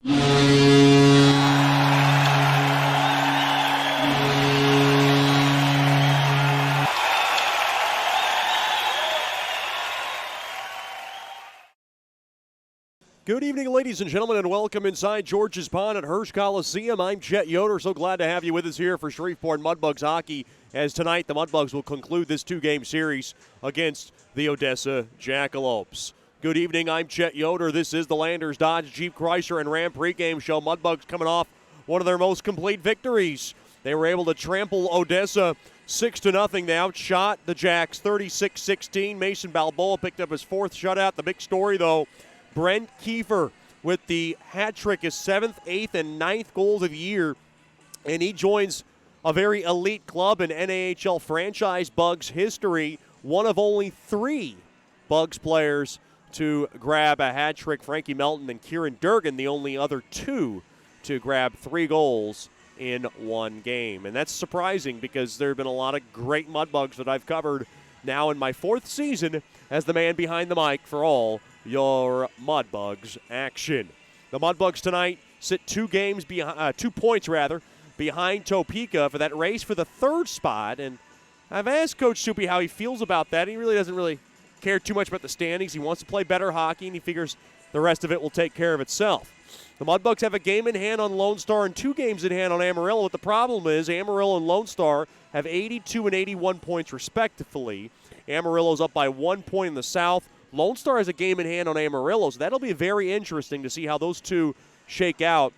Good evening, ladies and gentlemen, and welcome inside George's Pond at Hirsch Coliseum. I'm Chet Yoder. So glad to have you with us here for Shreveport Mudbugs hockey, as tonight the Mudbugs will conclude this two-game series against the Odessa Jackalopes. Good evening, I'm Chet Yoder. This is the Landers Dodge Jeep Chrysler and Ram pregame show. Mudbugs coming off one of their most complete victories. They were able to trample Odessa 6-0. They outshot the Jacks 36-16. Mason Balboa picked up his fourth shutout. The big story, though, Brent Kiefer with the hat trick, his 7th, 8th, and 9th goals of the year, and he joins a very elite club in NAHL franchise Bugs history, one of only 3 Bugs players to grab a hat trick. Frankie Melton and Kieran Durgan, the only other 2 to grab 3 goals in one game. And that's surprising because there have been a lot of great Mudbugs that I've covered now in my 4th season as the man behind the mic for all your Mudbugs action. The Mudbugs tonight sit 2 points behind Topeka for that race for the 3rd spot. And I've asked Coach Soupy how he feels about that. He really doesn't care too much about the standings. He wants to play better hockey, and he figures the rest of it will take care of itself. The Mudbugs have a game in hand on Lone Star and 2 games in hand on Amarillo. But the problem is Amarillo and Lone Star have 82 and 81 points respectively. Amarillo's up by 1 point in the South. Lone Star has a game in hand on Amarillo, so that'll be very interesting to see how those two shake out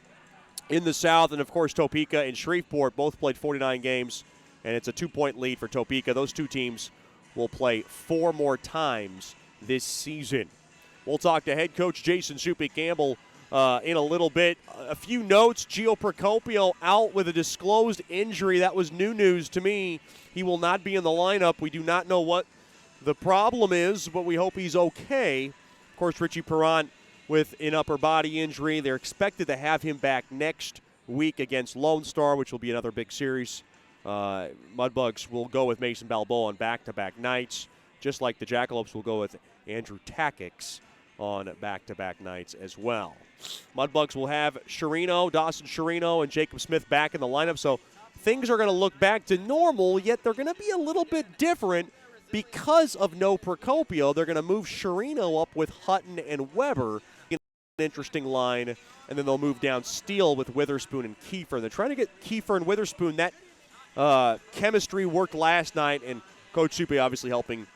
in the South. And, of course, Topeka and Shreveport both played 49 games, and it's a 2-point lead for Topeka. Those 2 teams will play 4 more times this season. We'll talk to head coach Jason Soupy Campbell in a little bit. A few notes. Gio Procopio out with a disclosed injury. That was new news to me. He will not be in the lineup. We do not know what the problem is, but we hope he's okay. Of course, Richie Perrant with an upper body injury. They're expected to have him back next week against Lone Star, which will be another big series. Mudbugs will go with Mason Balboa on back-to-back nights, just like the Jackalopes will go with Andrew Takix on back-to-back nights as well. Mudbugs will have Dawson Chirino, and Jacob Smith back in the lineup, so things are going to look back to normal, yet they're going to be a little bit different. Because of no Procopio, they're going to move Chirino up with Hutton and Weber. An interesting line. And then they'll move down Steele with Witherspoon and Kiefer. They're trying to get Kiefer and Witherspoon. That chemistry worked last night, and Coach Soupy obviously hoping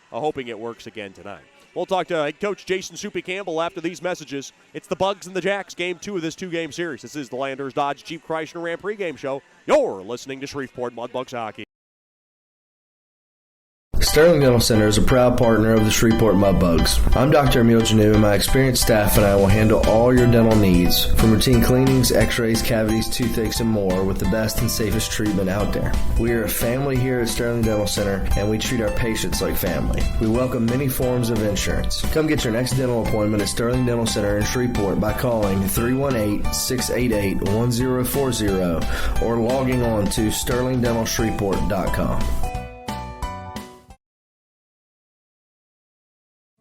it works again tonight. We'll talk to head coach Jason Soupy Campbell after these messages. It's the Bugs and the Jacks, game 2 of this 2-game series. This is the Landers Dodge Jeep Chrysler Ram pregame show. You're listening to Shreveport Mudbugs hockey. Sterling Dental Center is a proud partner of the Shreveport Mudbugs. I'm Dr. Emil Janu, and my experienced staff and I will handle all your dental needs, from routine cleanings, x-rays, cavities, toothaches, and more, with the best and safest treatment out there. We are a family here at Sterling Dental Center, and we treat our patients like family. We welcome many forms of insurance. Come get your next dental appointment at Sterling Dental Center in Shreveport by calling 318-688-1040 or logging on to sterlingdentalshreveport.com.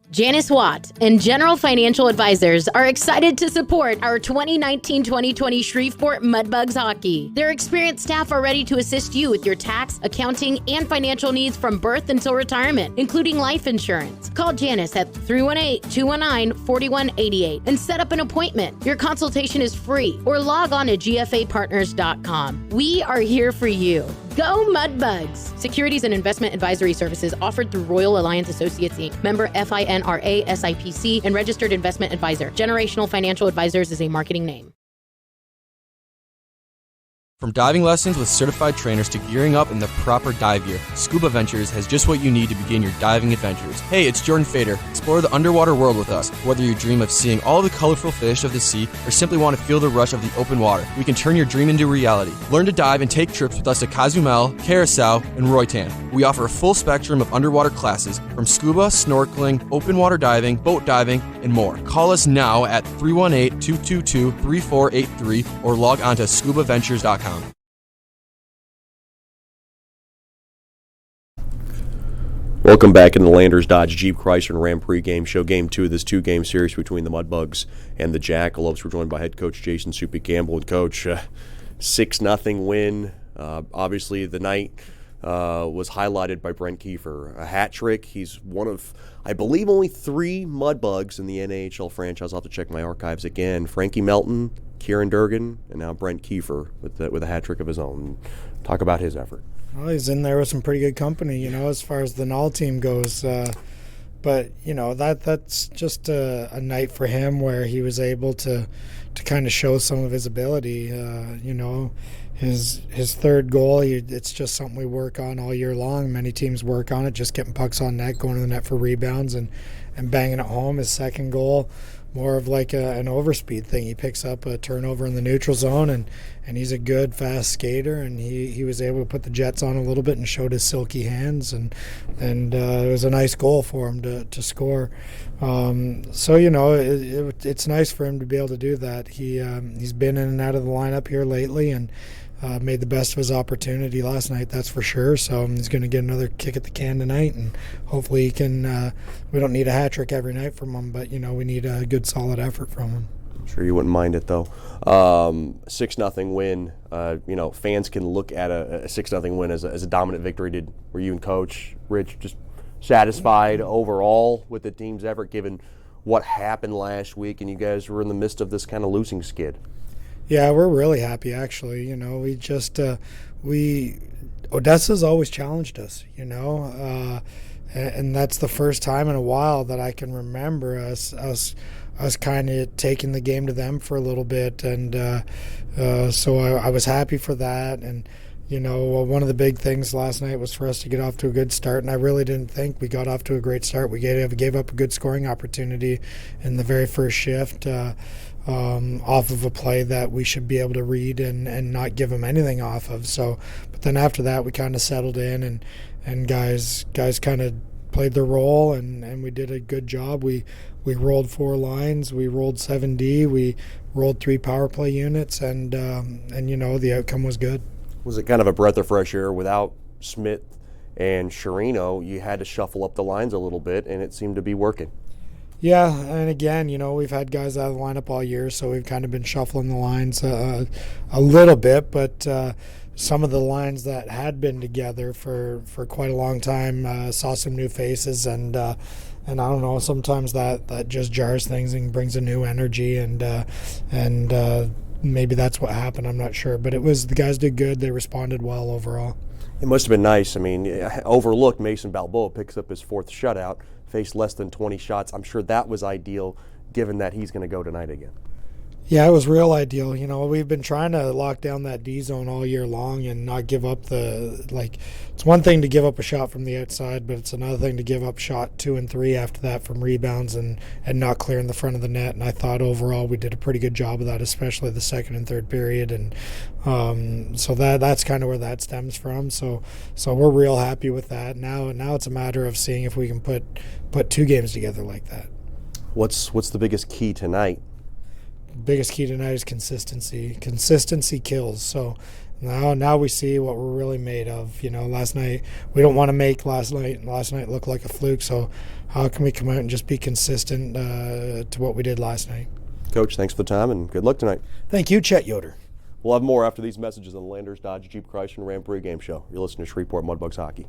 Janice Watt and General Financial Advisors are excited to support our 2019-2020 Shreveport Mudbugs hockey. Their experienced staff are ready to assist you with your tax, accounting, and financial needs from birth until retirement, including life insurance. Call Janice at 318-219-4188 and set up an appointment. Your consultation is free, or log on to gfapartners.com. We are here for you. Go Mudbugs! Securities and investment advisory services offered through Royal Alliance Associates, Inc., member FINRA SIPC, and registered investment advisor. Generational Financial Advisors is a marketing name. From diving lessons with certified trainers to gearing up in the proper dive gear, Scuba Ventures has just what you need to begin your diving adventures. Hey, it's Jordan Fader. Explore the underwater world with us. Whether you dream of seeing all the colorful fish of the sea or simply want to feel the rush of the open water, we can turn your dream into reality. Learn to dive and take trips with us to Cozumel, Curacao, and Roatan. We offer a full spectrum of underwater classes from scuba, snorkeling, open water diving, boat diving, and more. Call us now at 318-222-3483 or log on to scubaventures.com. Welcome back in the Landers Dodge Jeep Chrysler and Ram pregame show, Game 2 of this 2-game series between the Mudbugs and the Jackalopes. We're joined by head coach Jason Soupy Campbell. And Coach, 6-0 win. Obviously, the night was highlighted by Brent Kiefer. A hat trick. He's one of, I believe, only 3 Mudbugs in the NHL franchise. I'll have to check my archives again. Frankie Melton, Kieran Durgan, and now Brent Kiefer with a hat trick of his own. Talk about his effort. Well, he's in there with some pretty good company, as far as the Null team goes. But, that's just a night for him where he was able to kind of show some of his ability. His third goal, it's just something we work on all year long. Many teams work on it, just getting pucks on net, going to the net for rebounds and banging it home. His second goal, more of like an overspeed thing. He picks up a turnover in the neutral zone, and he's a good, fast skater, and he was able to put the Jets on a little bit and showed his silky hands, and it was a nice goal for him to score. It's nice for him to be able to do that. He's been in and out of the lineup here lately, and made the best of his opportunity last night, that's for sure. So he's going to get another kick at the can tonight, and hopefully he can. We don't need a hat trick every night from him, but we need a good, solid effort from him. I'm sure you wouldn't mind it though. 6-0 win. Fans can look at a 6-0 win as a dominant victory. Were you and Coach Rich just satisfied overall with the team's effort, given what happened last week, and you guys were in the midst of this kind of losing skid? Yeah, we're really happy, actually. Odessa's always challenged us, and that's the first time in a while that I can remember us kind of taking the game to them for a little bit, and so I was happy for that. And one of the big things last night was for us to get off to a good start, and I really didn't think we got off to a great start. We gave up a good scoring opportunity in the very first shift. Off of a play that we should be able to read and not give them anything off of. So, but then after that, we kind of settled in, and guys kind of played their role, and we did a good job. We rolled 4 lines, we rolled 7D, we rolled 3 power play units, and the outcome was good. Was it kind of a breath of fresh air without Smith and Sherino? You had to shuffle up the lines a little bit, and it seemed to be working. Yeah, and again, we've had guys out of the lineup all year, so we've kind of been shuffling the lines a little bit, but some of the lines that had been together for quite a long time saw some new faces, and I don't know, sometimes that just jars things and brings a new energy, and maybe that's what happened, I'm not sure, but the guys did good, they responded well overall. It must have been nice. I mean, overlooked Mason Balboa picks up his 4th shutout, faced less than 20 shots. I'm sure that was ideal, given that he's going to go tonight again. Yeah, it was real ideal. We've been trying to lock down that D zone all year long and not give up it's one thing to give up a shot from the outside, but it's another thing to give up shot 2 and 3 after that from rebounds and not clearing the front of the net. And I thought overall we did a pretty good job of that, especially the second and third period. And so that's kind of where that stems from. So we're real happy with that. Now it's a matter of seeing if we can put 2 games together like that. What's the biggest key tonight? Biggest key tonight is consistency. Consistency kills. So now we see what we're really made of. Last night we don't want to make last night look like a fluke. So how can we come out and just be consistent to what we did last night? Coach, thanks for the time and good luck tonight. Thank you, Chet Yoder. We'll have more after these messages on the Landers Dodge Jeep Chrysler and Ram pregame show. You're listening to Shreveport Mudbugs Hockey.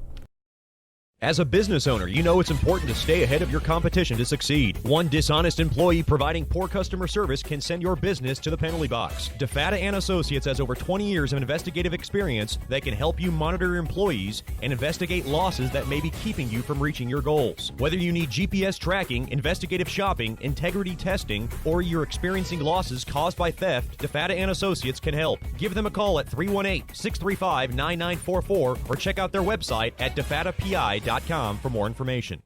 As a business owner, you know it's important to stay ahead of your competition to succeed. One dishonest employee providing poor customer service can send your business to the penalty box. DeFata & Associates has over 20 years of investigative experience that can help you monitor your employees and investigate losses that may be keeping you from reaching your goals. Whether you need GPS tracking, investigative shopping, integrity testing, or you're experiencing losses caused by theft, DeFata & Associates can help. Give them a call at 318-635-9944 or check out their website at defatapi.com for more information.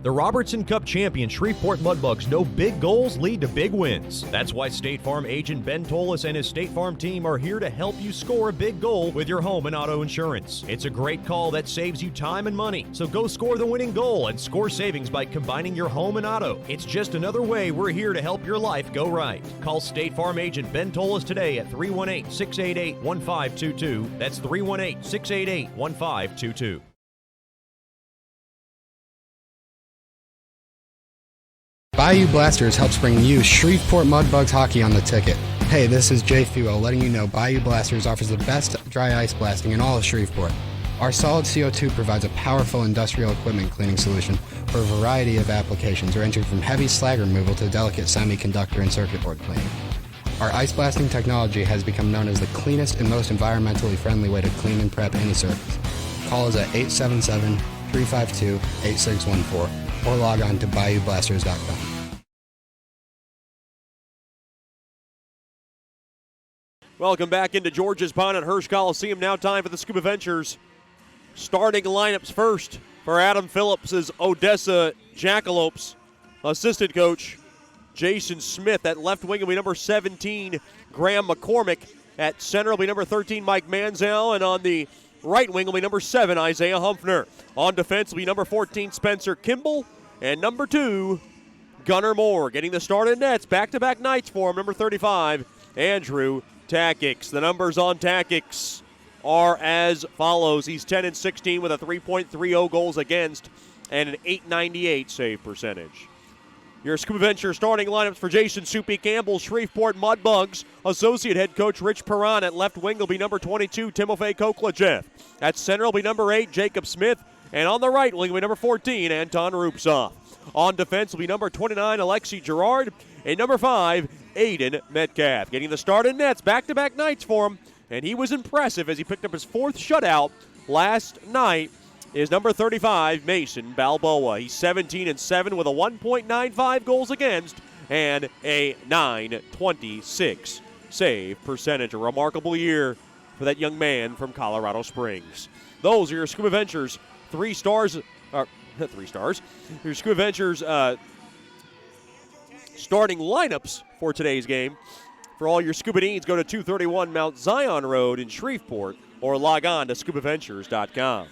The Robertson Cup champion Shreveport Mudbugs know big goals lead to big wins. That's why State Farm agent Ben Tolis and his State Farm team are here to help you score a big goal with your home and auto insurance. It's a great call that saves you time and money. So go score the winning goal and score savings by combining your home and auto. It's just another way we're here to help your life go right. Call State Farm agent Ben Tolis today at 318-688-1522. That's 318-688-1522. Bayou Blasters helps bring you Shreveport Mudbugs hockey on the ticket. Hey, this is Jay Fuel letting you know Bayou Blasters offers the best dry ice blasting in all of Shreveport. Our solid CO2 provides a powerful industrial equipment cleaning solution for a variety of applications ranging from heavy slag removal to delicate semiconductor and circuit board cleaning. Our ice blasting technology has become known as the cleanest and most environmentally friendly way to clean and prep any surface. Call us at 877-352-8614 or log on to BayouBlasters.com. Welcome back into George's Pond at Hirsch Coliseum. Now time for the Scuba Ventures starting lineups first for Adam Phillips' Odessa Jackalopes. Assistant coach Jason Smith. At left wing will be number 17, Graham McCormick. At center will be number 13, Mike Manziel. And on the right wing will be number 7, Isaiah Humphrey. On defense will be number 14, Spencer Kimball. And number 2, Gunnar Moore. Getting the start in nets. Back-to-back nights for him. Number 35, Andrew Takix. The numbers on Takix are as follows. He's 10-16 with a 3.30 goals against and an .898 save percentage. Your Scuba Venture starting lineups for Jason Soupy Campbell, Shreveport Mudbugs. Associate head coach Rich Perron. At left wing will be number 22, Timofey Koklachev. At center will be number 8, Jacob Smith. And on the right wing will be number 14, Anton Rupsov. On defense will be number 29, Alexi Gerard. And number 5, Aiden Metcalf. Getting the start in nets, back-to-back nights for him. And he was impressive as he picked up his 4th shutout last night is number 35, Mason Balboa. He's 17-7 with a 1.95 goals against and a .926 save percentage. A remarkable year for that young man from Colorado Springs. Those are your Scuba Ventures 3 stars. 3 stars. Your Scuba Ventures starting lineups for today's game. For all your scuba needs, go to 231 Mount Zion Road in Shreveport or log on to scubaventures.com.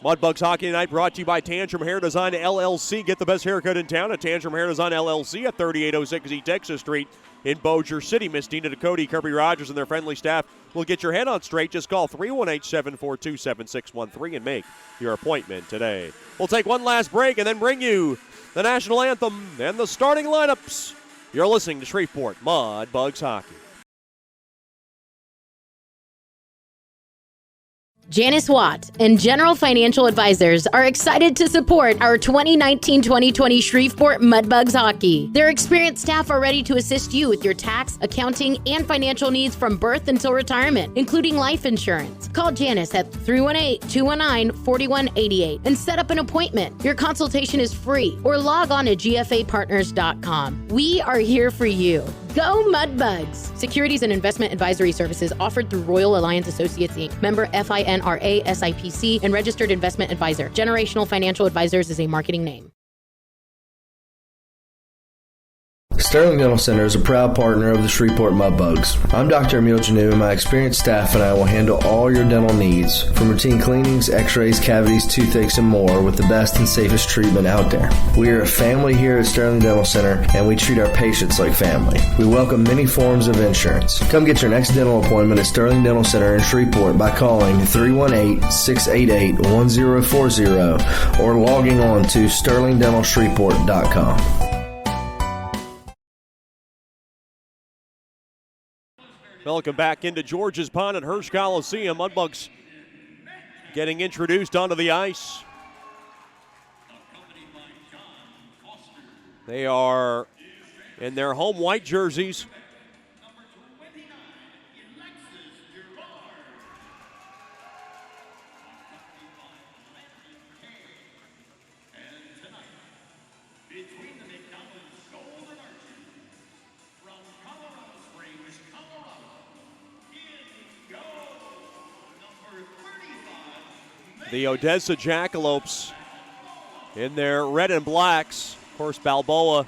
Mudbugs Hockey Tonight brought to you by Tantrum Hair Design LLC. Get the best haircut in town at Tantrum Hair Design LLC at 3806 East Texas Street in Bossier City. Miss Dina Ducote, Kirby Rogers, and their friendly staff will get your head on straight. Just call 318-742-7613 and make your appointment today. We'll take one last break and then bring you the national anthem and the starting lineups. You're listening to Shreveport Mudbugs Hockey. Janice Watt and General Financial Advisors are excited to support our 2019-2020 Shreveport Mudbugs Hockey. Their experienced staff are ready to assist you with your tax, accounting, and financial needs from birth until retirement, including life insurance. Call Janice at 318-219-4188 and set up an appointment. Your consultation is free or log on to gfapartners.com. We are here for you. Go Mudbugs! Securities and investment advisory services offered through Royal Alliance Associates, Inc., member FINRA SIPC, and registered investment advisor. Generational Financial Advisors is a marketing name. Sterling Dental Center is a proud partner of the Shreveport Mudbugs. I'm Dr. Emil Janu, and my experienced staff and I will handle all your dental needs, from routine cleanings, x-rays, cavities, toothaches, and more with the best and safest treatment out there. We are a family here at Sterling Dental Center, and we treat our patients like family. We welcome many forms of insurance. Come get your next dental appointment at Sterling Dental Center in Shreveport by calling 318-688-1040 or logging on to sterlingdentalshreveport.com. Welcome back into George's Pond at Hirsch Coliseum. Mudbugs getting introduced onto the ice. They are in their home white jerseys. The Odessa Jackalopes in their red and blacks. Of course, Balboa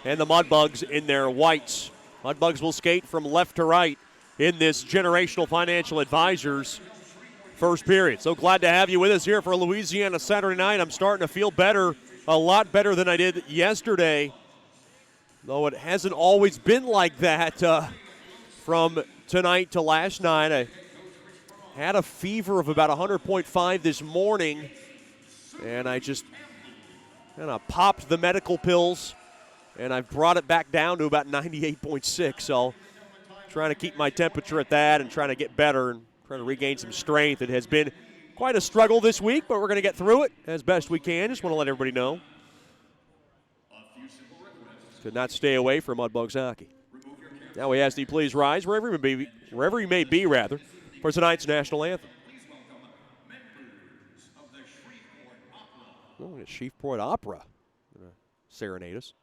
and the Mudbugs in their whites. Mudbugs will skate from left to right in this Generational Financial Advisors first period. So glad to have you with us here for Louisiana Saturday night. I'm starting to feel better, a lot better than I did yesterday, though it hasn't always been like that from tonight to last night. I had a fever of about 100.5 this morning, and I just kind of popped the medical pills, and I've brought it back down to about 98.6. So trying to keep my temperature at that and trying to get better and trying to regain some strength. It has been quite a struggle this week, but we're going to get through it as best we can. Just want to let everybody know. Could not stay away from Mudbugs hockey. Now we ask that you please rise wherever you may be, for tonight's national anthem. Oh, it's Shreveport Opera. Serenade us.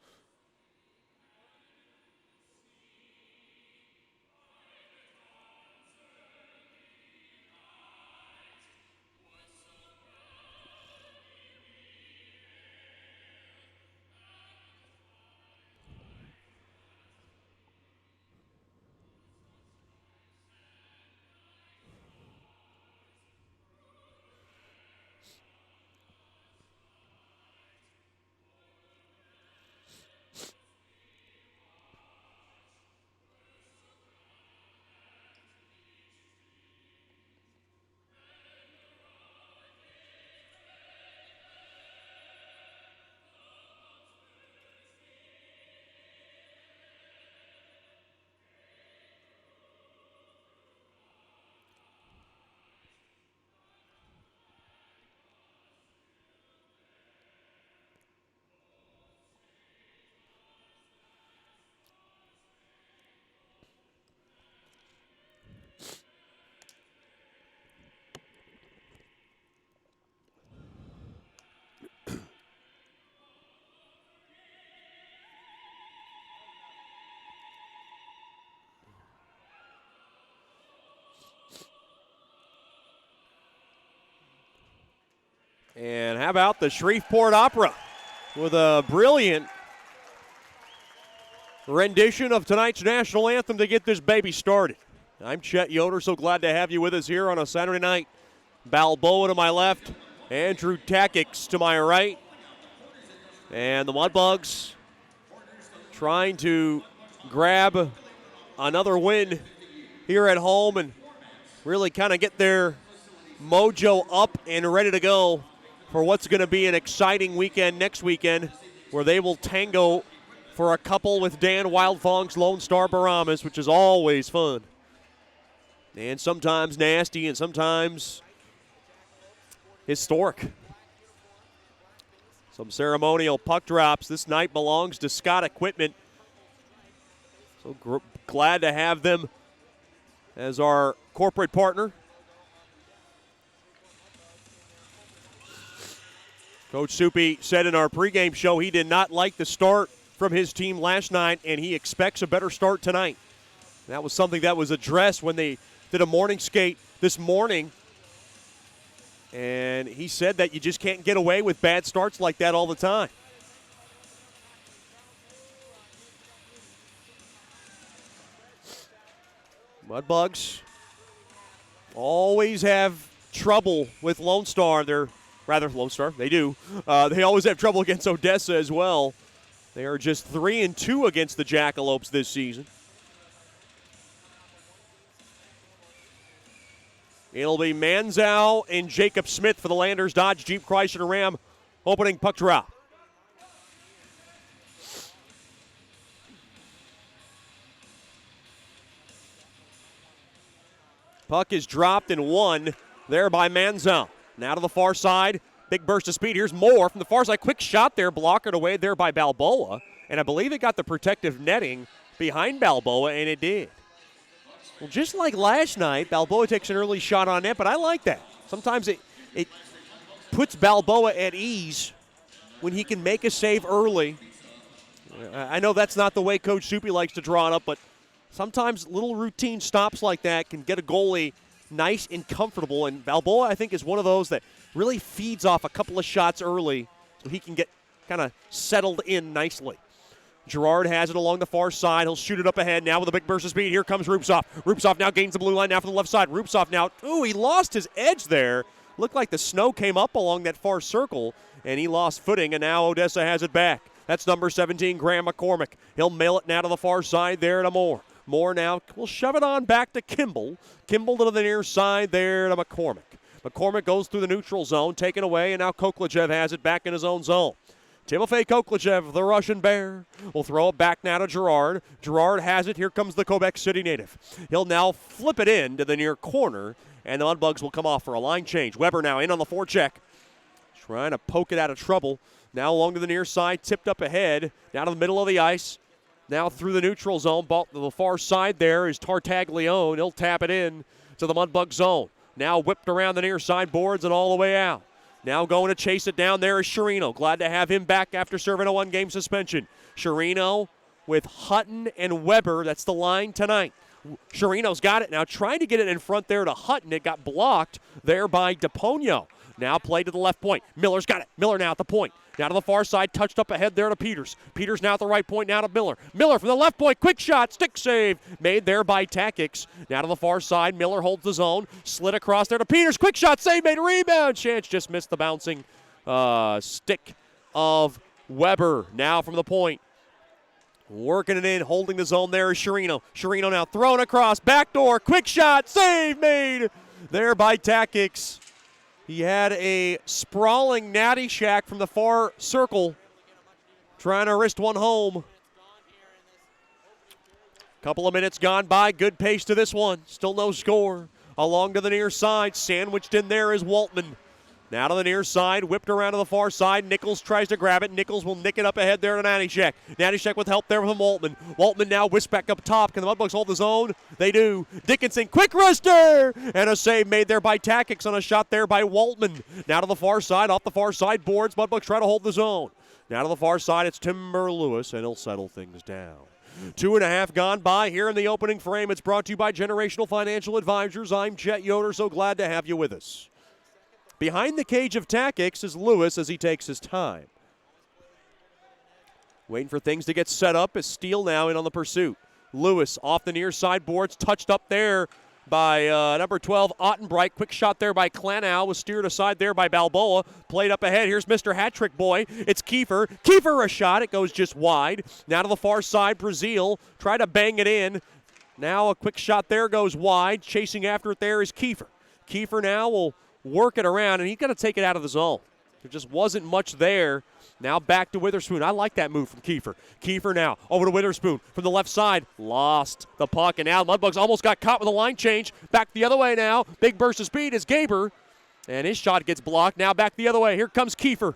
And how about the Shreveport Opera with a brilliant rendition of tonight's national anthem to get this baby started. I'm Chet Yoder, so glad to have you with us here on a Saturday night. Balboa to my left, Andrew Takix to my right. And the Mudbugs trying to grab another win here at home and really kind of get their mojo up and ready to go for what's going to be an exciting weekend next weekend, where they will tango for a couple with Dan Wildfong's Lone Star Baramas, which is always fun. And sometimes nasty and sometimes historic. Some ceremonial puck drops. This night belongs to Scott Equipment. So glad to have them as our corporate partner. Coach Soupy said in our pregame show he did not like the start from his team last night, and he expects a better start tonight. That was something that was addressed when they did a morning skate this morning, and he said that you just can't get away with bad starts like that all the time. Mudbugs always have trouble with Lone Star. Lone Star, they do. They always have trouble against Odessa as well. They are just 3-2 against the Jackalopes this season. It'll be Manzow and Jacob Smith for the Landers Dodge Jeep Chrysler Ram opening puck drop. Puck is dropped and won there by Manzow. Now to the far side. Big burst of speed. Here's Moore from the far side. Quick shot there. Blockered away there by Balboa. And I believe it got the protective netting behind Balboa, and it did. Well, just like last night, Balboa takes an early shot on net, but I like that. Sometimes it puts Balboa at ease when he can make a save early. I know that's not the way Coach Soupy likes to draw it up, but sometimes little routine stops like that can get a goalie nice and comfortable. And Balboa, I think, is one of those that really feeds off a couple of shots early so he can get kind of settled in nicely. Gerard has it along the far side. He'll shoot it up ahead now with a big burst of speed. Here comes Rupsoff. Rupsoff now gains the blue line now from the left side. Rupsoff now, he lost his edge there. Looked like the snow came up along that far circle, and he lost footing, and now Odessa has it back. That's number 17, Graham McCormick. He'll mail it now to the far side there to Moore. Moore now will shove it on back to Kimball. Kimball to the near side there to McCormick. McCormick goes through the neutral zone, taken away, and now Koklachev has it back in his own zone. Timofey Koklachev, the Russian Bear, will throw it back now to Gerard. Gerard has it. Here comes the Quebec City native. He'll now flip it in to the near corner, and the Mudbugs will come off for a line change. Weber now in on the forecheck, trying to poke it out of trouble. Now along to the near side, tipped up ahead, down to the middle of the ice. Now through the neutral zone, ball to the far side there is Tartaglione. He'll tap it in to the Mudbug zone. Now whipped around the near side boards and all the way out. Now going to chase it down there is Sherino. Glad to have him back after serving a one-game suspension. Sherino with Hutton and Weber. That's the line tonight. Sherino's got it now, trying to get it in front there to Hutton. It got blocked there by DePonio. Now play to the left point. Miller's got it. Miller now at the point. Now to the far side, touched up ahead there to Peters. Peters now at the right point, now to Miller. Miller from the left point, quick shot, stick save, made there by Takix. Now to the far side, Miller holds the zone, slid across there to Peters, quick shot, save, made, rebound. Chance just missed the bouncing stick of Weber. Now from the point, working it in, holding the zone there is Sherino. Sherino now thrown across, backdoor, quick shot, save, made there by Takix. He had a sprawling natty shack from the far circle, trying to wrist one home. Couple of minutes gone by, good pace to this one. Still no score. Along to the near side, sandwiched in there is Waltman. Now to the near side, whipped around to the far side. Nichols tries to grab it. Nichols will nick it up ahead there to Nattyshek. Nattyshek with help there from Waltman. Waltman now whisked back up top. Can the Mudbugs hold the zone? They do. Dickinson, quick wrister! And a save made there by Takix on a shot there by Waltman. Now to the far side, off the far side boards. Mudbugs try to hold the zone. Now to the far side, it's Timber Lewis, and he'll settle things down. 2.5 gone by here in the opening frame. It's brought to you by Generational Financial Advisors. I'm Jet Yoder, so glad to have you with us. Behind the cage of Takix is Lewis as he takes his time. Waiting for things to get set up as Steele now in on the pursuit. Lewis off the near side boards, touched up there by number 12, Ottenbright. Quick shot there by Klanow, was steered aside there by Balboa. Played up ahead. Here's Mr. Hat-Trick Boy. It's Kiefer. Kiefer a shot. It goes just wide. Now to the far side, Brazil. Try to bang it in. Now a quick shot there goes wide. Chasing after it there is Kiefer. Kiefer now will work it around, and he's going to take it out of the zone. There just wasn't much there. Now back to Witherspoon. I like that move from Kiefer. Kiefer now over to Witherspoon from the left side. Lost the puck, and now Mudbugs almost got caught with a line change. Back the other way now. Big burst of speed is Gaber, and his shot gets blocked. Now back the other way. Here comes Kiefer,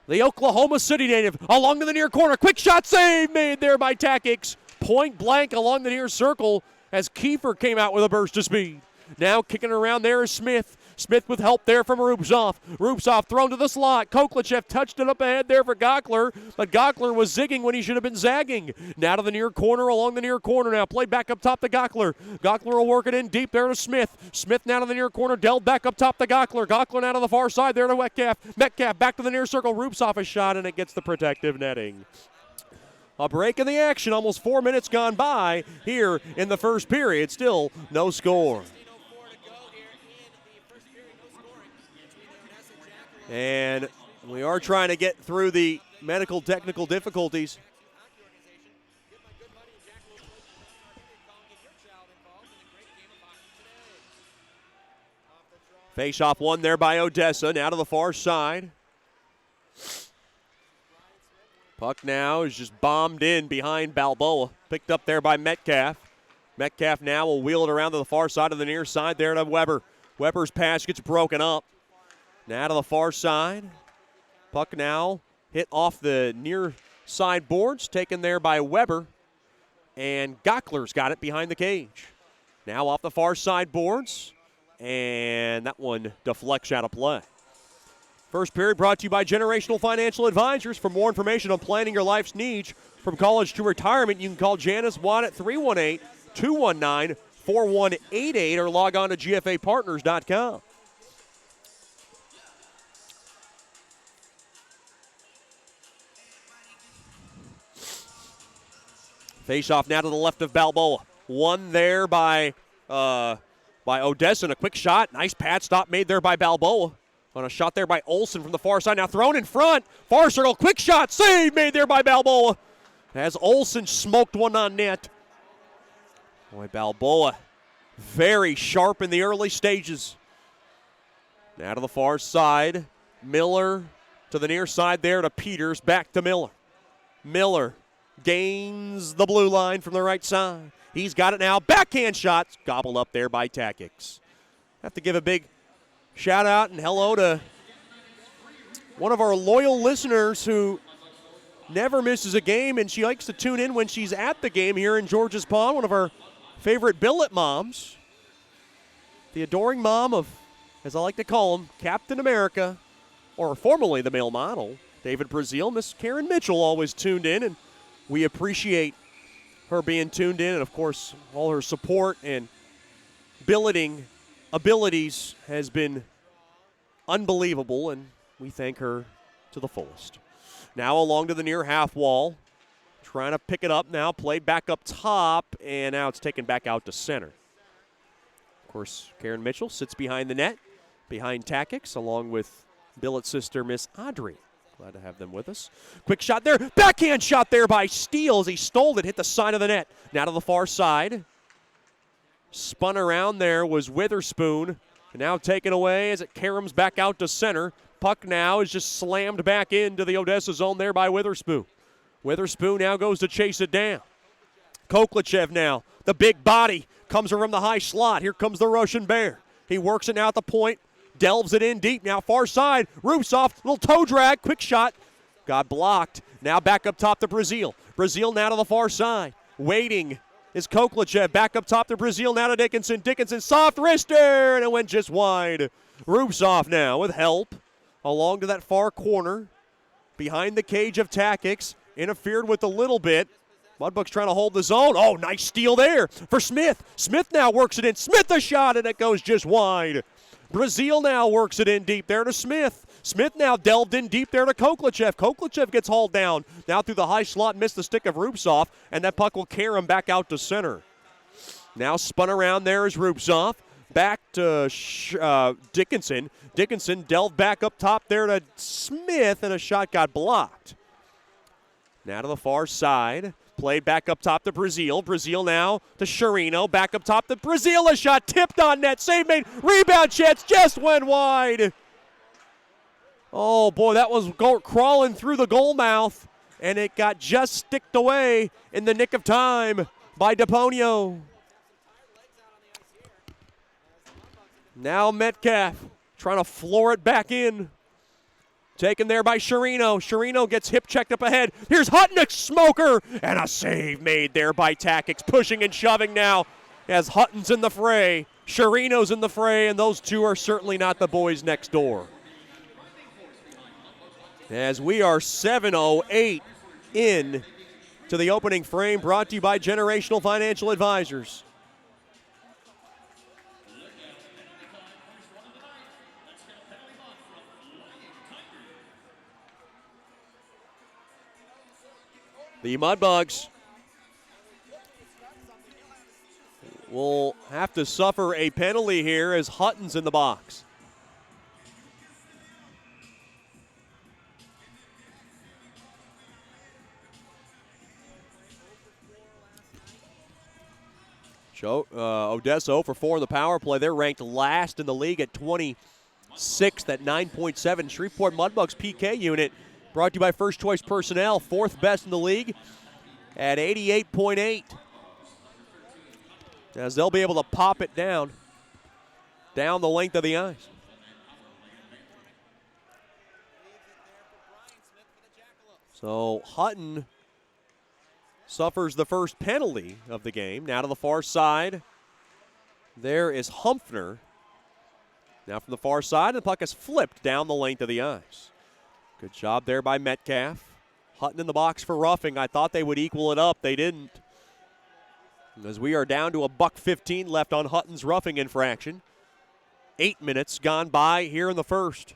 the Oklahoma City native, along to the near corner. Quick shot save made there by Takix. Point blank along the near circle as Kiefer came out with a burst of speed. Now kicking around there is Smith. Smith with help there from Rupsoff. Rupsoff thrown to the slot. Koklachev touched it up ahead there for Gockler, but Gockler was zigging when he should have been zagging. Now to the near corner, along the near corner now. Played back up top to Gockler. Gockler will work it in deep there to Smith. Smith now to the near corner, dealt back up top to Gockler. Gockler now to the far side there to Metcalf. Metcalf back to the near circle. Rupsoff a shot, and it gets the protective netting. A break in the action, almost 4 minutes gone by here in the first period. Still no score. And we are trying to get through the medical technical difficulties. Face-off won there by Odessa. Now to the far side. Puck now is just bombed in behind Balboa. Picked up there by Metcalf. Metcalf now will wheel it around to the far side of the near side there to Weber. Weber's pass gets broken up. Now to the far side. Puck now hit off the near side boards, taken there by Weber. And Gockler's got it behind the cage. Now off the far side boards. And that one deflects out of play. First period brought to you by Generational Financial Advisors. For more information on planning your life's needs from college to retirement, you can call Janice Watt at 318-219-4600. 888-414-4188 or log on to gfapartners.com. Face off now to the left of Balboa. One there by Odessa, and a quick shot. Nice pad stop made there by Balboa. On a shot there by Olsen from the far side. Now thrown in front. Far circle, quick shot. Save made there by Balboa. As Olsen smoked one on net. Boy, Balboa very sharp in the early stages. Now to the far side. Miller to the near side there to Peters. Back to Miller. Miller gains the blue line from the right side. He's got it now. Backhand shots gobbled up there by Takix. Have to give a big shout out and hello to one of our loyal listeners who never misses a game, and she likes to tune in when she's at the game here in George's Pond, one of our favorite billet moms. The adoring mom of, as I like to call him, Captain America, or formerly the male model, David Brazil. Miss Karen Mitchell always tuned in, and we appreciate her being tuned in, and of course, all her support and billeting abilities has been unbelievable, and we thank her to the fullest. Now along to the near half wall, trying to pick it up now, play back up top, and now it's taken back out to center. Of course, Karen Mitchell sits behind the net, behind Takix, along with billet's sister, Miss Audrey. Glad to have them with us. Quick shot there. Backhand shot there by Steele as he stole it, hit the side of the net. Now to the far side. Spun around there was Witherspoon. And now taken away as it caroms back out to center. Puck now is just slammed back into the Odessa zone there by Witherspoon. Witherspoon now goes to chase it down. Koklachev now, the big body, comes from the high slot. Here comes the Russian Bear. He works it now at the point. Delves it in deep. Now far side. Rubtsov, little toe drag. Quick shot. Got blocked. Now back up top to Brazil. Brazil now to the far side. Waiting is Koklachev. Back up top to Brazil. Now to Dickinson. Dickinson, soft wrister. And it went just wide. Rubtsov now with help. Along to that far corner. Behind the cage of Takix. Interfered with a little bit. Mudbugs trying to hold the zone. Oh, nice steal there for Smith. Smith now works it in. Smith a shot, and it goes just wide. Brazil now works it in deep there to Smith. Smith now delved in deep there to Koklachev. Koklachev gets hauled down. Now through the high slot, missed the stick of Rubtsov, and that puck will carry him back out to center. Now spun around there is Rubtsov. Back to Dickinson. Dickinson delved back up top there to Smith, and a shot got blocked. Now to the far side. Played back up top to Brazil. Brazil now to Sherino. Back up top to Brazil. A shot tipped on net. Save made. Rebound chance just went wide. Oh, boy, that was crawling through the goal mouth. And it got just sticked away in the nick of time by DePonio. Now Metcalf trying to floor it back in. Taken there by Sherino. Sherino gets hip checked up ahead. Here's Hutton, a smoker, and a save made there by Takix. Pushing and shoving now as Hutton's in the fray. Sherino's in the fray, and those two are certainly not the boys next door. As we are 7:08 in to the opening frame, brought to you by Generational Financial Advisors. The Mudbugs will have to suffer a penalty here as Hutton's in the box. Odessa 0 for 4 in the power play. They're ranked last in the league at 26th at 9.7. Shreveport Mudbugs PK unit brought to you by First Choice Personnel, 4th best in the league at 88.8. As they'll be able to pop it down the length of the ice. So Hutton suffers the first penalty of the game. Now to the far side. There is Humphrey. Now from the far side, the puck is flipped down the length of the ice. Good job there by Metcalf. Hutton in the box for roughing. I thought they would equal it up. They didn't. As we are down to $1:15 left on Hutton's roughing infraction. 8 minutes gone by here in the first.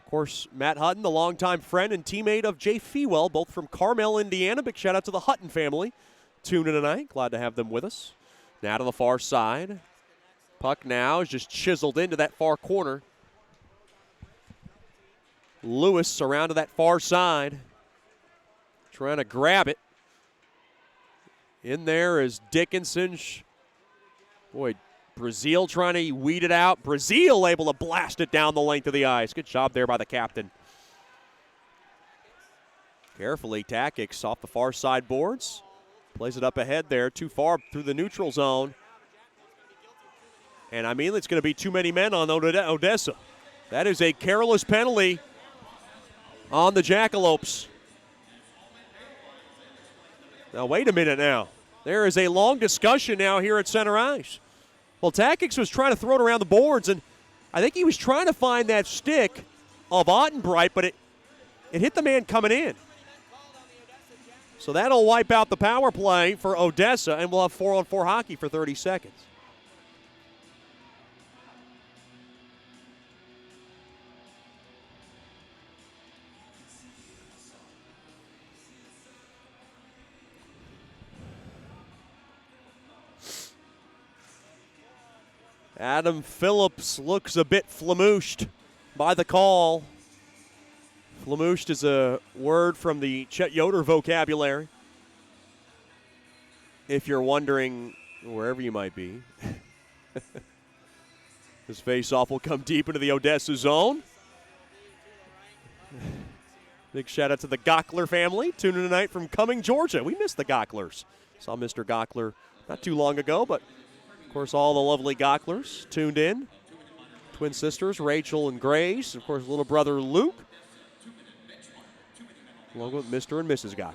Of course, Matt Hutton, the longtime friend and teammate of Jay Fewell, both from Carmel, Indiana. Big shout out to the Hutton family. Tune in tonight. Glad to have them with us. Now to the far side. Puck now is just chiseled into that far corner. Lewis around to that far side. Trying to grab it. In there is Dickinson. Boy, Brazil trying to weed it out. Brazil able to blast it down the length of the ice. Good job there by the captain. Carefully, Takix off the far side boards. Plays it up ahead there, too far through the neutral zone. And I mean, it's going to be too many men on Odessa. That is a careless penalty on the Jackalopes. Now, wait a minute now. There is a long discussion now here at center ice. Well, Takix was trying to throw it around the boards, and I think he was trying to find that stick of Ottenbright, but it hit the man coming in. So that'll wipe out the power play for Odessa, and we'll have 4-on-4 hockey for 30 seconds. Adam Phillips looks a bit flamooshed by the call. Flamooshed is a word from the Chet Yoder vocabulary. If you're wondering, wherever you might be. This faceoff will come deep into the Odessa zone. Big shout out to the Gockler family. Tuning in tonight from Cumming, Georgia. We missed the Gocklers. Saw Mr. Gockler not too long ago, but of course, all the lovely Gocklers tuned in. Twin sisters, Rachel and Grace. Of course, little brother Luke. Along with Mr. and Mrs. Gockler.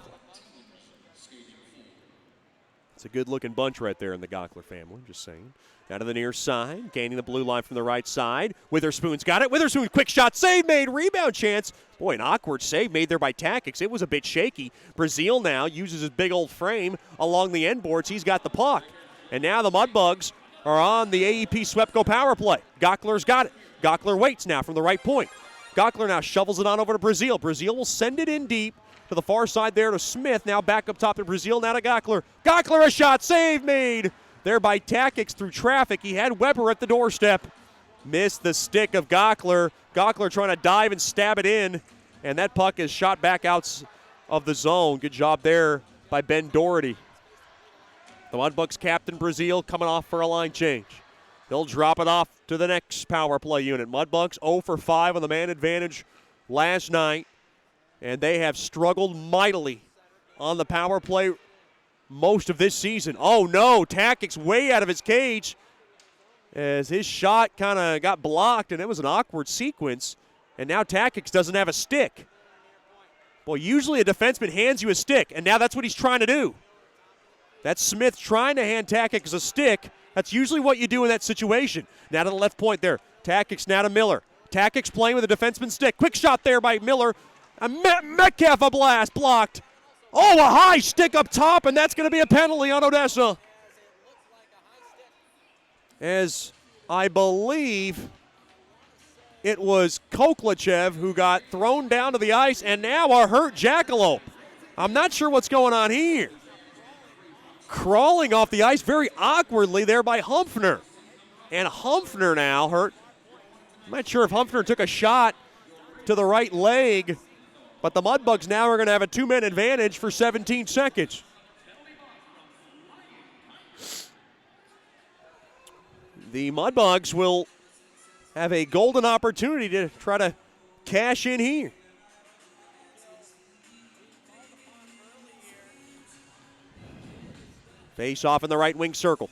It's a good-looking bunch right there in the Gockler family, just saying. Now to the near side, gaining the blue line from the right side. Witherspoon's got it. Witherspoon, quick shot, save made, rebound chance. Boy, an awkward save made there by Takix. It was a bit shaky. Brazil now uses his big old frame along the end boards. He's got the puck. And now the Mudbugs are on the AEP Swepco power play. Gockler's got it. Gockler waits now from the right point. Gockler now shovels it on over to Brazil. Brazil will send it in deep to the far side there to Smith. Now back up top to Brazil, now to Gockler. Gockler, a shot, save made there by Takix through traffic. He had Weber at the doorstep. Missed the stick of Gockler. Gockler trying to dive and stab it in, and that puck is shot back out of the zone. Good job there by Ben Doherty. The Mudbugs captain Brazil coming off for a line change. They'll drop it off to the next power play unit. Mudbugs 0 for 5 on the man advantage last night, and they have struggled mightily on the power play most of this season. Oh no, Takix way out of his cage as his shot kind of got blocked, and it was an awkward sequence, and now Takix doesn't have a stick. Boy, usually a defenseman hands you a stick, and now that's what he's trying to do. That's Smith trying to hand Takix a stick. That's usually what you do in that situation. Now to the left point there. Takix now to Miller. Takix playing with a defenseman's stick. Quick shot there by Miller. Metcalf a blast blocked. Oh, a high stick up top, and that's going to be a penalty on Odessa. As I believe it was Koklachev who got thrown down to the ice, and now a hurt Jackalope. I'm not sure what's going on here. Crawling off the ice very awkwardly there by Humpfner. And Humpfner now hurt. I'm not sure if Humpfner took a shot to the right leg, but the Mudbugs now are going to have a 2-man advantage for 17 seconds. The Mudbugs will have a golden opportunity to try to cash in here. Face off in the right wing circle.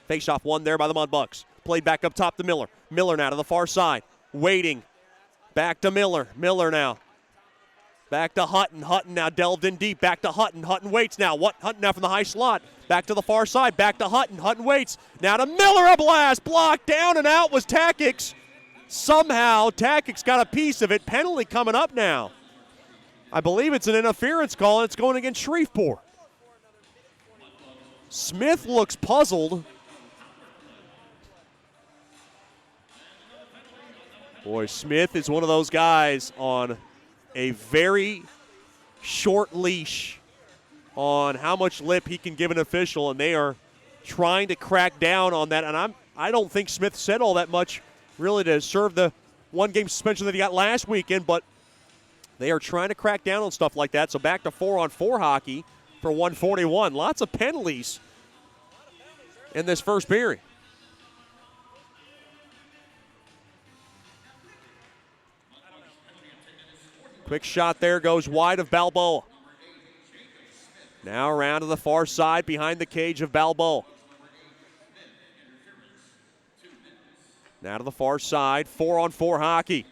Face off won there by the Mudbugs. Played back up top to Miller. Miller now to the far side. Waiting. Back to Miller. Miller now. Back to Hutton. Hutton now delved in deep. Back to Hutton. Hutton waits now. Hutton now from the high slot. Back to the far side. Back to Hutton. Hutton waits. Now to Miller. A blast. Blocked down and out was Takix. Somehow Takix got a piece of it. Penalty coming up now. I believe it's an interference call, and it's going against Shreveport. Smith looks puzzled. Boy, Smith is one of those guys on a very short leash on how much lip he can give an official, and they are trying to crack down on that. And I don't think Smith said all that much really to serve the one-game suspension that he got last weekend, but they are trying to crack down on stuff like that. So back to 4-on-4 hockey for 141. Lots of penalties in this first period. Quick shot there goes wide of Balboa. Now around to the far side behind the cage of Balboa. Now to the far side, 4-on-4 hockey.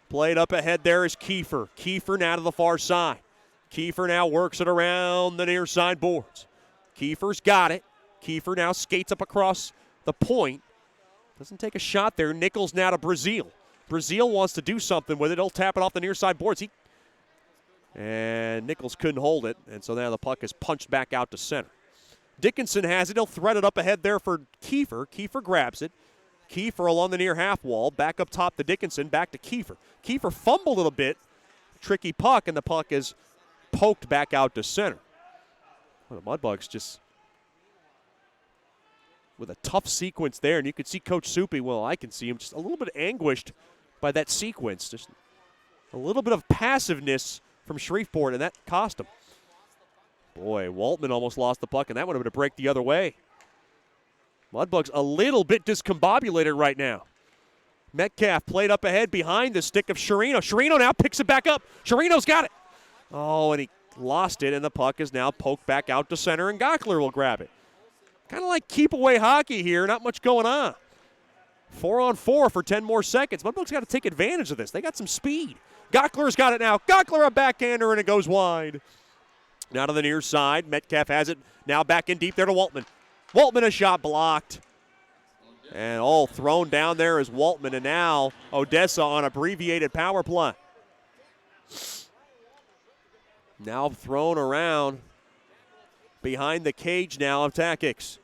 Played up ahead there is Kiefer. Kiefer now to the far side. Kiefer now works it around the near side boards. Kiefer's got it. Kiefer now skates up across the point. Doesn't take a shot there. Nichols now to Brazil. Brazil wants to do something with it. He'll tap it off the near side boards. And Nichols couldn't hold it, and so now the puck is punched back out to center. Dickinson has it. He'll thread it up ahead there for Kiefer. Kiefer grabs it. Kiefer along the near half wall. Back up top to Dickinson. Back to Kiefer. Kiefer fumbled a little bit. Tricky puck, and the puck is poked back out to center. Well, the Mudbugs just with a tough sequence there, and you can see Coach Soupy, well, I can see him just a little bit anguished by that sequence. Just a little bit of passiveness from Shreveport, and that cost him. Boy, Waltman almost lost the puck, and that would have been a break the other way. Mudbugs a little bit discombobulated right now. Metcalf played up ahead behind the stick of Sherino. Sherino now picks it back up. Sherino's got it. Oh, and he lost it, and the puck is now poked back out to center, and Gockler will grab it. Kind of like keep-away hockey here, not much going on. 4-on-4 for 10 more seconds. Mudbugs got to take advantage of this. They got some speed. Gockler's got it now. Gockler a backhander, and it goes wide. Now to the near side. Metcalf has it. Now back in deep there to Waltman. Waltman a shot blocked. And all thrown down there is Waltman. And now Odessa on abbreviated power play. Now thrown around behind the cage now of Tactics.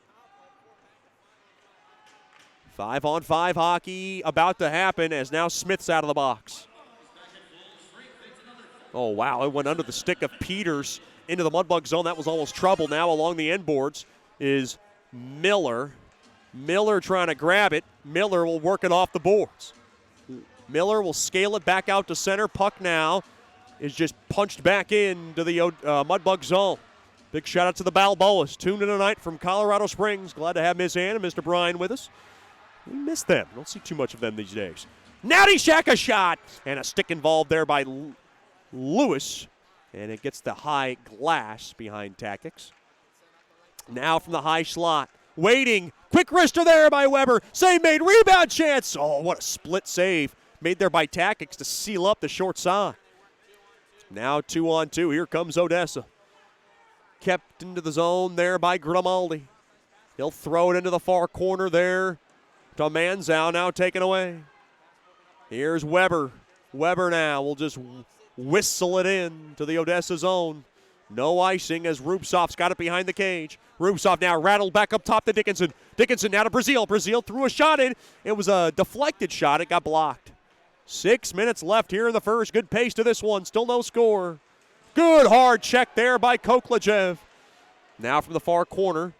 5-on-5 hockey about to happen as now Smith's out of the box. Oh, wow, it went under the stick of Peters into the Mudbug zone. That was almost trouble. Now along the end boards is Miller. Miller trying to grab it. Miller will work it off the boards. Miller will scale it back out to center. Puck now is just punched back into the Mudbug zone. Big shout out to the Balboas. Tuned in tonight from Colorado Springs. Glad to have Miss Ann and Mr. Brian with us. We miss them. Don't see too much of them these days. Natty Shack a shot. And a stick involved there by Lewis. And it gets the high glass behind Tactics. Now from the high slot. Waiting. Quick wrister there by Weber. Save made. Rebound chance. Oh, what a split save made there by Tactics to seal up the short side. Now 2-on-2. Here comes Odessa. Kept into the zone there by Grimaldi. He'll throw it into the far corner there to Manzow, now taken away. Here's Weber. Weber now will just whistle it in to the Odessa zone. No icing as Rubsov's got it behind the cage. Rubsov now rattled back up top to Dickinson. Dickinson now to Brazil. Brazil threw a shot in. It was a deflected shot. It got blocked. 6 minutes left here in the first. Good pace to this one. Still no score. Good hard check there by Koklachev. Now from the far corner.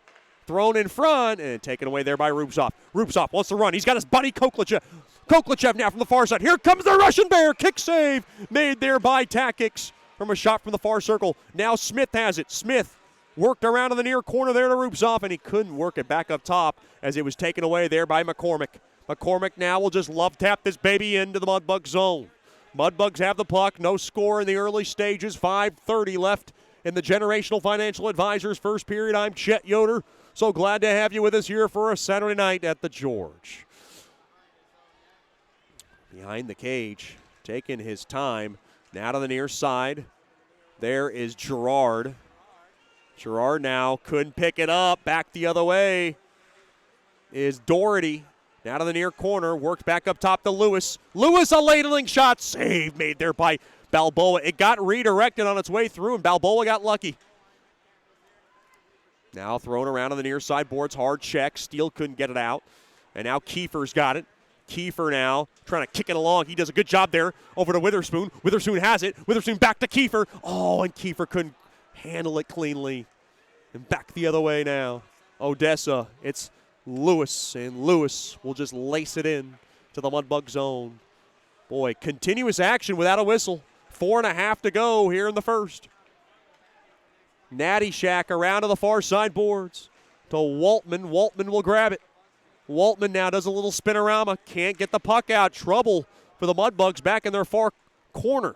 Thrown in front and taken away there by Rubsov. Rubsov wants to run. He's got his buddy Koklachev. Koklachev now from the far side. Here comes the Russian Bear. Kick save made there by Tactics from a shot from the far circle. Now Smith has it. Smith worked around in the near corner there to Rubsov, and he couldn't work it back up top as it was taken away there by McCormick. McCormick now will just love tap this baby into the Mudbug zone. Mudbugs have the puck. No score in the early stages. 5:30 left in the Generational Financial Advisors first period. I'm Chet Yoder. So glad to have you with us here for a Saturday night at the George. Behind the cage, taking his time. Now to the near side. There is Gerard. Gerard now couldn't pick it up. Back the other way is Doherty. Now to the near corner. Worked back up top to Lewis. Lewis a ladling shot. Save made there by Balboa. It got redirected on its way through, and Balboa got lucky. Now thrown around on the near side boards, hard check. Steele couldn't get it out. And now Kiefer's got it. Kiefer now trying to kick it along. He does a good job there over to Witherspoon. Witherspoon has it. Witherspoon back to Kiefer. Oh, and Kiefer couldn't handle it cleanly. And back the other way now. Odessa, it's Lewis, and Lewis will just lace it in to the Mudbug zone. Boy, continuous action without a whistle. 4.5 to go here in the first. Natty Shack around to the far side boards to Waltman. Waltman will grab it. Waltman now does a little spinorama. Can't get the puck out. Trouble for the Mudbugs back in their far corner.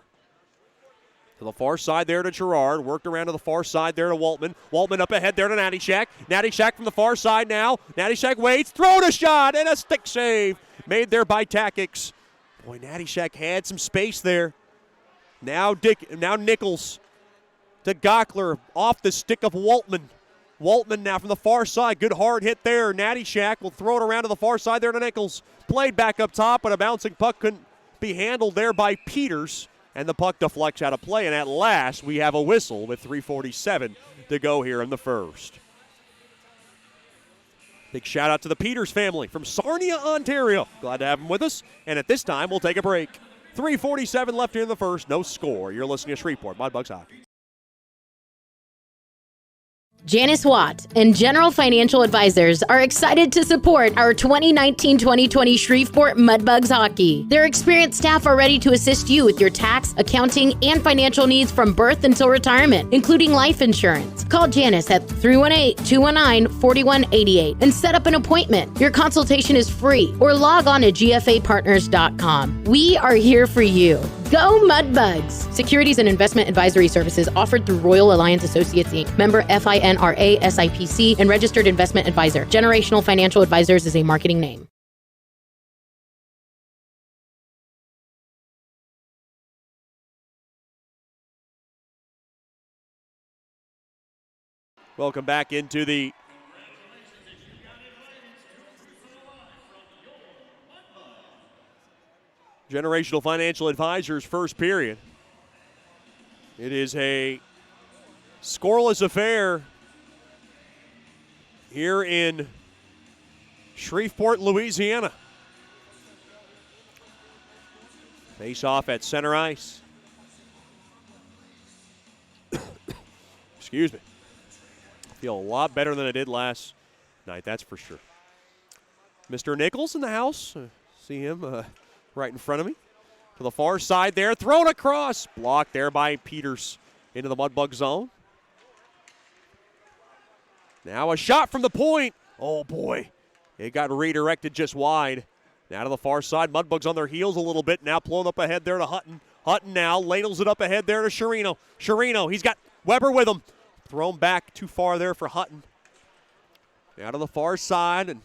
To the far side there to Gerard. Worked around to the far side there to Waltman. Waltman up ahead there to Natty Shack. Natty Shack from the far side now. Natty Shack waits. Thrown a shot and a stick save. Made there by Takix. Boy, Natty Shack had some space there. Now Nichols to Gockler off the stick of Waltman. Waltman now from the far side. Good hard hit there. Natty Shack will throw it around to the far side there to Nichols. Played back up top, but a bouncing puck couldn't be handled there by Peters. And the puck deflects out of play. And at last, we have a whistle with 3:47 to go here in the first. Big shout out to the Peters family from Sarnia, Ontario. Glad to have them with us. And at this time, we'll take a break. 3:47 left here in the first. No score. You're listening to Shreveport Mudbugs Hockey. Janice Watt and General Financial Advisors are excited to support our 2019-2020 Shreveport Mudbugs hockey. Their experienced staff are ready to assist you with your tax, accounting, and financial needs from birth until retirement, including life insurance. Call Janice at 318-219-4188 and set up an appointment. Your consultation is free, or log on to gfapartners.com. We are here for you. Go Mudbugs! Securities and investment advisory services offered through Royal Alliance Associates, Inc., member FINRA SIPC, and registered investment advisor. Generational Financial Advisors is a marketing name. Welcome back into the Generational Financial Advisors first period. It is a scoreless affair here in Shreveport, Louisiana. Face off at center ice. Excuse me. I feel a lot better than I did last night, that's for sure. Mr. Nichols in the house. See him right in front of me. To the far side there, thrown across. Blocked there by Peters into the Mudbug zone. Now a shot from the point. Oh boy, it got redirected just wide. Now to the far side, Mudbugs on their heels a little bit. Now pulling up ahead there to Hutton. Hutton now ladles it up ahead there to Sherino. Sherino, he's got Weber with him. Thrown back too far there for Hutton. Now to the far side, and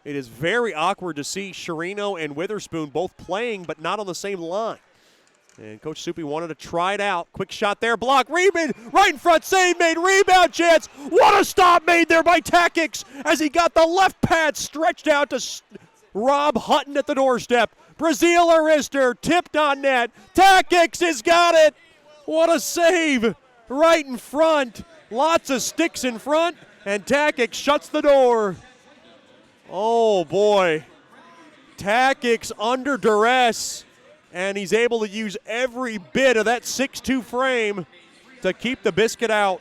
it is very awkward to see Sherino and Witherspoon both playing but not on the same line. And Coach Soupy wanted to try it out. Quick shot there, block, rebound, right in front, save made, rebound chance. What a stop made there by Takix as he got the left pad stretched out to Rob Hutton at the doorstep. Brazil Arister tipped on net. Takix has got it. What a save right in front. Lots of sticks in front, and Takix shuts the door. Oh, boy. Takix under duress, and he's able to use every bit of that 6'2 frame to keep the biscuit out.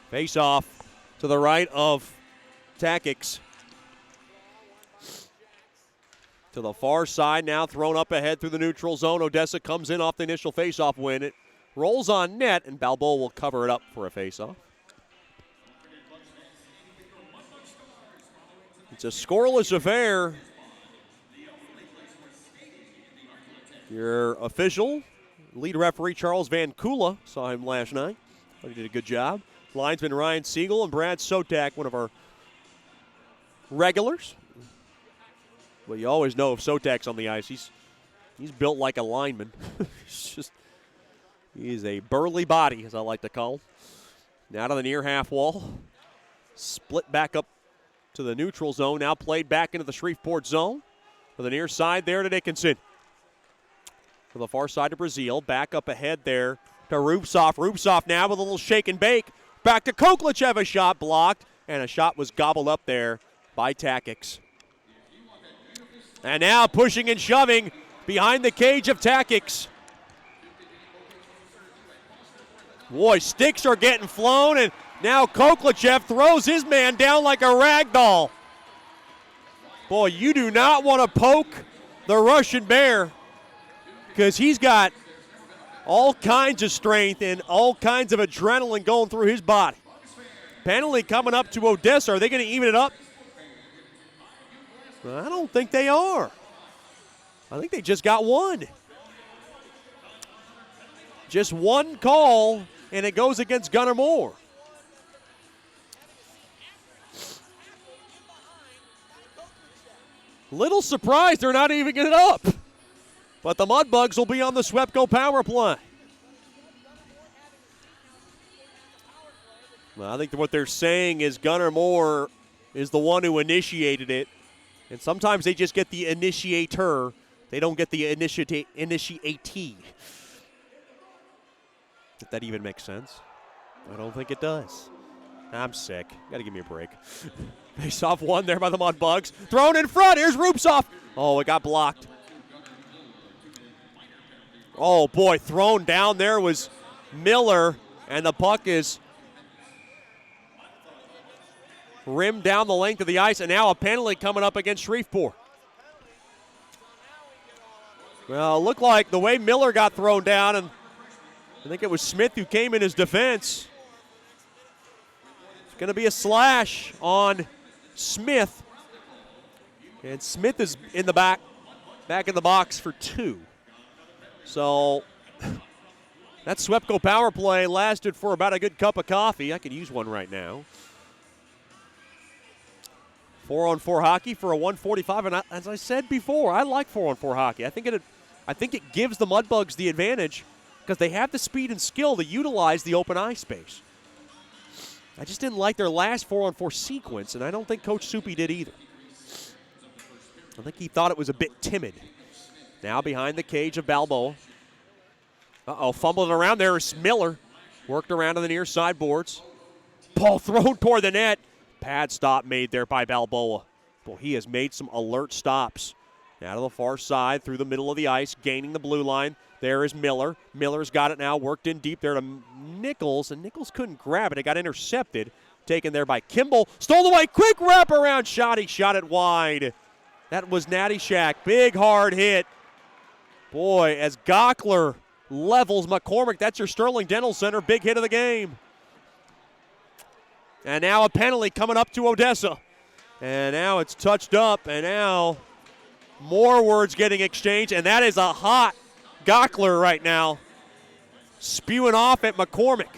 Face off to the right of Takix. To the far side now, thrown up ahead through the neutral zone. Odessa comes in off the initial faceoff win. It rolls on net, and Balboa will cover it up for a faceoff. It's a scoreless affair. Your official, lead referee Charles Van Kula, saw him last night. Thought he did a good job. Linesman Ryan Siegel and Brad Sotak, one of our regulars. Well, you always know if Sotak's on the ice, he's built like a lineman. He is a burly body, as I like to call him. Now to the near half wall. Split back up to the neutral zone. Now played back into the Shreveport zone. To the near side there to Dickinson. To the far side to Brazil. Back up ahead there to Rubtsov. Rubtsov now with a little shake and bake. Back to Koklichev. A shot blocked. And a shot was gobbled up there by Takix. And now pushing and shoving behind the cage of Takix. Boy, sticks are getting flown, and now Koklichev throws his man down like a rag doll. Boy, you do not want to poke the Russian bear because he's got all kinds of strength and all kinds of adrenaline going through his body. Penalty coming up to Odessa. Are they going to even it up? I don't think they are. I think they just got one. Just one call, and it goes against Gunnar Moore. Little surprised they're not even getting it up. But the Mudbugs will be on the Swepco power play. Well, I think what they're saying is Gunnar Moore is the one who initiated it. And sometimes they just get the initiator. They don't get the initiatee. If that even makes sense. I don't think it does. I'm sick. Got to give me a break. Face off one there by the Mudbugs. Thrown in front. Here's Rubtsov. Oh, it got blocked. Oh, boy. Thrown down there was Miller. And the puck is rimmed down the length of the ice. And now a penalty coming up against Shreveport. Well, it looked like the way Miller got thrown down, and I think it was Smith who came in his defense. It's going to be a slash on Smith. And Smith is in the back in the box for 2. So that Swepco power play lasted for about a good cup of coffee. I could use one right now. 4-on-4 hockey for a 145, and as I said before, I like 4-on-4 hockey. I think it gives the Mudbugs the advantage because they have the speed and skill to utilize the open ice space. I just didn't like their last 4-on-4 sequence, and I don't think Coach Soupy did either. I think he thought it was a bit timid. Now behind the cage of Balboa. Fumbling around there is Miller. Worked around to the near side boards. Ball thrown toward the net. Pad stop made there by Balboa. Boy, he has made some alert stops. Now to the far side, through the middle of the ice, gaining the blue line. There is Miller. Miller's got it now, worked in deep there to Nichols, and Nichols couldn't grab it. It got intercepted, taken there by Kimball. Stole away, quick wraparound shot. He shot it wide. That was Natty Shack. Big hard hit. Boy, as Gockler levels McCormick, that's your Sterling Dental Center big hit of the game. And now a penalty coming up to Odessa. And now it's touched up, and now more words getting exchanged, and that is a hot Gockler right now, spewing off at McCormick.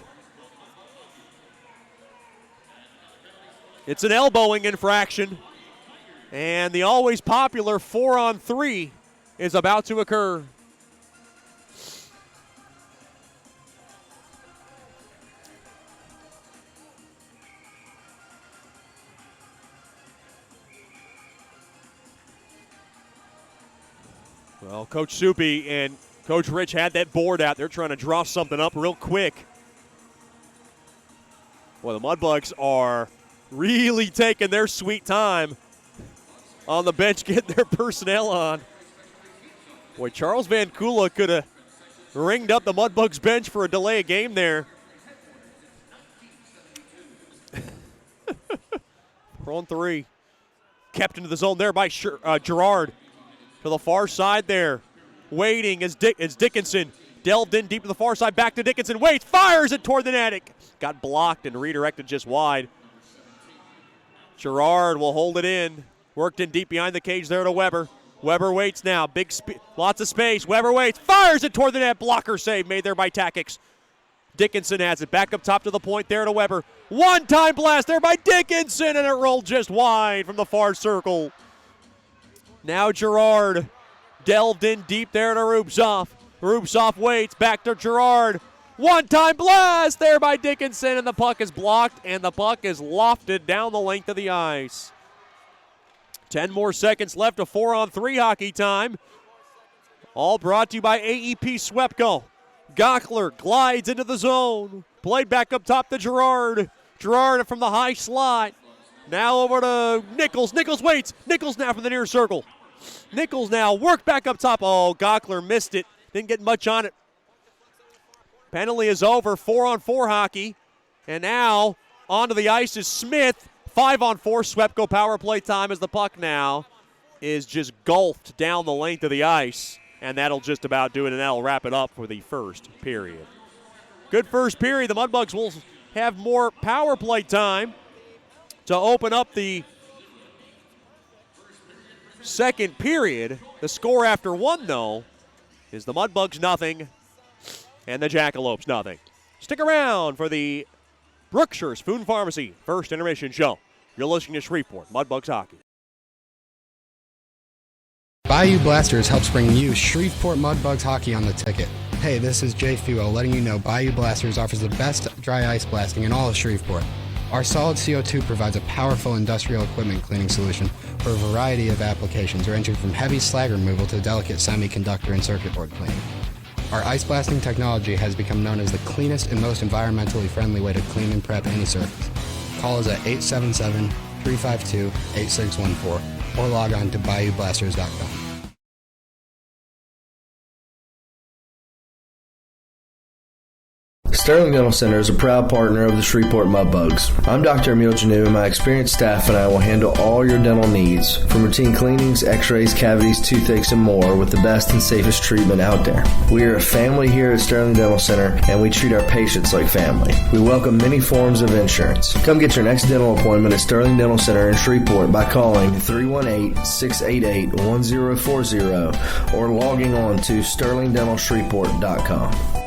It's an elbowing infraction, and the always popular 4-on-3 is about to occur. Well, Coach Soupy and Coach Rich had that board out. They're trying to draw something up real quick. Well, the Mudbugs are really taking their sweet time on the bench, getting their personnel on. Boy, Charles Van Kula could have ringed up the Mudbugs bench for a delay of game there. 4-on-3. Kept into the zone there by Gerard. To the far side there. Waiting as Dickinson delved in deep to the far side. Back to Dickinson. Waits. Fires it toward the net. Got blocked and redirected just wide. Gerard will hold it in. Worked in deep behind the cage there to Weber. Weber waits now. Lots of space. Weber waits. Fires it toward the net. Blocker save made there by Takix. Dickinson has it. Back up top to the point there to Weber. One-time blast there by Dickinson, and it rolled just wide from the far circle. Now Gerard delved in deep there to Rubtsov. Rubtsov waits. Back to Gerard. One-time blast there by Dickinson, and the puck is blocked, and the puck is lofted down the length of the ice. 10 more seconds left of 4-on-3 hockey time. All brought to you by AEP Swepco. Gockler glides into the zone. Played back up top to Gerard. Gerard from the high slot. Now over to Nichols. Nichols waits. Nichols now from the near circle. Nichols now worked back up top. Oh, Gockler missed it. Didn't get much on it. Penalty is over. 4-on-4 hockey. And now onto the ice is Smith. 5-on-4 Swepco power play time as the puck now is just gulfed down the length of the ice. And that'll just about do it, and that'll wrap it up for the first period. Good first period. The Mudbugs will have more power play time to open up the second period. The score after one, though, is the Mudbugs nothing and the Jackalopes nothing. Stick around for the Brookshire's Food Pharmacy first intermission show. You're listening to Shreveport Mudbugs Hockey. Bayou Blasters helps bring you Shreveport Mudbugs hockey on the ticket. Hey, this is Jay Fuo letting you know Bayou Blasters offers the best dry ice blasting in all of Shreveport. Our solid CO2 provides a powerful industrial equipment cleaning solution for a variety of applications ranging from heavy slag removal to delicate semiconductor and circuit board cleaning. Our ice blasting technology has become known as the cleanest and most environmentally friendly way to clean and prep any surface. Call us at 877-352-8614 or log on to bayoublasters.com. Sterling Dental Center is a proud partner of the Shreveport Mudbugs. I'm Dr. Emil Janu, and my experienced staff and I will handle all your dental needs, from routine cleanings, x-rays, cavities, toothaches, and more, with the best and safest treatment out there. We are a family here at Sterling Dental Center, and we treat our patients like family. We welcome many forms of insurance. Come get your next dental appointment at Sterling Dental Center in Shreveport by calling 318-688-1040 or logging on to sterlingdentalshreveport.com.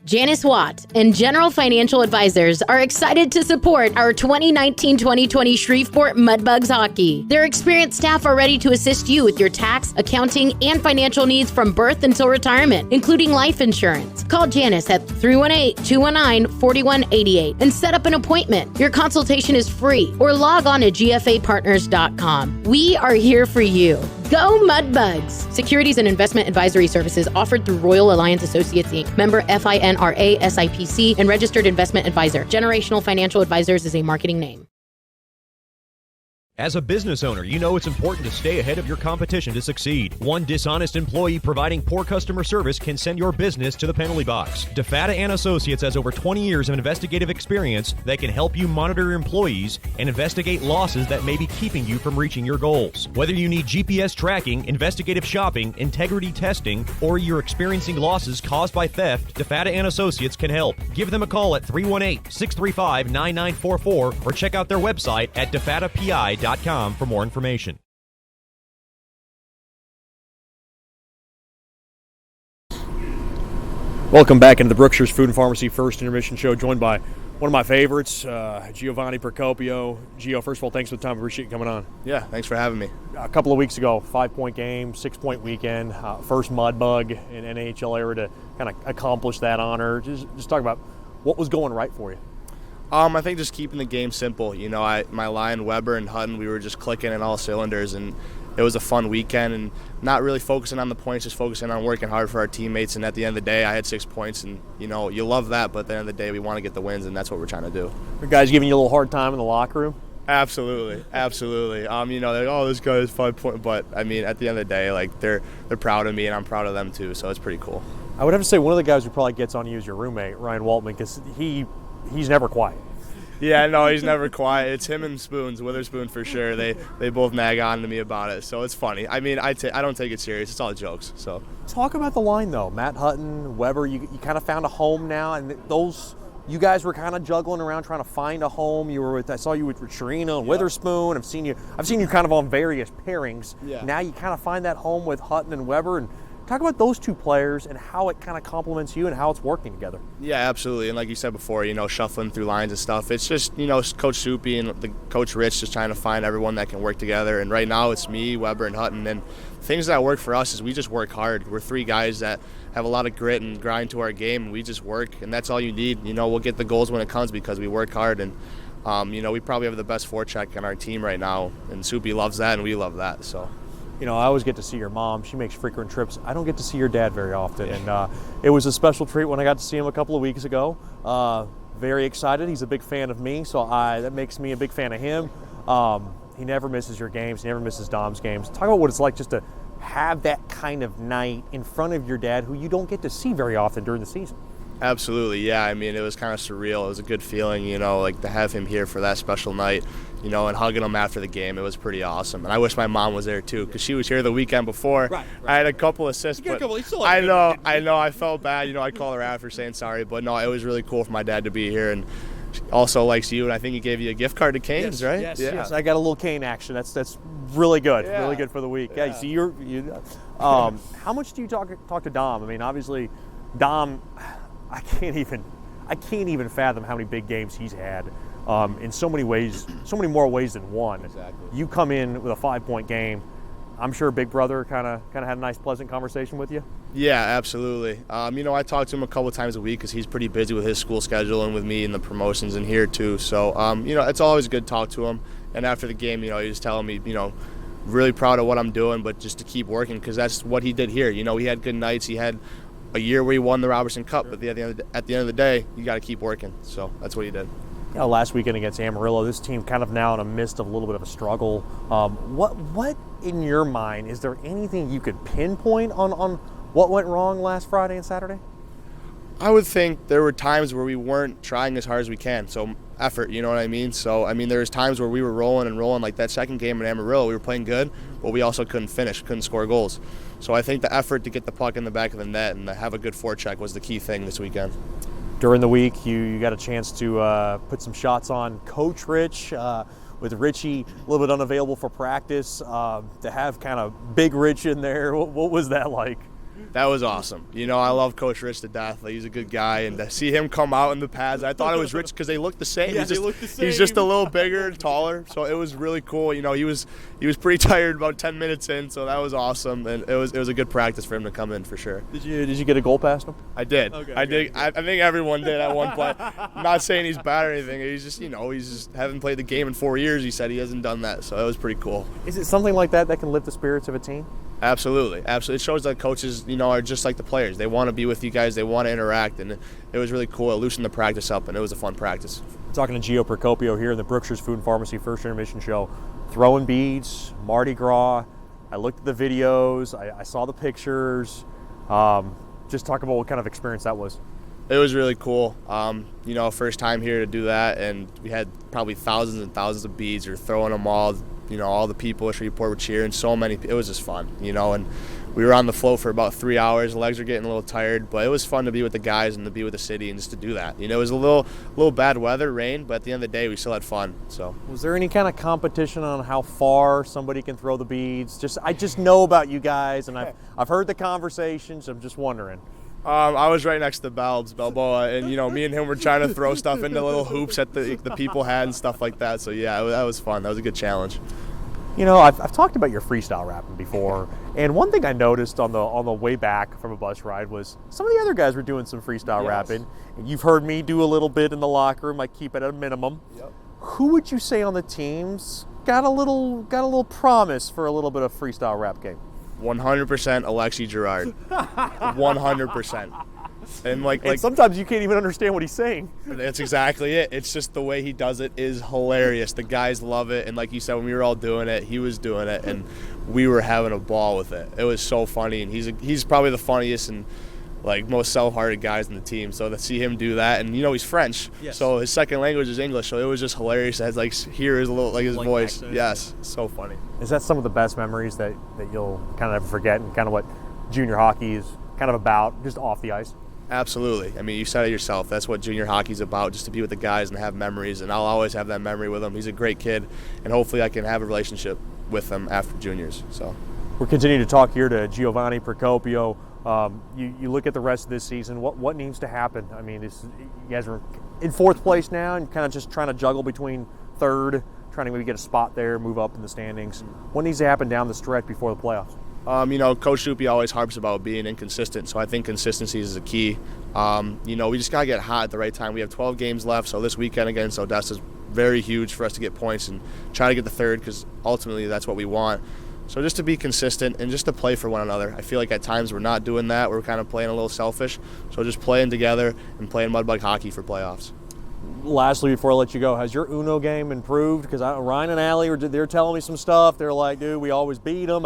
Janice Watt and General Financial Advisors are excited to support our 2019-2020 Shreveport Mudbugs hockey. Their experienced staff are ready to assist you with your tax, accounting, and financial needs from birth until retirement, including life insurance. Call Janice at 318-219-4188 and set up an appointment. Your consultation is free, or log on to gfapartners.com. We are here for you. Go Mudbugs! Securities and investment advisory services offered through Royal Alliance Associates, Inc., member FINRA SIPC, and registered investment advisor. Generational Financial Advisors is a marketing name. As a business owner, you know it's important to stay ahead of your competition to succeed. One dishonest employee providing poor customer service can send your business to the penalty box. DeFatta & Associates has over 20 years of investigative experience that can help you monitor your employees and investigate losses that may be keeping you from reaching your goals. Whether you need GPS tracking, investigative shopping, integrity testing, or you're experiencing losses caused by theft, DeFatta & Associates can help. Give them a call at 318-635-9944 or check out their website at defattapi.com for more information. Welcome back into the Brookshire's Food and Pharmacy First Intermission Show, joined by one of my favorites, Giovanni Procopio. Gio, first of all, thanks for the time. Appreciate you coming on. Yeah, thanks for having me. A couple of weeks ago, 5-point game, 6-point weekend, first Mudbug in NHL era to kind of accomplish that honor. Just talk about what was going right for you. I think just keeping the game simple. You know, my line, Weber and Hutton, we were just clicking in all cylinders, and it was a fun weekend, and not really focusing on the points, just focusing on working hard for our teammates. And at the end of the day, I had 6 points, and, you know, you love that, but at the end of the day, we want to get the wins, and that's what we're trying to do. Are guys giving you a little hard time in the locker room? Absolutely, absolutely. You know, they're like, oh, this guy is 5 points, but, I mean, at the end of the day, like, they're proud of me, and I'm proud of them, too, so it's pretty cool. I would have to say one of the guys who probably gets on you is your roommate, Ryan Waltman, because he's never quiet. Yeah, no, he's never quiet. It's him and Spoons, Witherspoon for sure. They both nag on to me about it, so it's funny. I mean, I don't take it serious. It's all jokes. So talk about the line though. Matt Hutton, Weber. You kind of found a home now, and you guys were kind of juggling around trying to find a home. I saw you with Sharina and Witherspoon. I've seen you kind of on various pairings. Yeah. Now you kind of find that home with Hutton and Weber, and Talk about those two players and how it kind of complements you and how it's working together. Yeah, absolutely. And like you said before, shuffling through lines and stuff. It's just, Coach Soupy and the Coach Rich just trying to find everyone that can work together. And right now it's me, Weber, and Hutton. And things that work for us is we just work hard. We're three guys that have a lot of grit and grind to our game, and we just work. And that's all you need. We'll get the goals when it comes because we work hard. And, we probably have the best forecheck on our team right now. And Soupy loves that, and we love that. So. I always get to see your mom. She makes frequent trips. I don't get to see your dad very often. And it was a special treat when I got to see him a couple of weeks ago. Very excited. He's a big fan of me, so that makes me a big fan of him. He never misses your games. He never misses Dom's games. Talk about what it's like just to have that kind of night in front of your dad who you don't get to see very often during the season. Absolutely, yeah. It was kind of surreal. It was a good feeling, to have him here for that special night, and hugging him after the game. It was pretty awesome. And I wish my mom was there too, because she was here the weekend before. Right. I had a couple assists, but I know. I felt bad. I called her after saying sorry, but no, it was really cool for my dad to be here, and she also likes you, and I think he gave you a gift card to Cane's, right? Yes. I got a little Cane action. That's really good. Yeah. Really good for the week. Yeah. See, how much do you talk to Dom? Obviously, Dom. I can't even fathom how many big games he's had in so many ways, so many more ways than one. Exactly. You come in with a 5-point game. I'm sure Big Brother kind of had a nice, pleasant conversation with you. Yeah, absolutely. I talk to him a couple times a week because he's pretty busy with his school schedule and with me and the promotions in here too. So, it's always good to talk to him. And after the game, he was telling me, really proud of what I'm doing, but just to keep working because that's what he did here. He had good nights. He had a year where he won the Robertson Cup, but at the end of the day, you got to keep working. So that's what he did. Last weekend against Amarillo, this team kind of now in the midst of a little bit of a struggle. What in your mind, is there anything you could pinpoint on what went wrong last Friday and Saturday? I would think there were times where we weren't trying as hard as we can. So effort, you know what I mean? So, there was times where we were rolling, like that second game in Amarillo, we were playing good, but we also couldn't finish, couldn't score goals. So I think the effort to get the puck in the back of the net and to have a good forecheck was the key thing this weekend. During the week, you got a chance to put some shots on Coach Rich, with Richie a little bit unavailable for practice, to have kind of Big Rich in there. What was that like? That was awesome. I love Coach Rich to death. He's a good guy, and to see him come out in the pads, I thought it was Rich because they look the same. Yeah, they look the same. He's just a little bigger and taller, so it was really cool. He was pretty tired about 10 minutes in, so that was awesome, and it was a good practice for him to come in for sure. Did you get a goal past him? I did. Okay, I did. I think everyone did at one point. I'm not saying he's bad or anything. He's just he's just haven't played the game in 4 years. He said he hasn't done that, so it was pretty cool. Is it something like that can lift the spirits of a team? Absolutely. It shows that coaches, are just like the players. They want to be with you guys. They want to interact, and it was really cool. It loosened the practice up, and it was a fun practice. Talking to Gio Procopio here in the Brookshire's Food and Pharmacy First Intermission Show. Throwing beads, Mardi Gras. I looked at the videos. I saw the pictures. Just talk about what kind of experience that was. It was really cool. First time here to do that, and we had probably thousands and thousands of beads. We were throwing them all. All the people at Shreveport were cheering. So many. It was just fun, and we were on the float for about 3 hours. The legs were getting a little tired, but it was fun to be with the guys and to be with the city and just to do that. It was a little bad weather, rain, but at the end of the day, we still had fun. So, was there any kind of competition on how far somebody can throw the beads? I just know about you guys, and I've heard the conversations. I'm just wondering. I was right next to Balboa, and me and him were trying to throw stuff into little hoops that the people had and stuff like that. So yeah, that was fun. That was a good challenge. I've talked about your freestyle rapping before, and one thing I noticed on the way back from a bus ride was some of the other guys were doing some freestyle rapping. And you've heard me do a little bit in the locker room. I keep it at a minimum. Yep. Who would you say on the teams got a little promise for a little bit of freestyle rap game? 100% Alexi Girard. 100%. And sometimes you can't even understand what he's saying. That's exactly it. It's just the way he does it is hilarious. The guys love it, and like you said, when we were all doing it, he was doing it, and we were having a ball with it. It was so funny, and he's probably the funniest and most self-hearted guys in the team. So to see him do that, and he's French, so his second language is English. So it was just hilarious to hear his little his voice. Accent. Yes, so funny. Is that some of the best memories that you'll kind of never forget, and kind of what junior hockey is kind of about, just off the ice? Absolutely. You said it yourself. That's what junior hockey's about, just to be with the guys and have memories. And I'll always have that memory with him. He's a great kid, and hopefully I can have a relationship with him after juniors. So. We're continuing to talk here to Giovanni Procopio. You look at the rest of this season, what needs to happen? I mean, you guys are in fourth place now and kind of just trying to juggle between third, trying to maybe get a spot there, move up in the standings. What needs to happen down the stretch before the playoffs? Coach Soupy always harps about being inconsistent, so I think consistency is the key. We just got to get hot at the right time. We have 12 games left, so this weekend against Odessa is very huge for us to get points and try to get the third, because ultimately that's what we want. So just to be consistent and just to play for one another. I feel like at times we're not doing that. We're kind of playing a little selfish. So just playing together and playing Mudbug hockey for playoffs. Lastly, before I let you go, has your Uno game improved? Because Ryan and Allie, they're telling me some stuff. They're like, dude, we always beat them.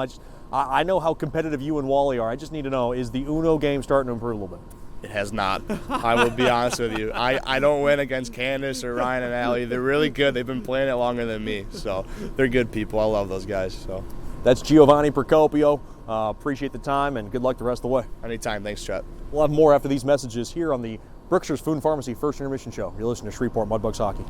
I know how competitive you and Wally are. I just need to know, is the Uno game starting to improve a little bit? It has not. I will be honest with you. I don't win against Candace or Ryan and Allie. They're really good. They've been playing it longer than me. So they're good people. I love those guys. So. That's Giovanni Procopio. Appreciate the time and good luck the rest of the way. Anytime. Thanks, Chet. We'll have more after these messages here on the Brookshire's Food and Pharmacy First Intermission Show. You're listening to Shreveport Mudbugs Hockey.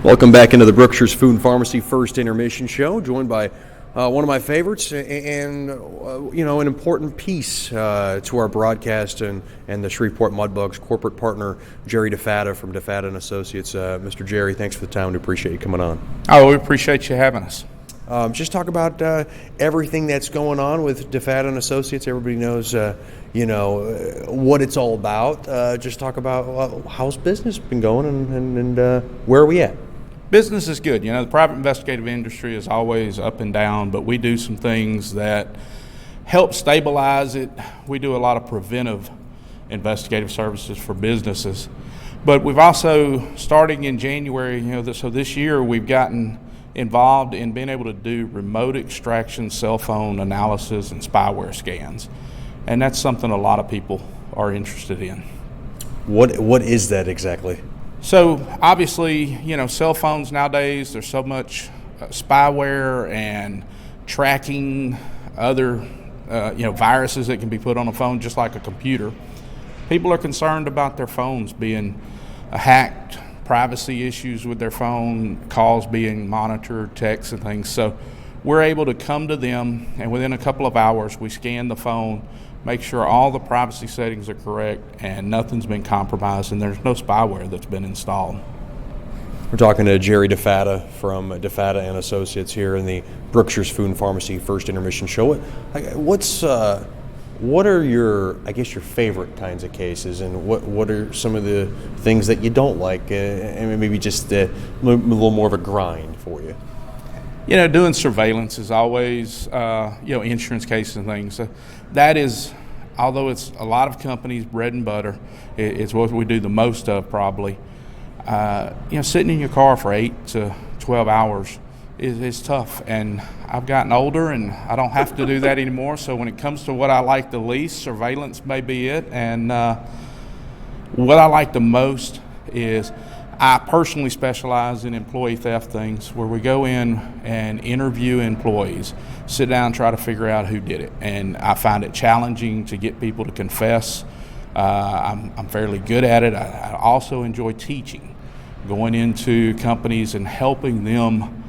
Welcome back into the Brookshire's Food and Pharmacy First Intermission Show, joined by one of my favorites and an important piece to our broadcast and the Shreveport Mudbugs corporate partner, Jerry DeFatta from DeFatta & Associates. Mr. Jerry, thanks for the time. We appreciate you coming on. Oh, we appreciate you having us. Just talk about everything that's going on with DeFatta & Associates. Everybody knows, what it's all about. Just talk about how's business been going and where are we at? Business is good. The private investigative industry is always up and down, but we do some things that help stabilize it. We do a lot of preventive investigative services for businesses. But we've also, starting in January, so this year we've gotten involved in being able to do remote extraction, cell phone analysis, and spyware scans. And that's something a lot of people are interested in. What is that exactly? So obviously, cell phones nowadays, there's so much spyware and tracking other, viruses that can be put on a phone just like a computer. People are concerned about their phones being hacked, privacy issues with their phone, calls being monitored, texts and things. So we're able to come to them, and within a couple of hours, we scan the phone, make sure all the privacy settings are correct and nothing's been compromised and there's no spyware that's been installed. We're talking to Jerry DeFatta from DeFatta & Associates here in the Brookshire's Food and Pharmacy First Intermission Show. What are your favorite kinds of cases, and what are some of the things that you don't like, and maybe just a little more of a grind for you? Doing surveillance is always, insurance cases and things. That is, although it's a lot of companies' bread and butter, it's what we do the most of probably. Sitting in your car for 8 to 12 hours is tough, and I've gotten older and I don't have to do that anymore. So when it comes to what I like the least, surveillance may be it. And what I like the most is I personally specialize in employee theft things, where we go in and interview employees, sit down, try to figure out who did it. And I find it challenging to get people to confess. I'm fairly good at it. I also enjoy teaching, going into companies and helping them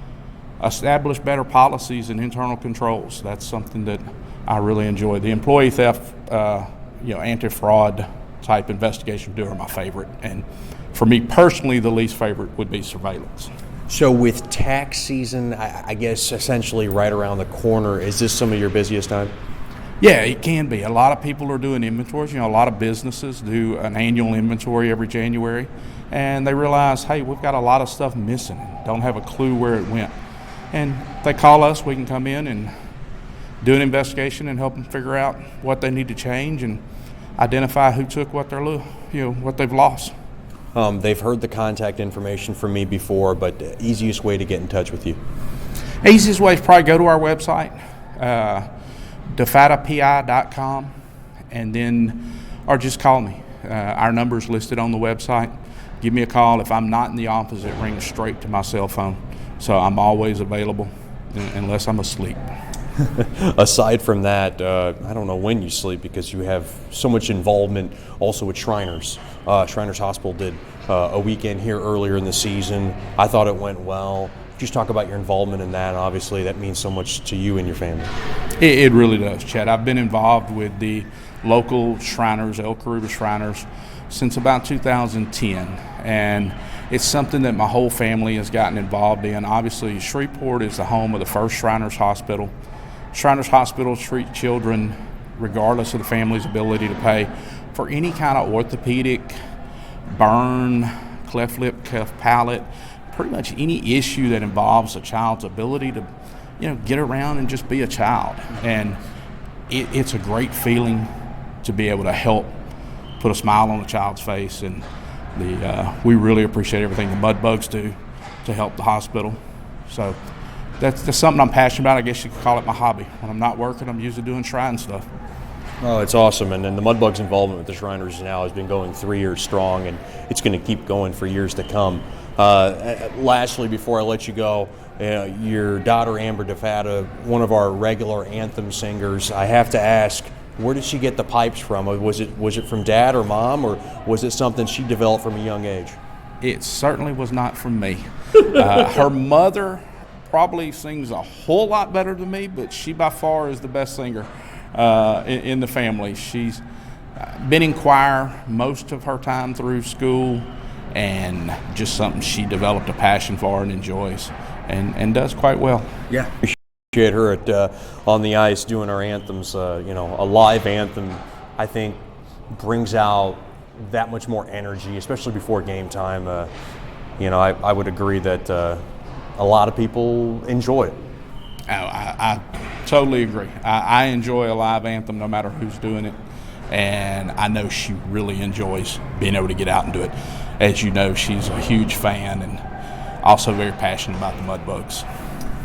establish better policies and internal controls. That's something that I really enjoy. The employee theft, anti-fraud type investigation do are my favorite. And for me personally, the least favorite would be surveillance. So with tax season, I guess essentially right around the corner, is this some of your busiest time? Yeah, it can be. A lot of people are doing inventories. A lot of businesses do an annual inventory every January, and they realize, hey, we've got a lot of stuff missing and don't have a clue where it went. And they call us, we can come in and do an investigation and help them figure out what they need to change and identify who took what what they've lost. They've heard the contact information from me before, but the easiest way to get in touch with you? Easiest way is probably go to our website, defatapi.com, and then, or just call me. Our number's listed on the website. Give me a call. If I'm not in the office, it rings straight to my cell phone. So I'm always available unless I'm asleep. Aside from that, I don't know when you sleep because you have so much involvement also with Shriners. Shriners Hospital did a weekend here earlier in the season. I thought it went well. Just talk about your involvement in that. Obviously, that means so much to you and your family. It really does, Chad. I've been involved with the local Shriners, El Caribe Shriners, since about 2010. And it's something that my whole family has gotten involved in. Obviously, Shreveport is the home of the first Shriners Hospital. Shriners Hospital treat children, regardless of the family's ability to pay, for any kind of orthopedic, burn, cleft lip, cleft palate, pretty much any issue that involves a child's ability to, get around and just be a child. And it's a great feeling to be able to help put a smile on a child's face. And we really appreciate everything the Mudbugs do to help the hospital. So that's something I'm passionate about. I guess you could call it my hobby. When I'm not working, I'm usually doing shrine stuff. Oh, it's awesome. And then the Mudbugs' involvement with the Shriners now has been going 3 years strong, and it's going to keep going for years to come. Lastly, before I let you go, your daughter Amber DeFata, one of our regular anthem singers, I have to ask, where did she get the pipes from? Was it from dad or mom, or was it something she developed from a young age? It certainly was not from me. Her mother probably sings a whole lot better than me, but she by far is the best singer in the family. She's been in choir most of her time through school, and just something she developed a passion for and enjoys, and does quite well. Yeah. Appreciate her on the ice doing our anthems. A live anthem, I think, brings out that much more energy, especially before game time. I would agree that a lot of people enjoy it. I totally agree. I enjoy a live anthem no matter who's doing it, and I know she really enjoys being able to get out and do it. As you know, she's a huge fan and also very passionate about the Mudbugs.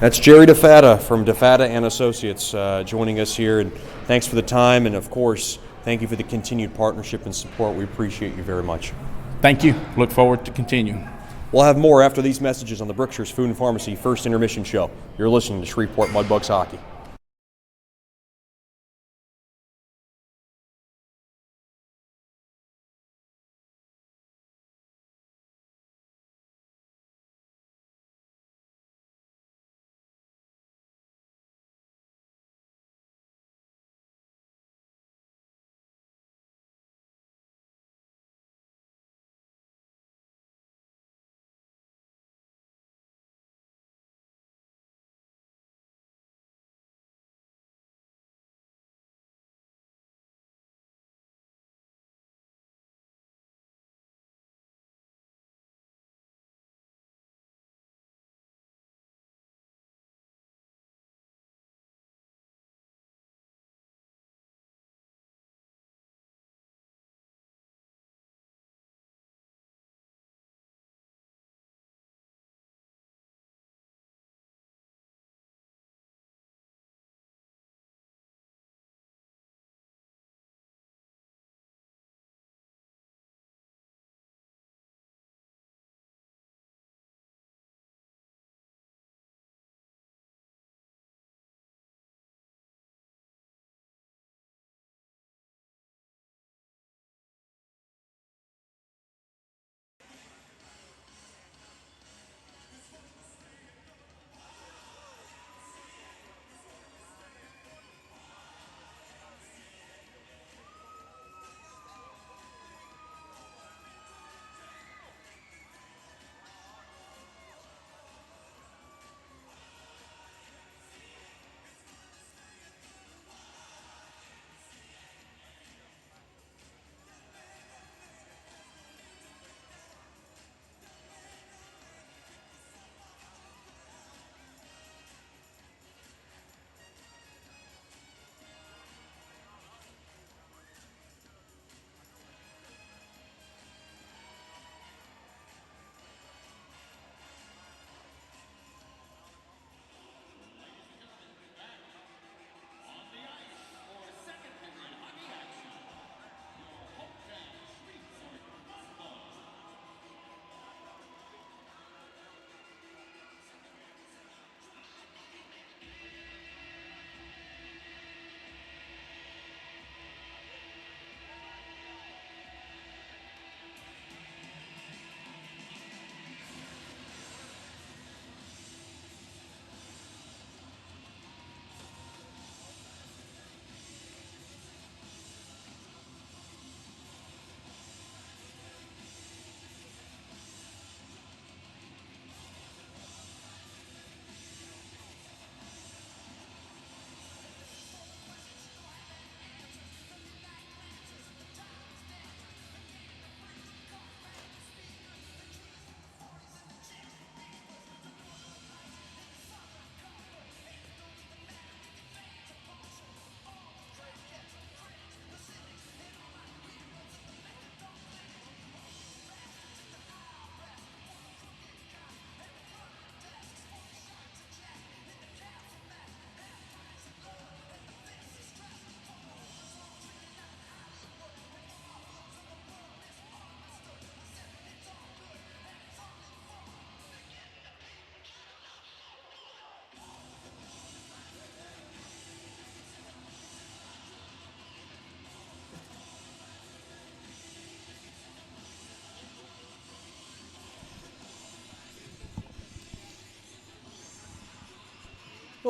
That's Jerry DeFata from DeFata and Associates joining us here, and thanks for the time, and of course, thank you for the continued partnership and support. We appreciate you very much. Thank you. Look forward to continuing. We'll have more after these messages on the Brookshire's Food and Pharmacy First Intermission Show. You're listening to Shreveport Mudbugs Hockey.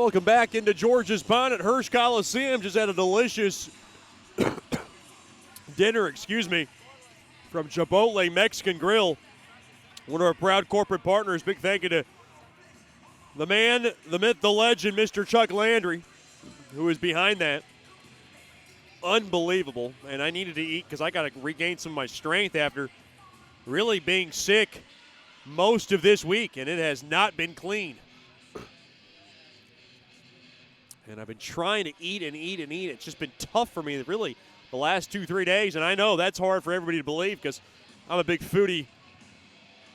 Welcome back into George's Pond at Hirsch Coliseum. Just had a delicious dinner, from Chipotle Mexican Grill, one of our proud corporate partners. Big thank you to the man, the myth, the legend, Mr. Chuck Landry, who is behind that. Unbelievable. And I needed to eat because I got to regain some of my strength after really being sick most of this week, and it has not been clean. And I've been trying to eat and eat and eat. It's just been tough for me, really, the last 2-3 days. And I know that's hard for everybody to believe because I'm a big foodie,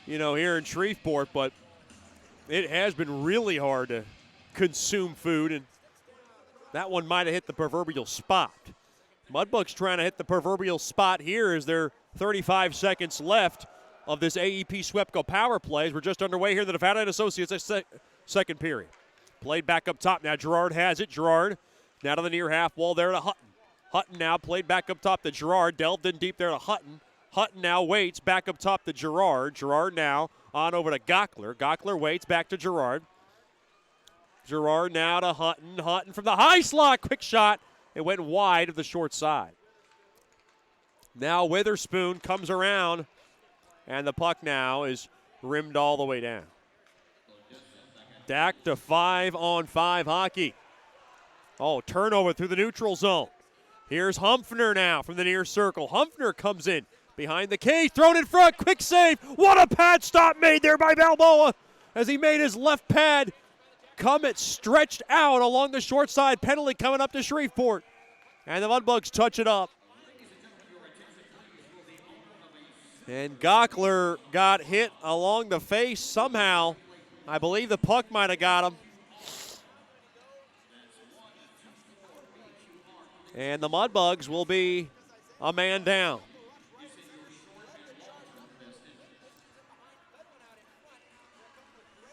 here in Shreveport. But it has been really hard to consume food. And that one might have hit the proverbial spot. Mudbugs trying to hit the proverbial spot here as there are 35 seconds left of this AEP SWEPCO power plays. We're just underway here. The Nevada and Associates second period. Played back up top. Now Gerard has it. Gerard now to the near half wall there to Hutton. Hutton now played back up top to Gerard. Delved in deep there to Hutton. Hutton now waits back up top to Gerard. Gerard now on over to Gockler. Gockler waits back to Gerard. Gerard now to Hutton. Hutton from the high slot. Quick shot. It went wide of the short side. Now Witherspoon comes around, and the puck now is rimmed all the way down. Back to 5-on-5 hockey. Oh, turnover through the neutral zone. Here's Humpfner now from the near circle. Humpfner comes in behind the cage, thrown in front, quick save. What a pad stop made there by Balboa as he made his left pad come it stretched out along the short side. Penalty coming up to Shreveport. And the Mudbugs touch it up. And Gockler got hit along the face somehow. I believe the puck might have got him. And the Mudbugs will be a man down.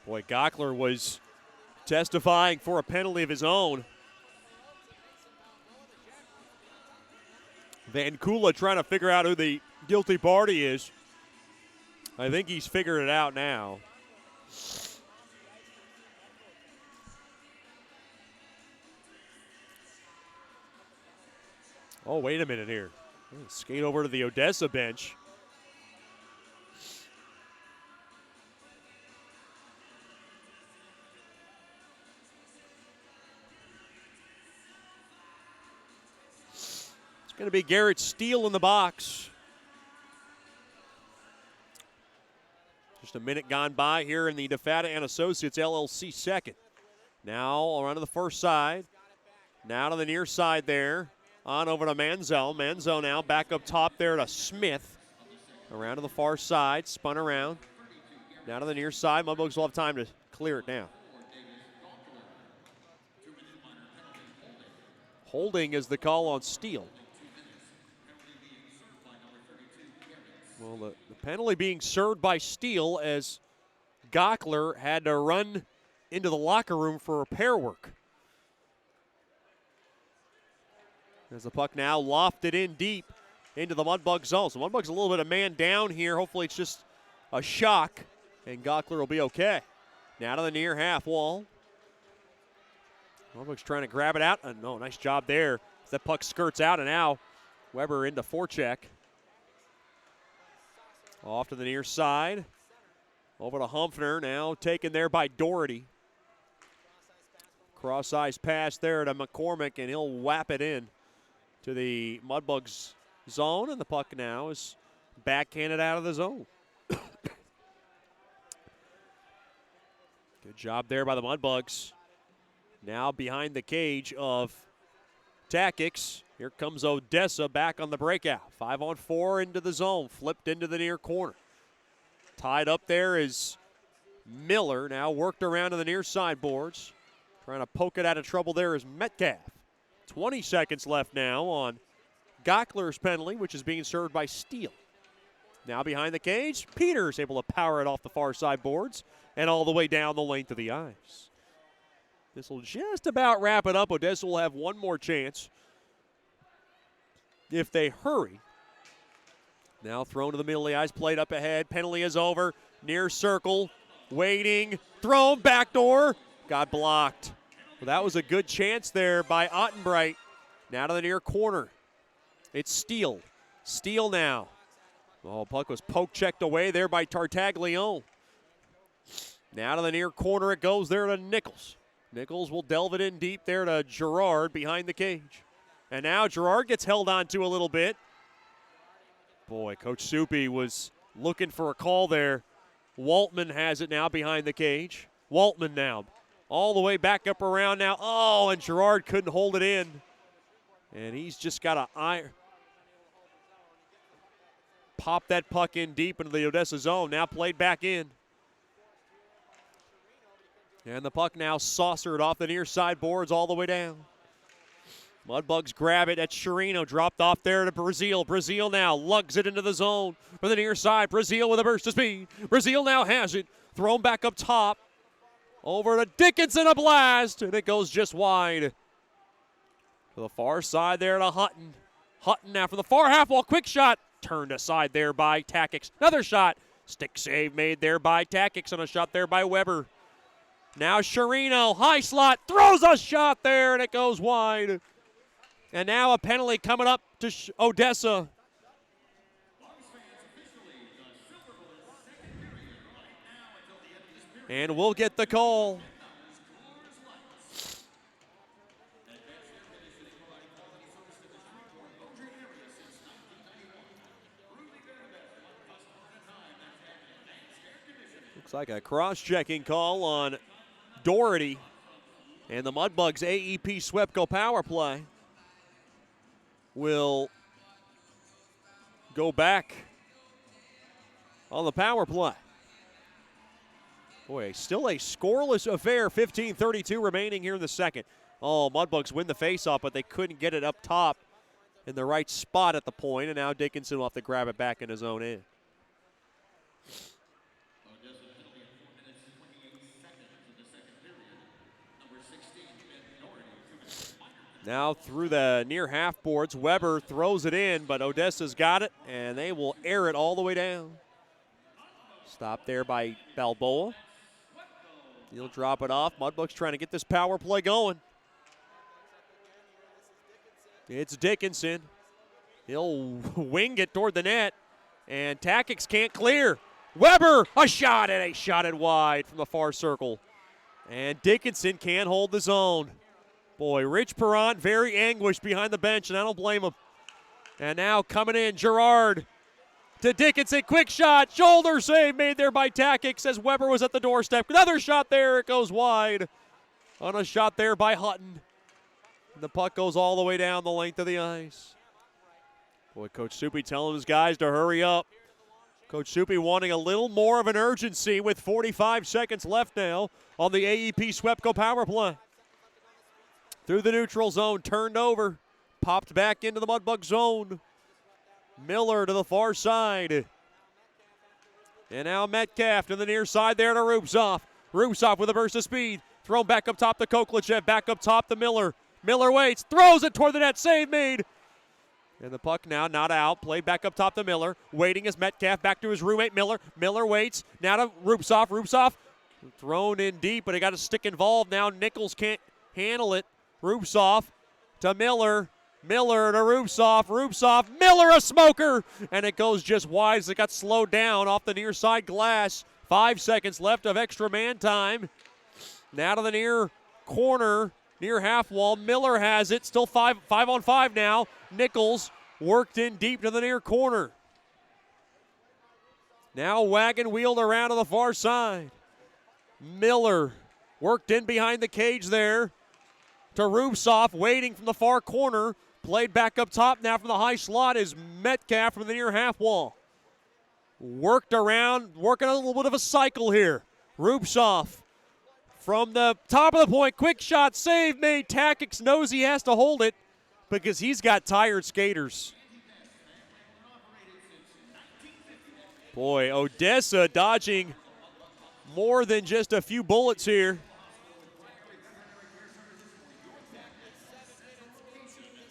Boy, Gockler was testifying for a penalty of his own. Van Kula trying to figure out who the guilty party is. I think he's figured it out now. Oh, wait a minute here. Skate over to the Odessa bench. It's going to be Garrett Steele in the box. Just a minute gone by here in the Defada and Associates LLC second. Now around to the first side. Now to the near side there. On over to Manzo. Manzo now back up top there to Smith. Around to the far side. Spun around. Now to the near side. Mudbugs will have time to clear it now. Holding is the call on Steele. Well, the penalty being served by Steele as Gockler had to run into the locker room for repair work. As the puck now lofted in deep into the Mudbug zone. So Mudbug's a little bit of man down here. Hopefully it's just a shock, and Gockler will be okay. Now to the near half wall. Mudbug's trying to grab it out. No, nice job there. The puck skirts out, and now Weber into forecheck. Off to the near side. Over to Humpfner, now taken there by Doherty. Cross-ice pass there to McCormick, and he'll whap it in to the Mudbugs zone, and the puck now is backhanded out of the zone. Good job there by the Mudbugs. Now behind the cage of Takix. Here comes Odessa back on the breakout. 5-on-4 into the zone, flipped into the near corner. Tied up there is Miller, now worked around to the near sideboards. Trying to poke it out of trouble there is Metcalf. 20 seconds left now on Gockler's penalty, which is being served by Steele. Now behind the cage, Peters able to power it off the far side boards and all the way down the length of the ice. This will just about wrap it up. Odessa will have one more chance if they hurry. Now thrown to the middle of the ice, played up ahead. Penalty is over. Near circle, waiting, thrown, backdoor. Got blocked. Well, that was a good chance there by Ottenbright. Now to the near corner. It's Steele. Steele now. Oh, puck was poke-checked away there by Tartaglione. Now to the near corner it goes there to Nichols. Nichols will delve it in deep there to Girard behind the cage. And now Girard gets held on to a little bit. Boy, Coach Soupy was looking for a call there. Waltman has it now behind the cage. Waltman now. All the way back up around now. Oh, and Girard couldn't hold it in. And he's just got to pop that puck in deep into the Odessa zone. Now played back in. And the puck now saucered off the near side boards all the way down. Mudbugs grab it at Chirino. Dropped off there to Brazil. Brazil now lugs it into the zone for the near side. Brazil with a burst of speed. Brazil now has it. Thrown back up top. Over to Dickinson, a blast, and it goes just wide. To the far side there to Hutton. Hutton now from the far half wall. Quick shot. Turned aside there by Takix. Another shot. Stick save made there by Takix, and a shot there by Weber. Now Chirino, high slot, throws a shot there, and it goes wide. And now a penalty coming up to Odessa. And we'll get the call. Looks like a cross-checking call on Doherty. And the Mudbugs AEP Swepco power play will go back on the power play. Boy, still a scoreless affair, 15:32 remaining here in the second. Oh, Mudbugs win the faceoff, but they couldn't get it up top in the right spot at the point, and now Dickinson will have to grab it back in his own end. Now through the near half boards, Weber throws it in, but Odessa's got it, and they will air it all the way down. Stopped there by Balboa. He'll drop it off. Mudbugs trying to get this power play going. It's Dickinson. He'll wing it toward the net, and Takix can't clear. Weber, a shot, and a shot it wide from the far circle. And Dickinson can't hold the zone. Boy, Rich Perrant very anguished behind the bench, and I don't blame him. And now coming in, Girard to Dickinson, quick shot, shoulder save made there by Takix as Weber was at the doorstep. Another shot there, it goes wide on a shot there by Hutton. And the puck goes all the way down the length of the ice. Boy, Coach Soupy telling his guys to hurry up. Coach Soupy wanting a little more of an urgency with 45 seconds left now on the AEP Swepco power play. Through the neutral zone, turned over, popped back into the Mudbug zone. Miller to the far side. And now Metcalf to the near side there to Rubtsov. Rubtsov with a burst of speed. Thrown back up top to Koklachev, back up top to Miller. Miller waits, throws it toward the net, save made. And the puck now not out, played back up top to Miller. Waiting as Metcalf back to his roommate Miller. Miller waits, now to Rubtsov. Rubtsov thrown in deep, but he got a stick involved. Now Nichols can't handle it. Rubtsov to Miller. Miller to Rubtsov. Rubtsov. Miller a smoker. And it goes just wide as it got slowed down off the near side glass. 5 seconds left of extra man time. Now to the near corner, near half wall. Miller has it. Still 5 on 5 now. Nichols worked in deep to the near corner. Now wagon wheeled around to the far side. Miller worked in behind the cage there to Rubtsov, waiting from the far corner. Played back up top now from the high slot is Metcalf from the near half wall. Worked around, working a little bit of a cycle here. Rubtsov from the top of the point, quick shot, save made. Takix knows he has to hold it because he's got tired skaters. Boy, Odessa dodging more than just a few bullets here.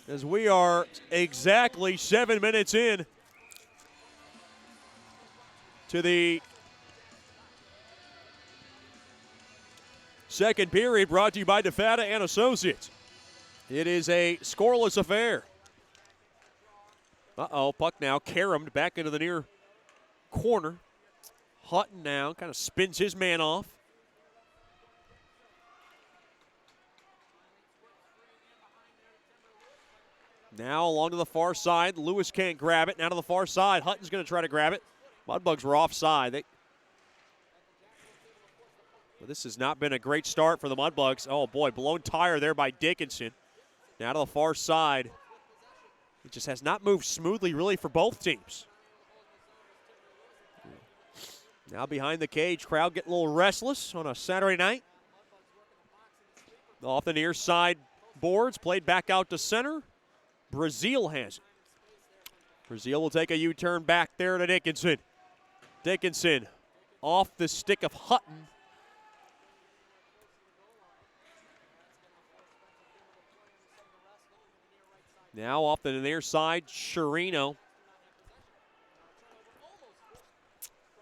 As we are exactly 7 minutes in to the Second period brought to you by DeFata and Associates. It is a scoreless affair. Puck now caromed back into the near corner. Hutton now kind of spins his man off. Now along to the far side. Lewis can't grab it. Now to the far side. Hutton's going to try to grab it. Mudbugs were offside. But this has not been a great start for the Mudbugs. Oh, boy, blown tire there by Dickinson. Now to the far side. It just has not moved smoothly, really, for both teams. Now behind the cage, crowd getting a little restless on a Saturday night. Off the near side boards, played back out to center. Brazil has it. Brazil will take a U-turn back there to Dickinson. Dickinson off the stick of Hutton. Now off the near side, Chirino.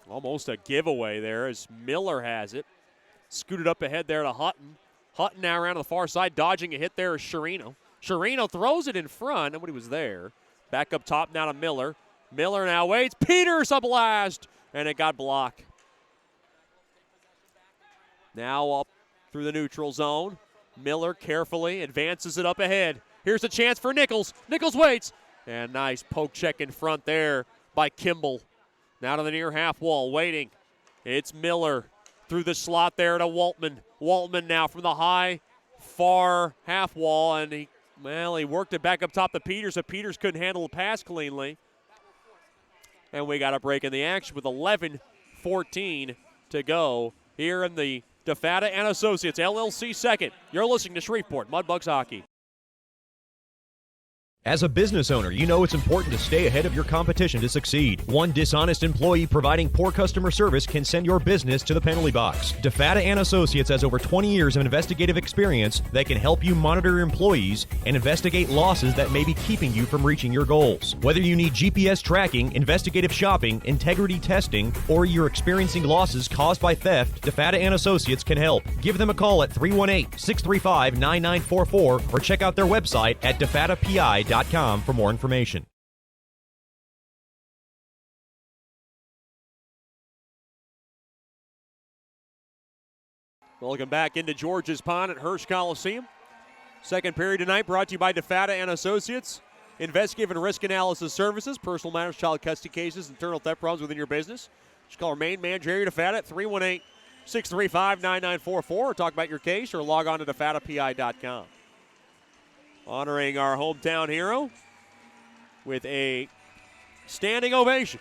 Almost a giveaway there as Miller has it. Scooted up ahead there to Hutton. Hutton now around to the far side, dodging a hit there is Chirino. Chirino throws it in front. Nobody was there. Back up top now to Miller. Miller now waits. Peters a blast. And it got blocked. Now up through the neutral zone. Miller carefully advances it up ahead. Here's a chance for Nichols. Nichols waits. And nice poke check in front there by Kimball. Now to the near half wall, waiting. It's Miller through the slot there to Waltman. Waltman now from the high, far half wall, and he worked it back up top to Peters, so Peters couldn't handle the pass cleanly. And we got a break in the action with 11:14 to go here in the DeFata and Associates LLC second. You're listening to Shreveport Mudbugs Hockey. As a business owner, you know it's important to stay ahead of your competition to succeed. One dishonest employee providing poor customer service can send your business to the penalty box. DeFata and Associates has over 20 years of investigative experience that can help you monitor your employees and investigate losses that may be keeping you from reaching your goals. Whether you need GPS tracking, investigative shopping, integrity testing, or you're experiencing losses caused by theft, DeFata and Associates can help. Give them a call at 318-635-9944 or check out their website at defatapi.com for more information. Welcome back into George's Pond at Hirsch Coliseum. Second period tonight brought to you by DeFata and Associates. Investigative and risk analysis services, personal matters, child custody cases, internal theft problems within your business. Just call our main man, Jerry DeFata, at 318-635-9944 or talk about your case or log on to defatapi.com. Honoring our hometown hero with a standing ovation.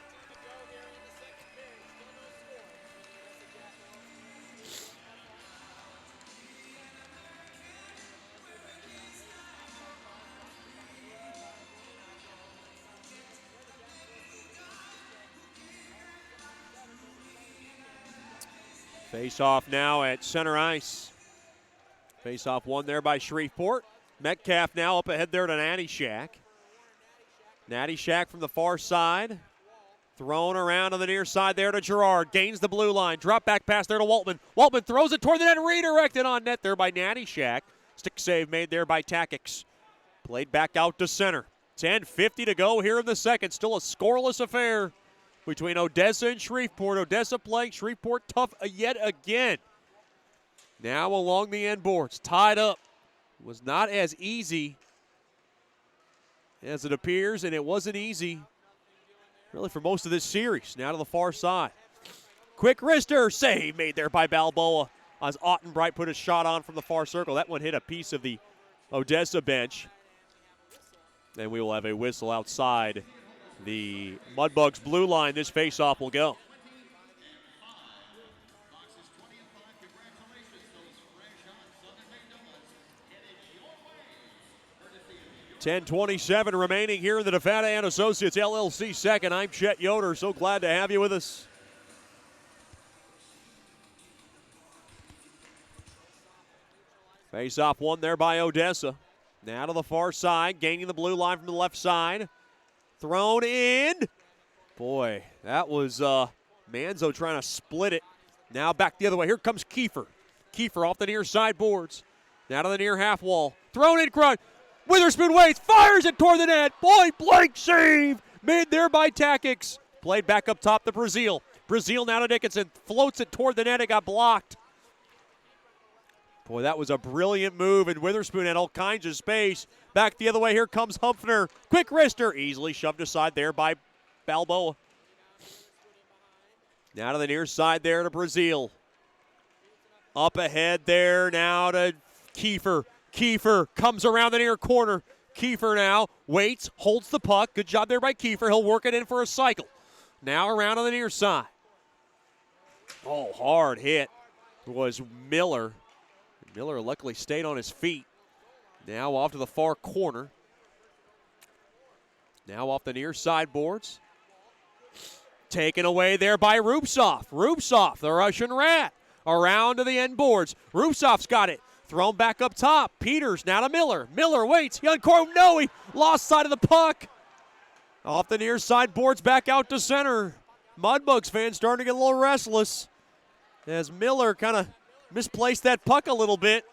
Face-off now at center ice. Face-off won there by Shreveport. Metcalf now up ahead there to Natty Shack. Natty Shack from the far side. Thrown around on the near side there to Gerard. Gains the blue line. Drop back pass there to Waltman. Waltman throws it toward the net. Redirected on net there by Natty Shack. Stick save made there by Takix. Played back out to center. 10:50 to go here in the second. Still a scoreless affair between Odessa and Shreveport. Odessa playing Shreveport tough yet again. Now along the end boards. Tied up. Was not as easy as it appears, and it wasn't easy really for most of this series. Now to the far side. Quick wrister save made there by Balboa as Ottenbright put a shot on from the far circle. That one hit a piece of the Odessa bench. And we will have a whistle outside the Mudbugs blue line. This faceoff will go. $10:27 remaining here in the DeFata and Associates LLC second. I'm Chet Yoder. So glad to have you with us. Face-off won there by Odessa. Now to the far side, gaining the blue line from the left side. Thrown in. Boy, that was Manzo trying to split it. Now back the other way. Here comes Kiefer. Kiefer off the near side boards. Now to the near half wall. Thrown in front. Witherspoon waits. Fires it toward the net. Point blank save. Made there by Takix. Played back up top to Brazil. Brazil now to Dickinson. Floats it toward the net. It got blocked. Boy, that was a brilliant move, and Witherspoon had all kinds of space. Back the other way. Here comes Humphrey. Quick wrister. Easily shoved aside there by Balboa. Now to the near side there to Brazil. Up ahead there now to Kiefer. Kiefer comes around the near corner. Kiefer now waits, holds the puck. Good job there by Kiefer. He'll work it in for a cycle. Now around on the near side. Oh, hard hit was Miller. Miller luckily stayed on his feet. Now off to the far corner. Now off the near side boards. Taken away there by Rupsov. Rupsov, the Russian rat, around to the end boards. Rupsov's got it. Thrown back up top. Peters now to Miller. Miller waits. Young Coro, no, he lost sight of the puck. Off the near side boards, back out to center. Mudbugs fans starting to get a little restless as Miller kind of misplaced that puck a little bit.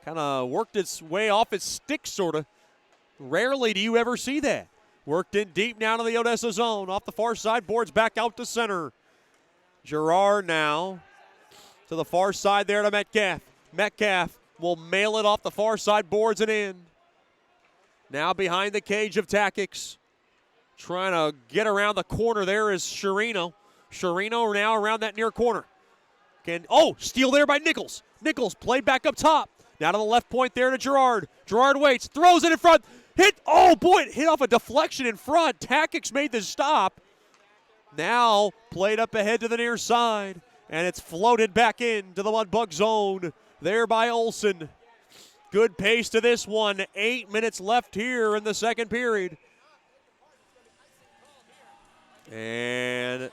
Kind of worked its way off its stick, sort of. Rarely do you ever see that. Worked in deep now to the Odessa zone. Off the far side boards, back out to center. Girard now to the far side there to Metcalf. Metcalf will mail it off the far side boards and in. Now behind the cage of Takix. Trying to get around the corner there is Chirino. Chirino now around that near corner. Steal there by Nichols. Nichols played back up top. Now to the left point there to Girard. Girard waits, throws it in front. Hit off a deflection in front. Takix made the stop. Now played up ahead to the near side. And it's floated back into the Mudbug zone there by Olsen. Good pace to this one. 8 minutes left here in the second period. And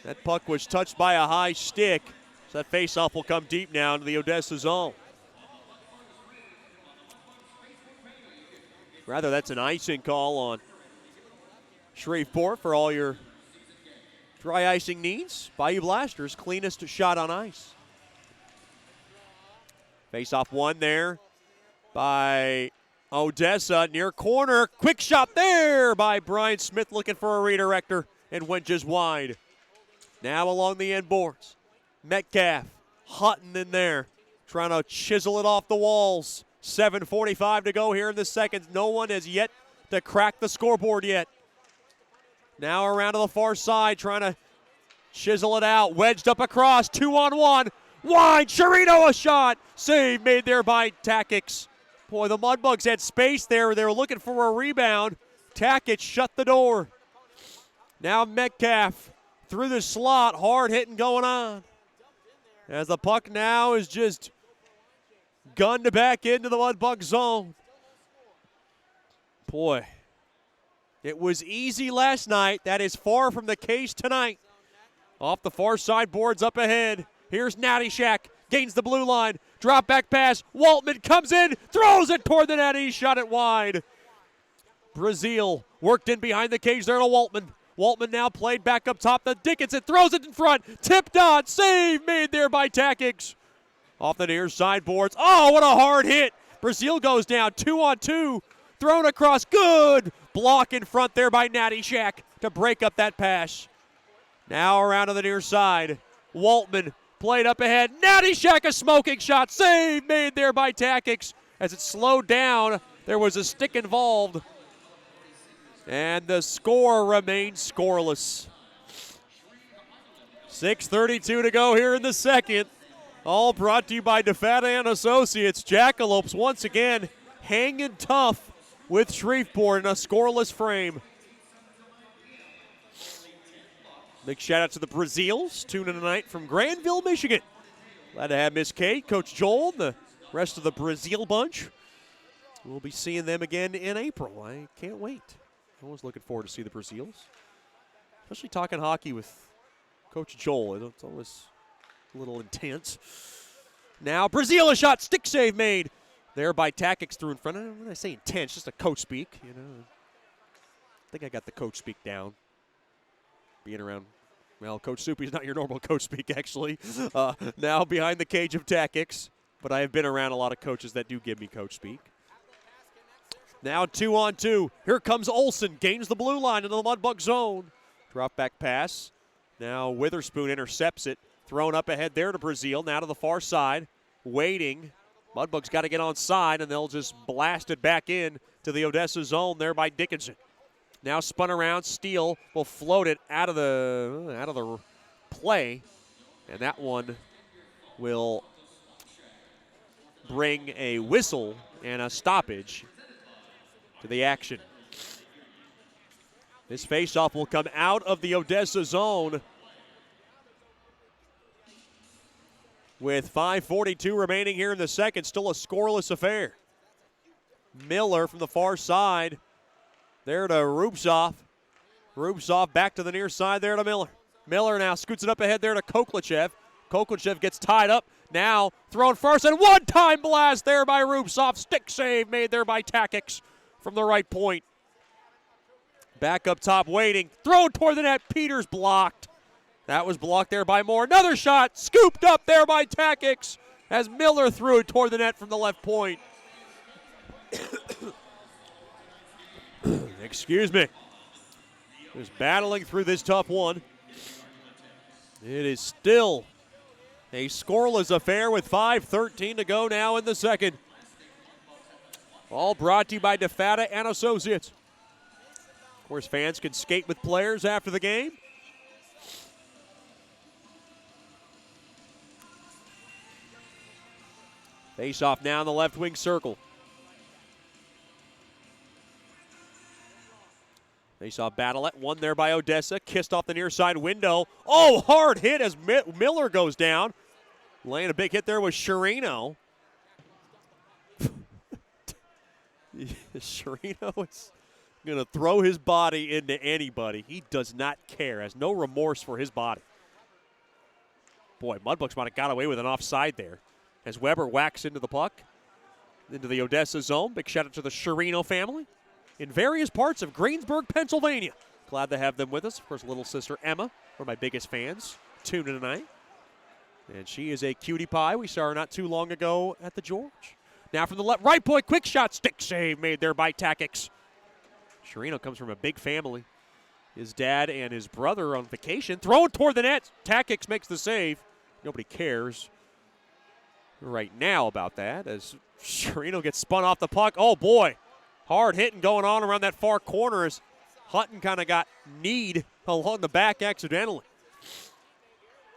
that puck was touched by a high stick. So that faceoff will come deep now into the Odessa zone. Rather, that's an icing call on Shreveport for all your dry icing needs. Bayou Blasters, cleanest shot on ice. Face-off one there by Odessa, near corner. Quick shot there by Brian Smith looking for a redirector and went just wide. Now along the end boards. Metcalf, Hutton in there, trying to chisel it off the walls. 7:45 to go here in the second. No one has yet to crack the scoreboard yet. Now around to the far side, trying to chisel it out. Wedged up across, 2-on-1. Wide, Chirino a shot. Save made there by Takix. Boy, the Mudbugs had space there. They were looking for a rebound. Takix shut the door. Now Metcalf through the slot, hard hitting going on. As the puck now is just gunned back into the Mudbug zone. Boy, it was easy last night. That is far from the case tonight. Off the far side boards up ahead. Here's Natty Shack. Gains the blue line. Drop back pass. Waltman comes in. Throws it toward the net. He shot it wide. Brazil worked in behind the cage there to Waltman. Waltman now played back up top to Dickinson. Throws it in front. Tipped on. Save made there by Takix. Off the near side boards. Oh, what a hard hit. Brazil goes down. 2-on-2. Thrown across. Good. Block in front there by Natty Shack to break up that pass. Now around to the near side. Waltman played up ahead. Natty Shack, a smoking shot. Save made there by Takix. As it slowed down, there was a stick involved. And the score remains scoreless. 6:32 to go here in the second. All brought to you by DeFata and Associates. Jackalopes once again hanging tough with Shreveport in a scoreless frame. Big shout out to the Brazils tuning in tonight from Granville, Michigan. Glad to have Miss Kate, Coach Joel, and the rest of the Brazil bunch. We'll be seeing them again in April. I can't wait. I'm always looking forward to see the Brazils, especially talking hockey with Coach Joel. It's always a little intense. Now Brazil, a shot, stick save made there by Takix through in front. When I say intense, just a coach speak. I think I got the coach speak down. Being around Well, Coach Soupy's not your normal coach speak, actually. Now behind the cage of tactics, but I have been around a lot of coaches that do give me coach speak. Now 2-on-2. Here comes Olsen. Gains the blue line into the Mudbug zone. Drop back pass. Now Witherspoon intercepts it. Thrown up ahead there to Brazil. Now to the far side. Waiting. Mudbugs got to get on side, and they'll just blast it back in to the Odessa zone there by Dickinson. Now spun around. Steele will float it out of the play, and that one will bring a whistle and a stoppage to the action. This faceoff will come out of the Odessa zone with 5:42 remaining here in the second. Still a scoreless affair. Miller from the far side. There to Rubtsov. Rubtsov back to the near side there to Miller. Miller now scoots it up ahead there to Koklachev. Koklachev gets tied up. Now thrown first and one-time blast there by Rubtsov. Stick save made there by Takix from the right point. Back up top waiting. Thrown toward the net. Peters blocked. That was blocked there by Moore. Another shot scooped up there by Takix as Miller threw it toward the net from the left point. Excuse me. Just battling through this tough one. It is still a scoreless affair with 5:13 to go now in the second. All brought to you by DeFata and Associates. Of course, fans can skate with players after the game. Face off now in the left wing circle. Face-off battle at one there by Odessa. Kissed off the near side window. Oh, hard hit as Miller goes down. Laying a big hit there was Sherino. Sherino is going to throw his body into anybody. He does not care. Has no remorse for his body. Boy, Mudbugs might have got away with an offside there as Weber whacks into the puck, into the Odessa zone. Big shout out to the Sherino family in various parts of Greensburg, Pennsylvania. Glad to have them with us. Of course, little sister Emma, one of my biggest fans, tuned in tonight. And she is a cutie pie. We saw her not too long ago at the George. Now from the left, right point, quick shot, stick save made there by Takix. Sherino comes from a big family. His dad and his brother on vacation. Thrown toward the net. Takix makes the save. Nobody cares right now about that as Sherino gets spun off the puck. Oh, boy. Hard hitting going on around that far corner as Hutton kind of got kneed along the back accidentally.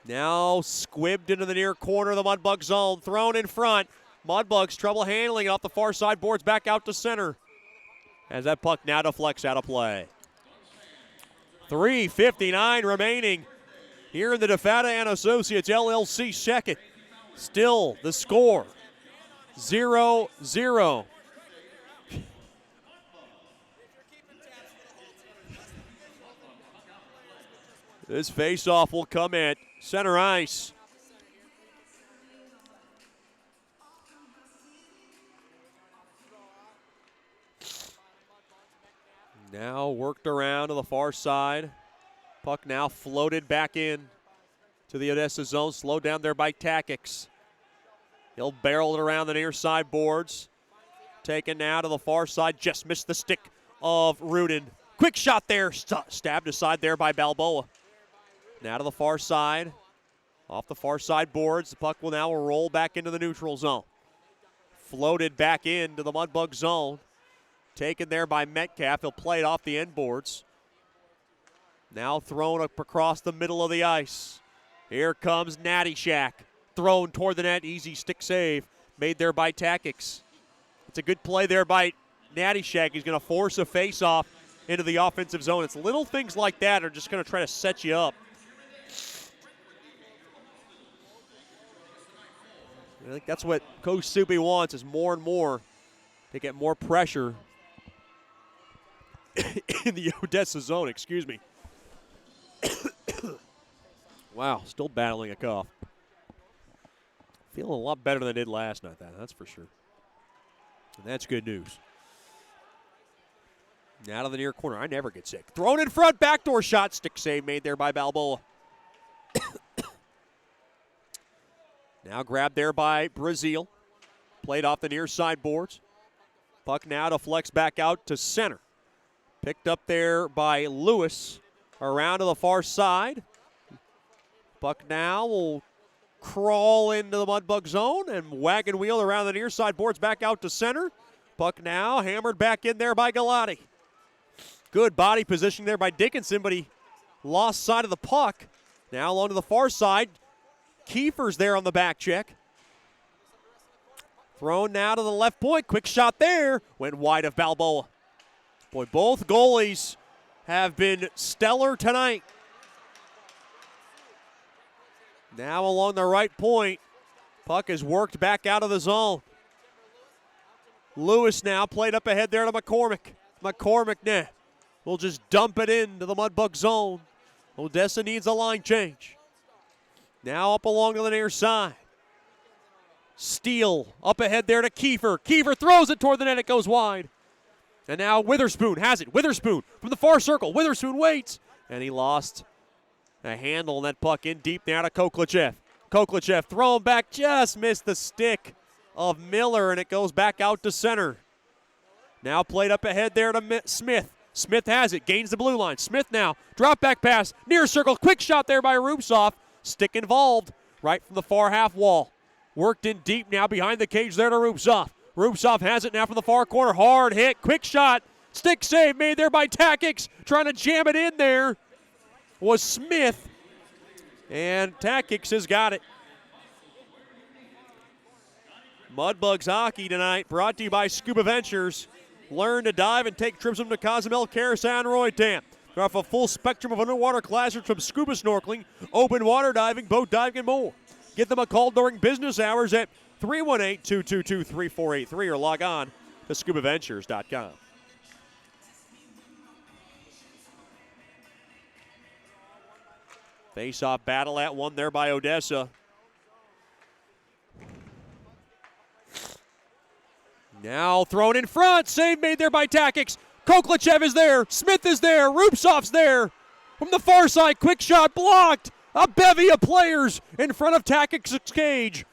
Now squibbed into the near corner of the Mudbug zone. Thrown in front. Mudbugs trouble handling it off the far side boards back out to center. As that puck now deflects out of play. 3:59 remaining here in the DeFata and Associates LLC second. Still the score 0-0. This faceoff will come at center ice. Now worked around to the far side. Puck now floated back in to the Odessa zone. Slowed down there by Takix. He'll barrel it around the near side boards. Taken now to the far side. Just missed the stick of Rudin. Quick shot there. Stabbed aside there by Balboa. Now to the far side. Off the far side boards. The puck will now roll back into the neutral zone. Floated back into the Mudbug zone. Taken there by Metcalf. He'll play it off the end boards. Now thrown up across the middle of the ice. Here comes Natty Shack. Thrown toward the net. Easy stick save. Made there by Takix. It's a good play there by Natty Shack. He's going to force a face-off into the offensive zone. It's little things like that are just going to try to set you up. I think that's what Coach Soupy wants, is more and more to get more pressure in the Odessa zone, excuse me. Wow, still battling a cough. Feeling a lot better than I did last night, that's for sure. And that's good news. Now to the near corner. I never get sick. Thrown in front, backdoor shot. Stick save made there by Balboa. Now grabbed there by Brazil. Played off the near side boards. Puck now to flex back out to center. Picked up there by Lewis. Around to the far side. Puck now will crawl into the Mudbug zone and wagon wheel around the near side boards back out to center. Puck now hammered back in there by Galati. Good body positioning there by Dickinson, but he lost sight of the puck. Now along to the far side. Kiefer's there on the back check. Thrown now to the left point. Quick shot there. Went wide of Balboa. Boy, both goalies have been stellar tonight. Now along the right point. Puck is worked back out of the zone. Lewis now played up ahead there to McCormick. McCormick will just dump it into the Mudbug zone. Odessa needs a line change. Now up along to the near side. Steele up ahead there to Kiefer. Kiefer throws it toward the net. It goes wide. And now Witherspoon has it. Witherspoon from the far circle. Witherspoon waits. And he lost a handle on that puck in deep now to Koklachev. Koklachev thrown back. Just missed the stick of Miller. And it goes back out to center. Now played up ahead there to Smith. Smith has it. Gains the blue line. Smith now. Drop back pass. Near circle. Quick shot there by Rubtsov. Stick involved right from the far half wall. Worked in deep now behind the cage there to Rubtsov. Rubtsov has it now from the far corner. Hard hit. Quick shot. Stick save made there by Takix. Trying to jam it in there was Smith. And Takix has got it. Mudbugs hockey tonight brought to you by Scuba Ventures. Learn to dive and take trips to Cozumel, Curacao, and Roatan. They offer a full spectrum of underwater classes from scuba snorkeling, open water diving, boat diving, and more. Give them a call during business hours at 318-222-3483 or log on to scubaventures.com. Face-off battle at one there by Odessa. Now thrown in front. Save made there by Takix. Koklachev is there. Smith is there. Rubtsov's there. From the far side, quick shot blocked. A bevy of players in front of Takix's cage.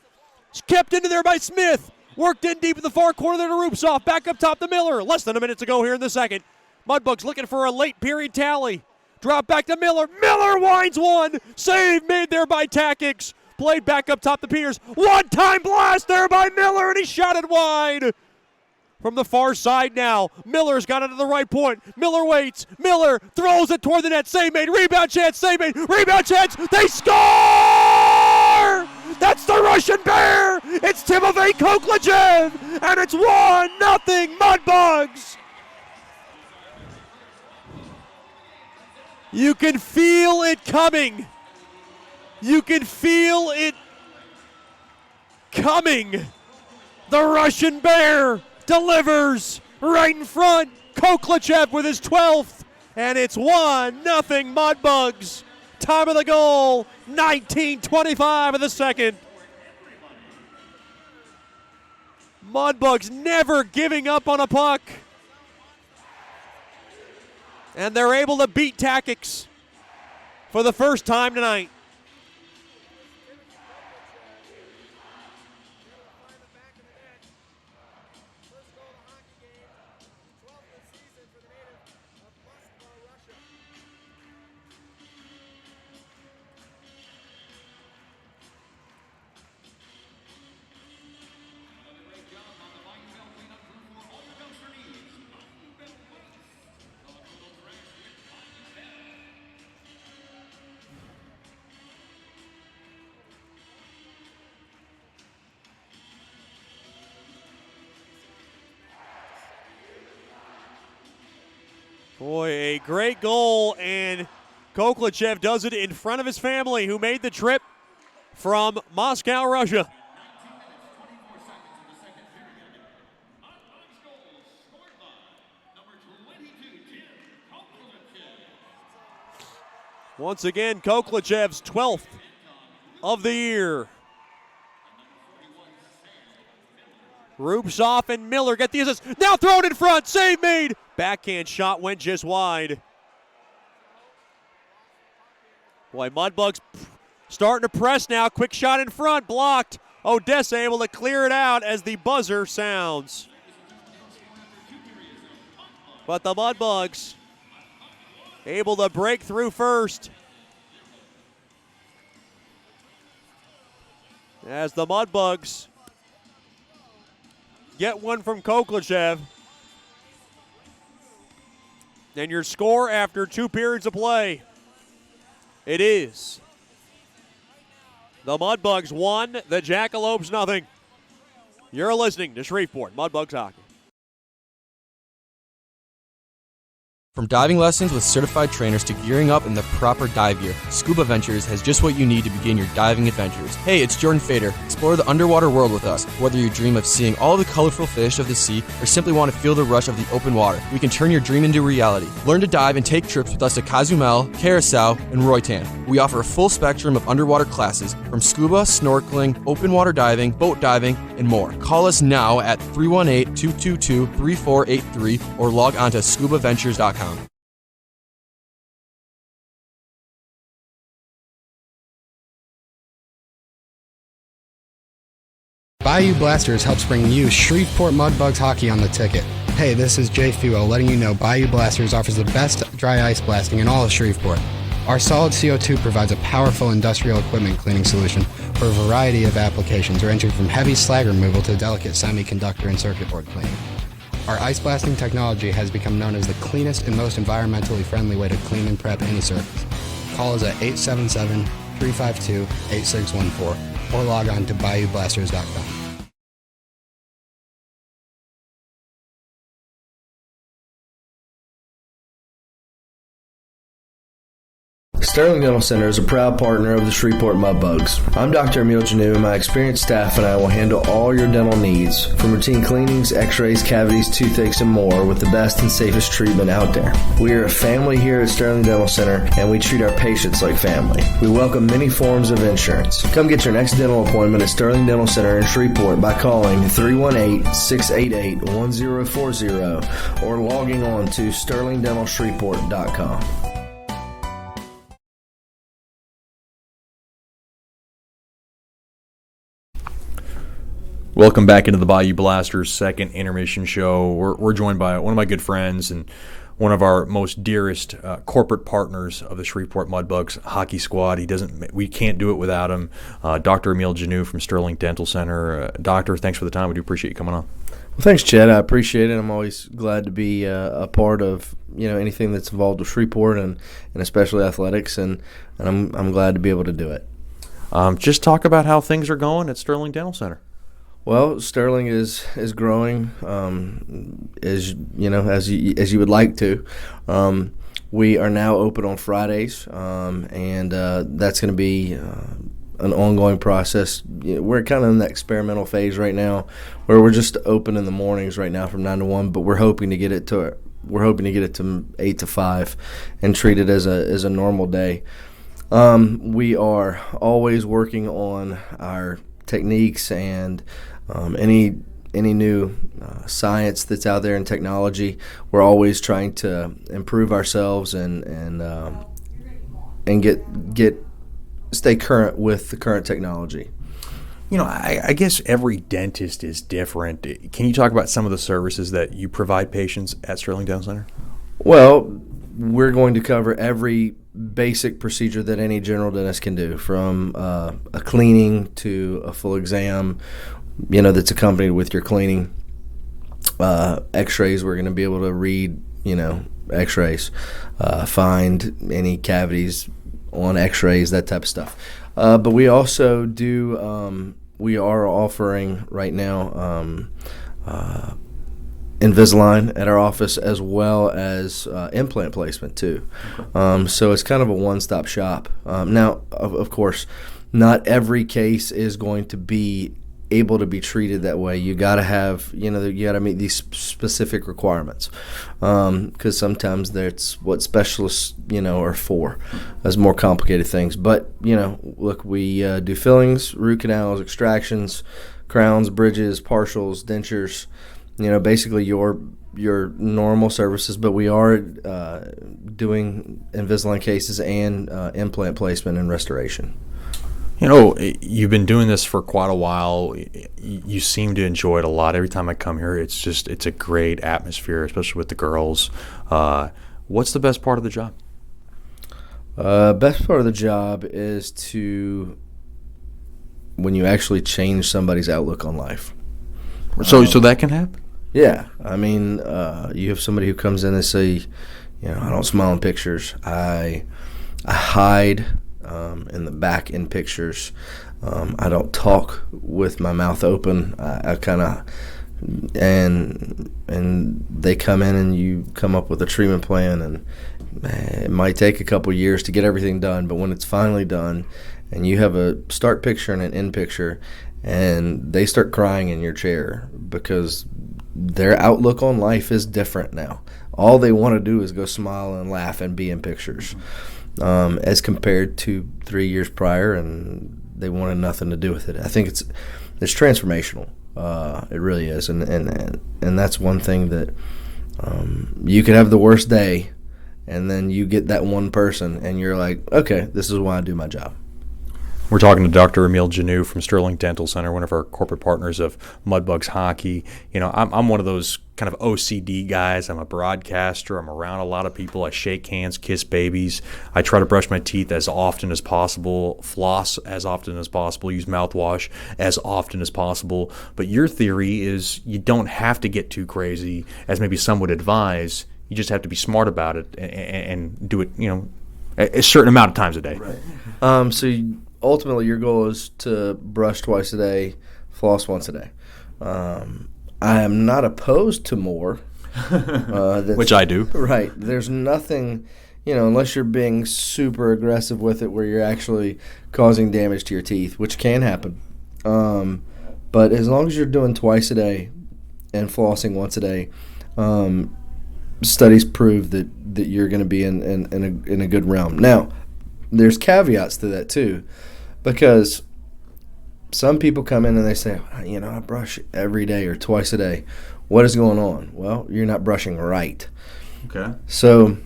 It's kept into there by Smith. Worked in deep in the far corner there to Rubtsov. Back up top to Miller. Less than a minute to go here in the second. Mudbugs looking for a late period tally. Drop back to Miller. Miller winds one. Save made there by Takix. Played back up top to Peters. One-time blast there by Miller, and he shot it wide. From the far side now, Miller's got it to the right point. Miller waits. Miller throws it toward the net. Save made. Rebound chance. Save made. Rebound chance. They score! That's the Russian Bear. It's Timofey Koklachev, and it's 1-0 Mudbugs. You can feel it coming. You can feel it coming. The Russian Bear delivers right in front. Koklachev with his 12th, and it's 1-0 Mudbugs. Time of the goal, 19:25 of the second. Mudbugs never giving up on a puck. And they're able to beat Takix for the first time tonight. Boy, a great goal, and Koklachev does it in front of his family, who made the trip from Moscow, Russia. Once again, Koklachev's 12th of the year. Rubtsov and Miller get the assist. Now thrown in front. Save made. Backhand shot went just wide. Boy, Mudbugs Starting to press now. Quick shot in front. Blocked. Odessa able to clear it out as the buzzer sounds. But the Mudbugs able to break through first. As the Mudbugs get one from Koklachev. And your score after 2 periods of play, it is the Mudbugs 1, the Jackalopes nothing. You're listening to Shreveport Mudbugs Hockey. From diving lessons with certified trainers to gearing up in the proper dive gear, Scuba Ventures has just what you need to begin your diving adventures. Hey, it's Jordan Fader. Explore the underwater world with us. Whether you dream of seeing all the colorful fish of the sea or simply want to feel the rush of the open water, we can turn your dream into reality. Learn to dive and take trips with us to Cozumel, Curacao, and Roatan. We offer a full spectrum of underwater classes from scuba, snorkeling, open water diving, boat diving, and more. Call us now at 318-222-3483 or log on to scubaventures.com. Bayou Blasters helps bring you Shreveport Mudbugs hockey on the ticket. Hey, this is Jay Fuel letting you know Bayou Blasters offers the best dry ice blasting in all of Shreveport. Our solid CO2 provides a powerful industrial equipment cleaning solution for a variety of applications ranging from heavy slag removal to delicate semiconductor and circuit board cleaning. Our ice blasting technology has become known as the cleanest and most environmentally friendly way to clean and prep any surface. Call us at 877-352-8614 or log on to bayoublasters.com. Sterling Dental Center is a proud partner of the Shreveport Mudbugs. I'm Dr. Emil Janu, and my experienced staff and I will handle all your dental needs, from routine cleanings, x-rays, cavities, toothaches, and more, with the best and safest treatment out there. We are a family here at Sterling Dental Center, and we treat our patients like family. We welcome many forms of insurance. Come get your next dental appointment at Sterling Dental Center in Shreveport by calling 318-688-1040 or logging on to sterlingdentalshreveport.com. Welcome back into the Bayou Blasters second intermission show. We're joined by one of my good friends and one of our most dearest corporate partners of the Shreveport Mudbugs hockey squad. We can't do it without him. Dr. Emil Janu from Sterling Dental Center. Doctor, thanks for the time. We do appreciate you coming on. Well, thanks, Chad. I appreciate it. I'm always glad to be a part of anything that's involved with Shreveport and especially athletics, and I'm glad to be able to do it. Just talk about how things are going at Sterling Dental Center. Well, Sterling is growing as you would like to. We are now open on Fridays, and that's going to be an ongoing process. We're kind of in that experimental phase right now, where we're just open in the mornings right now from 9 to 1, but we're hoping to get it to 8 to 5 and treat it as a normal day. We are always working on our techniques and any new science that's out there in technology. We're always trying to improve ourselves and stay current with the current technology. I guess every dentist is different. Can you talk about some of the services that you provide patients at Sterling Dental Center? Well, we're going to cover every basic procedure that any general dentist can do, from a cleaning to a full exam, that's accompanied with your cleaning. X-rays, we're going to be able to read, X-rays, find any cavities on X-rays, that type of stuff. But we also do, we are offering right now Invisalign at our office, as well as implant placement too. Okay. So it's kind of a one-stop shop. Now, of course, not every case is going to be able to be treated that way. You got to have, you got to meet these specific requirements, because sometimes that's what specialists, are for, as more complicated things. But, look, we do fillings, root canals, extractions, crowns, bridges, partials, dentures, basically your normal services, but we are doing Invisalign cases and implant placement and restoration. You've been doing this for quite a while. You seem to enjoy it a lot. Every time I come here, it's a great atmosphere, especially with the girls. What's the best part of the job? Best part of the job is when you actually change somebody's outlook on life. So that can happen? Yeah. I mean, you have somebody who comes in and say, I don't smile in pictures. I hide in the back in pictures. I don't talk with my mouth open. I kind of, and they come in and you come up with a treatment plan, and it might take a couple years to get everything done, but when it's finally done and you have a start picture and an end picture, and they start crying in your chair because their outlook on life is different now. All they want to do is go smile and laugh and be in pictures, as compared to 3 years prior, and they wanted nothing to do with it. I think it's transformational. It really is, and that's one thing that you could have the worst day, and then you get that one person, and you're like, okay, this is why I do my job. We're talking to Dr. Amarillo Civic from Sterling Dental Center, one of our corporate partners of Mudbugs Hockey. I'm one of those kind of OCD guys. I'm a broadcaster. I'm around a lot of people. I shake hands, kiss babies. I try to brush my teeth as often as possible, floss as often as possible, use mouthwash as often as possible. But your theory is you don't have to get too crazy, as maybe some would advise. You just have to be smart about it and do it, a certain amount of times a day. Right. Ultimately, your goal is to brush twice a day, floss once a day. I am not opposed to more. Which I do. Right. There's nothing, unless you're being super aggressive with it where you're actually causing damage to your teeth, which can happen. But as long as you're doing twice a day and flossing once a day, studies prove that you're going to be in a good realm. Now, there's caveats to that too, because some people come in and they say, I brush every day or twice a day. What is going on? Well, you're not brushing right. Okay. So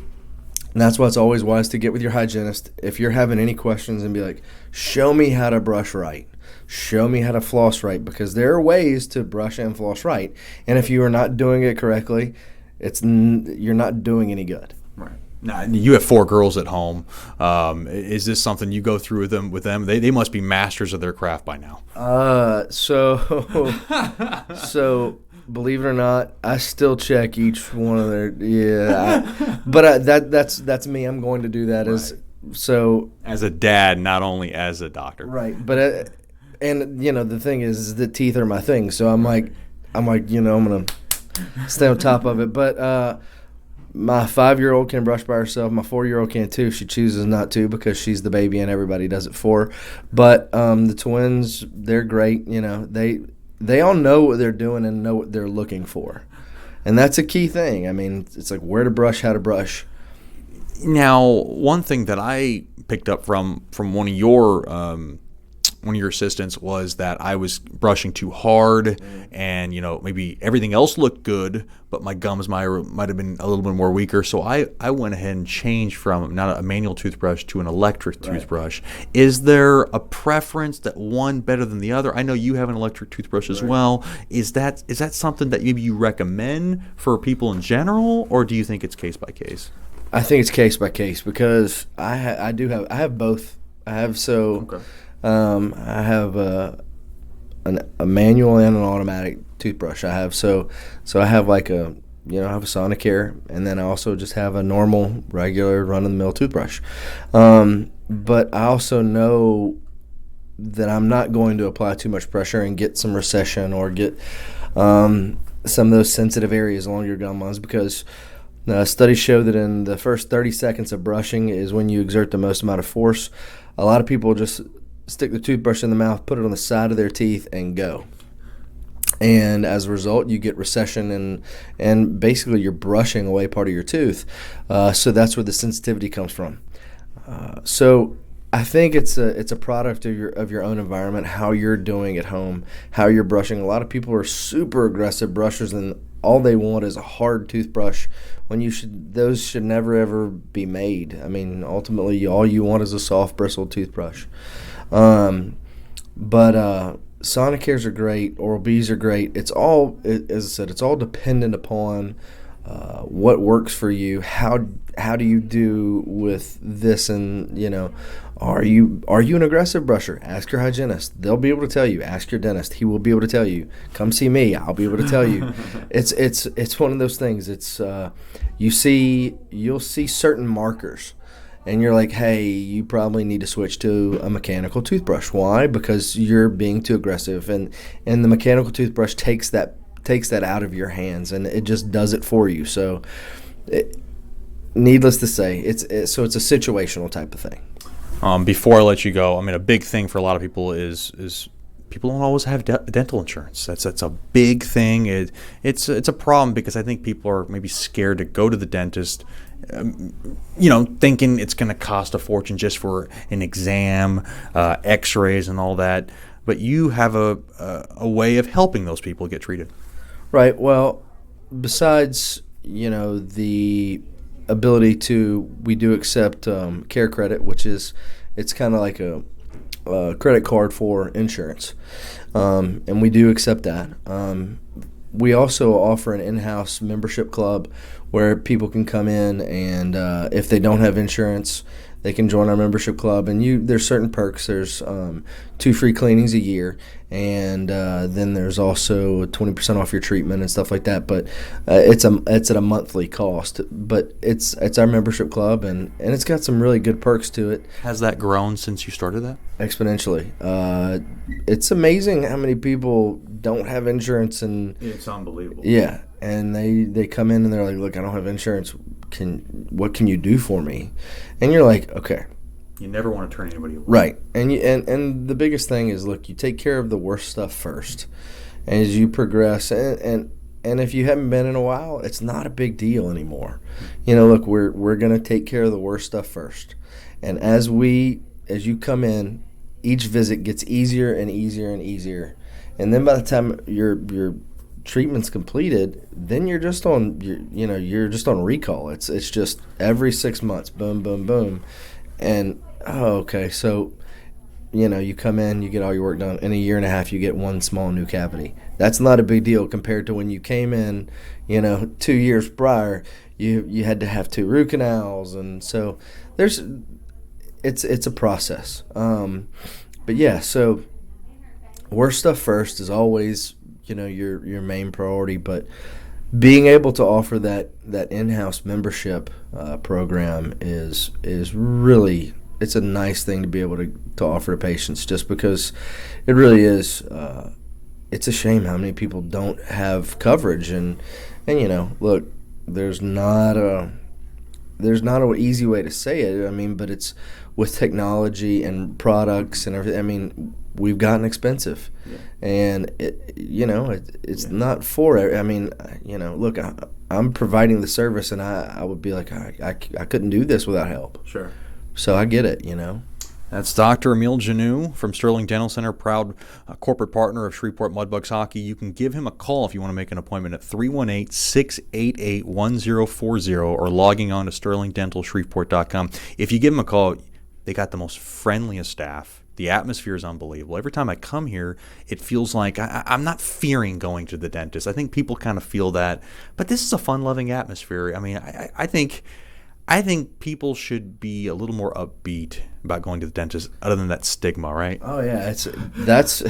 that's why it's always wise to get with your hygienist. If you're having any questions, and be like, show me how to brush right. Show me how to floss right, because there are ways to brush and floss right. And if you are not doing it correctly, you're not doing any good. Right. Now, you have 4 girls at home. Is this something you go through with them? They must be masters of their craft by now. So believe it or not, I still check each one of their. Yeah, that's me. I'm going to do that as a dad, not only as a doctor. Right, but and the thing is that teeth are my thing. So I'm like I'm gonna stay on top of it, but. My 5-year-old can brush by herself. My 4-year-old can too. She chooses not to because she's the baby and everybody does it for her. But the twins, they're great. They all know what they're doing and know what they're looking for. And that's a key thing. I mean, it's like where to brush, how to brush. Now, one thing that I picked up from one of your assistants was that I was brushing too hard, and maybe everything else looked good, but my gums might have been a little bit more weaker. So I went ahead and changed from not a manual toothbrush to an electric toothbrush. Is there a preference that one better than the other? I know you have an electric toothbrush as well. Is that something that maybe you recommend for people in general, or do you think it's case by case? I think it's case by case, because I have both. I have I have a manual and an automatic toothbrush. I have I have like I have a Sonicare, and then I also just have a normal, regular, run-of-the-mill toothbrush. But I also know that I'm not going to apply too much pressure and get some recession or get some of those sensitive areas along your gum lines, because studies show that in the first 30 seconds of brushing is when you exert the most amount of force. A lot of people just stick the toothbrush in the mouth, put it on the side of their teeth, and go. And as a result, you get recession, and basically you're brushing away part of your tooth. So that's where the sensitivity comes from. So I think it's a product of your own environment, how you're doing at home, how you're brushing. A lot of people are super aggressive brushers, and all they want is a hard toothbrush. When those should never ever be made. I mean, ultimately, all you want is a soft bristled toothbrush. But Sonicares are great. Oral-B's are great. It's all, as I said, it's all dependent upon what works for you. How do you do with this? And are you an aggressive brusher? Ask your hygienist. They'll be able to tell you. Ask your dentist. He will be able to tell you. Come see me. I'll be able to tell you. It's one of those things. It's you'll see certain markers, and you're like, hey, you probably need to switch to a mechanical toothbrush. Why? Because you're being too aggressive, and the mechanical toothbrush takes that out of your hands, and it just does it for you. So, needless to say, it's a situational type of thing. Before I let you go, I mean, a big thing for a lot of people is people don't always have dental insurance. That's a big thing. It's a problem because I think people are maybe scared to go to the dentist, thinking it's going to cost a fortune just for an exam, X-rays, and all that. But you have a way of helping those people get treated. Right. Well, besides the ability we do accept care credit, which it's kind of like a credit card for insurance, and we do accept that. We also offer an in-house membership club where people can come in, and if they don't have insurance, they can join our membership club. And there's certain perks. There's 2 free cleanings a year, and then there's also 20% off your treatment and stuff like that. But it's at a monthly cost. But it's our membership club, and it's got some really good perks to it. Has that grown since you started that? Exponentially. It's amazing how many people don't have insurance, and it's unbelievable. Yeah, and they come in and they're like, look, I don't have insurance. What can you do for me? And you're like, okay. You never want to turn anybody away. Right. And the biggest thing is, look, you take care of the worst stuff first. And as you progress, and if you haven't been in a while, it's not a big deal anymore. Look, we're going to take care of the worst stuff first. And as you come in, each visit gets easier and easier and easier. And then by the time your treatment's completed, then you're just on recall. It's just every 6 months, boom, boom, boom. And okay, so you come in, you get all your work done. In a year and a half, you get one small new cavity. That's not a big deal compared to when you came in, 2 years prior, you had to have 2 root canals. And so it's a process. But yeah, so worst stuff first is always your main priority. But being able to offer that in-house membership program is really, it's a nice thing to be able to offer to patients, just because it really is. It's a shame how many people don't have coverage, and look, there's not an easy way to say it. I mean, but it's with technology and products and everything. I mean, we've gotten expensive, and it's not for it. I mean, look, I'm providing the service, and I would be like, I couldn't do this without help. Sure. So I get it, That's Dr. Emil Janeau from Sterling Dental Center, proud corporate partner of Shreveport Mudbugs Hockey. You can give him a call if you want to make an appointment at 318-688-1040 or logging on to sterlingdentalshreveport.com. If you give him a call, they got the most friendliest staff. The atmosphere is unbelievable. Every time I come here, it feels like I'm not fearing going to the dentist. I think people kind of feel that. But this is a fun-loving atmosphere. I mean, I think people should be a little more upbeat about going to the dentist, other than that stigma, right? Oh yeah, that's.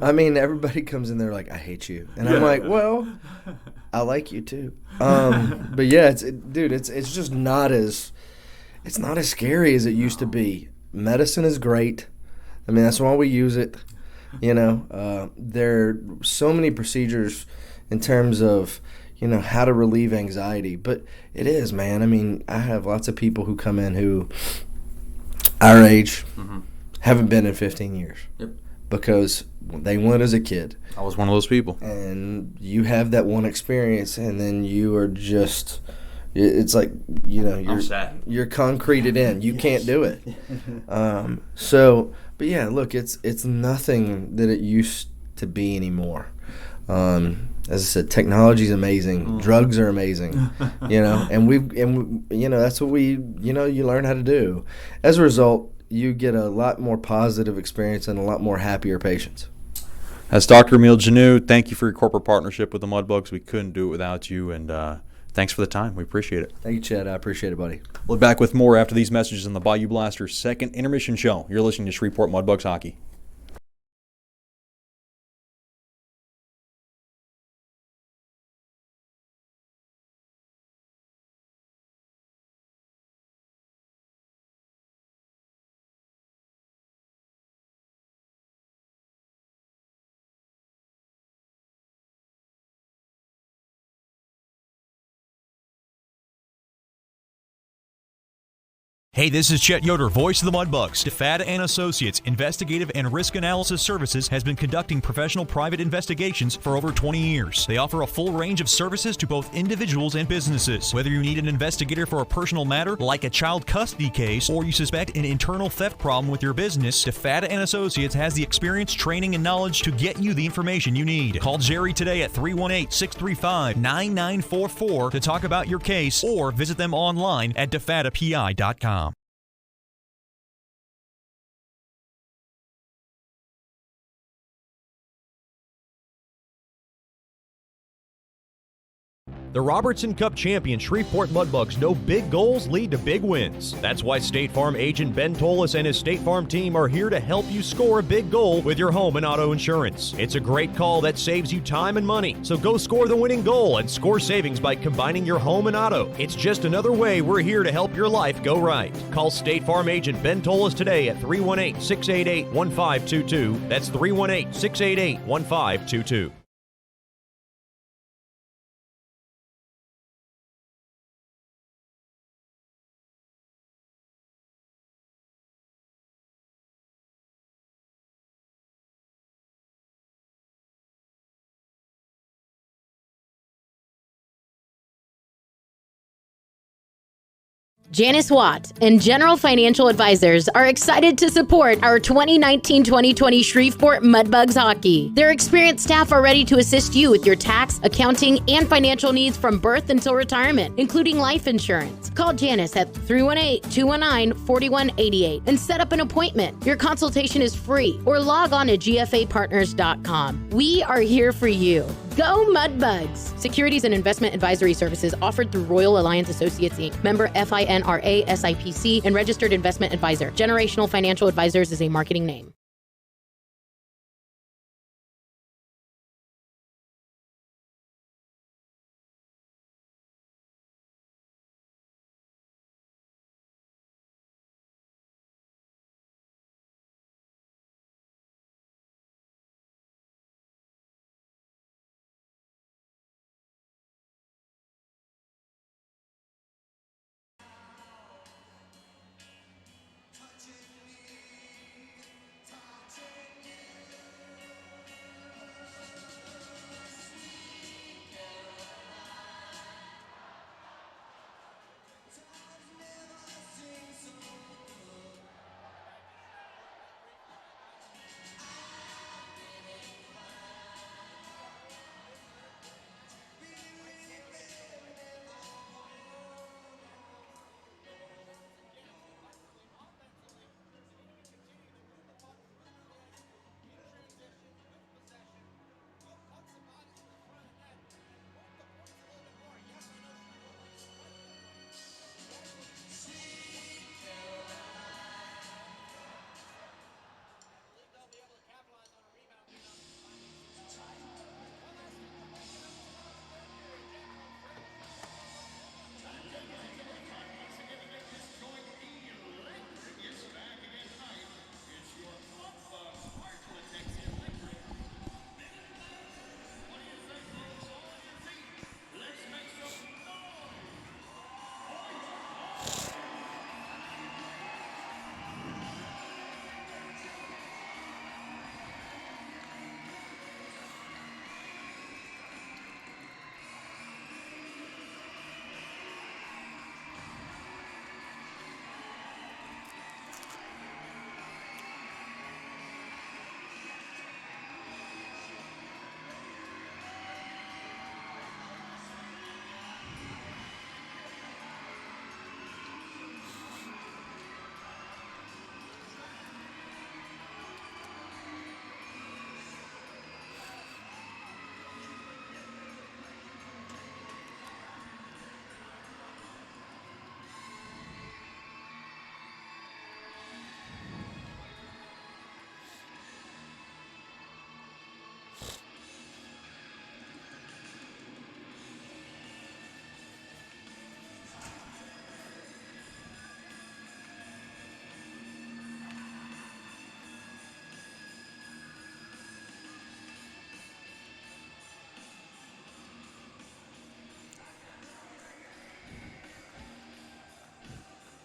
I mean, everybody comes in there like, I hate you, and I'm like, well, I like you too. But yeah, it's just not as scary as it used to be. Medicine is great. I mean, that's why we use it. There are so many procedures in terms of how to relieve anxiety, but it is, man. I mean, I have lots of people who come in who our age haven't been in 15 years because they went as a kid. I was one of those people. And you have that one experience, and then you are just It's like, you're concreted in. You can't do it. But yeah, look, it's nothing that it used to be anymore. As I said, technology is amazing. Drugs are amazing, and that's what you learn how to do. As a result, you get a lot more positive experience and a lot more happier patients. As Dr. Emil Janu, thank you for your corporate partnership with the Mudbugs. We couldn't do it without you, and thanks for the time. We appreciate it. Thank you, Chad. I appreciate it, buddy. We'll be back with more after these messages on the Bayou Blasters' second intermission show. You're listening to Shreveport Mudbugs Hockey. Hey, this is Chet Yoder, voice of the Mudbugs. DeFada and Associates Investigative and Risk Analysis Services has been conducting professional private investigations for over 20 years. They offer a full range of services to both individuals and businesses. Whether you need an investigator for a personal matter like a child custody case or you suspect an internal theft problem with your business, DeFada and Associates has the experience, training, and knowledge to get you the information you need. Call Jerry today at 318-635-9944 to talk about your case or visit them online at defadapi.com. The Robertson Cup champion Shreveport Mudbugs know big goals lead to big wins. That's why State Farm agent Ben Tolis and his State Farm team are here to help you score a big goal with your home and auto insurance. It's a great call that saves you time and money. So go score the winning goal and score savings by combining your home and auto. It's just another way we're here to help your life go right. Call State Farm agent Ben Tolis today at 318-688-1522. That's 318-688-1522. Janice Watt and General Financial Advisors are excited to support our 2019-2020 Shreveport Mudbugs hockey. Their experienced staff are ready to assist you with your tax, accounting, and financial needs from birth until retirement, including life insurance. Call Janice at 318-219-4188 and set up an appointment. Your consultation is free, or log on to gfapartners.com. We are here for you. Go Mudbugs! Securities and investment advisory services offered through Royal Alliance Associates, Inc., member FINRA SIPC, and registered investment advisor. Generational Financial Advisors is a marketing name.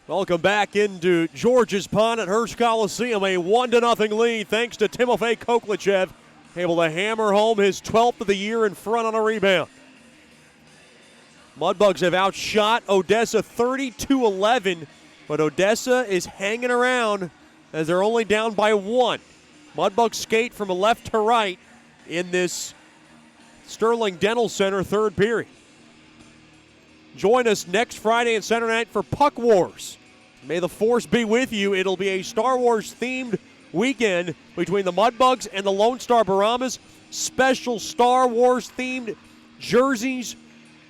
Welcome back into George's Pond at Hirsch Coliseum. A 1-0 lead thanks to Timofey Koklichev. Able to hammer home his 12th of the year in front on a rebound. Mudbugs have outshot Odessa 32-11, but Odessa is hanging around as they're only down by 1. Mudbugs skate from left to right in this Sterling Dental Center third period. Join us next Friday and Saturday night for Puck Wars. May the Force be with you. It'll be a Star Wars-themed weekend between the Mudbugs and the Lone Star Baramas. Special Star Wars-themed jerseys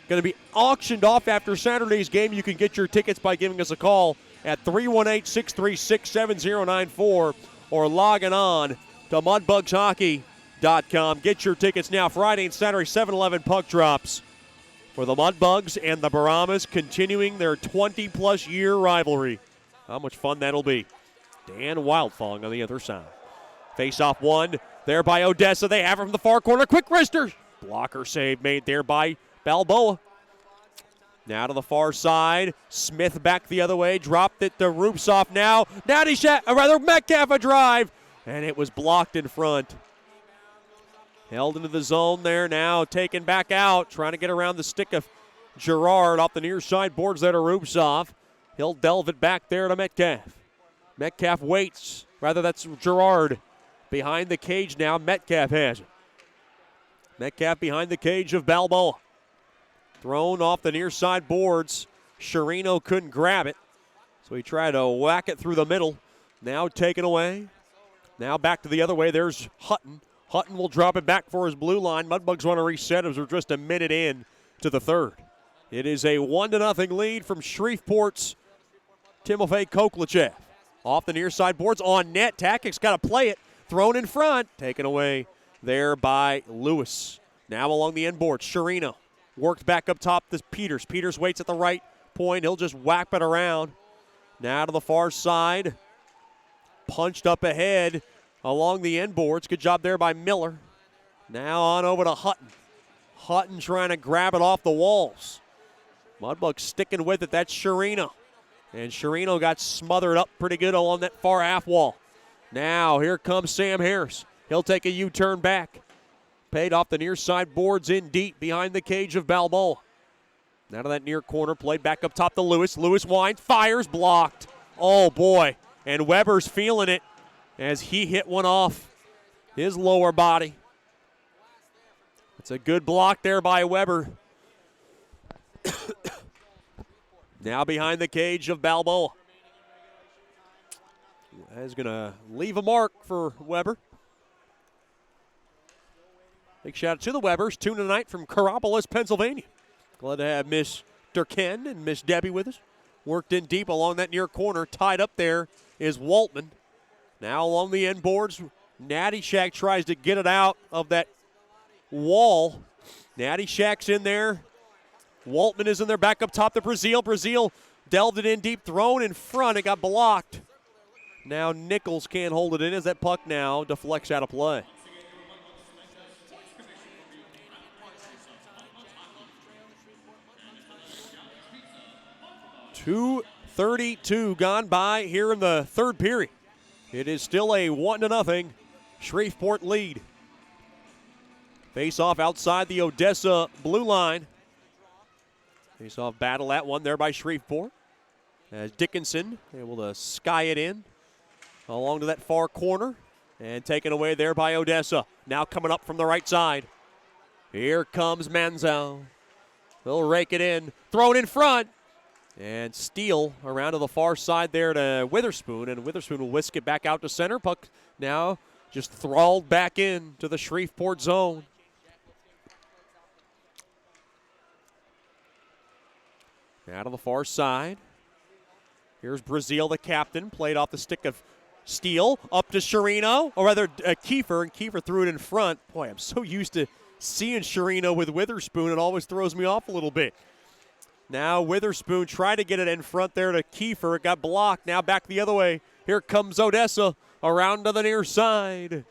going to be auctioned off after Saturday's game. You can get your tickets by giving us a call at 318-636-7094 or logging on to mudbugshockey.com. Get your tickets now. Friday and Saturday, 7-Eleven puck drops for the Mudbugs and the Baramas, continuing their 20-plus year rivalry. How much fun that'll be. Dan Wildfong on the other side. Face-off one there by Odessa. They have it from the far corner. Quick wrister. Blocker save made there by Balboa. Now to the far side. Smith back the other way. Dropped it to Rupsoff now. Metcalf a drive. And it was blocked in front. Held into the zone there now. Taken back out. Trying to get around the stick of Gerard off the near side boards there to Rupsoff. He'll delve it back there to Metcalf. Metcalf waits. That's Gerard. Behind the cage now. Metcalf has it. Metcalf behind the cage of Balboa. Thrown off the near side boards. Sherino couldn't grab it, so he tried to whack it through the middle. Now taken away. Now back to the other way. There's Hutton. Hutton will drop it back for his blue line. Mudbugs want to reset as we're just a minute in to the third. It is a 1-0 lead from Shreveport's Timofey Koklichev. Off the near side boards on net. Takic's got to play it. Thrown in front. Taken away there by Lewis. Now along the end board. Sherino worked back up top to Peters. Peters waits at the right point. He'll just whack it around. Now to the far side. Punched up ahead along the end boards. Good job there by Miller. Now on over to Hutton. Hutton trying to grab it off the walls. Mudbugs sticking with it. That's Sherino. And Sherino got smothered up pretty good along that far half wall. Now here comes Sam Harris. He'll take a U-turn back. Paid off the near side boards in deep behind the cage of Balboa. Now to that near corner, played back up top to Lewis. Lewis winds, fires, blocked. Oh boy. And Weber's feeling it as he hit one off his lower body. It's a good block there by Weber. Now behind the cage of Balboa. That's going to leave a mark for Weber. Big shout out to the Webers. Tune tonight from Coropolis, Pennsylvania. Glad to have Miss Durkin and Miss Debbie with us. Worked in deep along that near corner. Tied up there is Waltman. Now along the end boards, Natty Shack tries to get it out of that wall. Natty Shack's in there. Waltman is in there back up top to Brazil. Brazil delved it in deep, thrown in front. It got blocked. Now Nichols can't hold it in as that puck now deflects out of play. 2:32 gone by here in the third period. It is still a 1-0 Shreveport lead. Face-off outside the Odessa blue line. Face-off battle at one there by Shreveport. As Dickinson able to sky it in along to that far corner. And taken away there by Odessa. Now coming up from the right side. Here comes Manzo. They'll rake it in. Thrown in front. And steal around to the far side there to Witherspoon. And Witherspoon will whisk it back out to center. Puck now just thralled back in to the Shreveport zone. Now to the far side. Here's Brazil, the captain. Played off the stick of Steele. Up to Sherino, or rather Kiefer. And Kiefer threw it in front. Boy, I'm so used to seeing Sherino with Witherspoon. It always throws me off a little bit. Now Witherspoon tried to get it in front there to Kiefer. It got blocked. Now back the other way. Here comes Odessa around to the near side.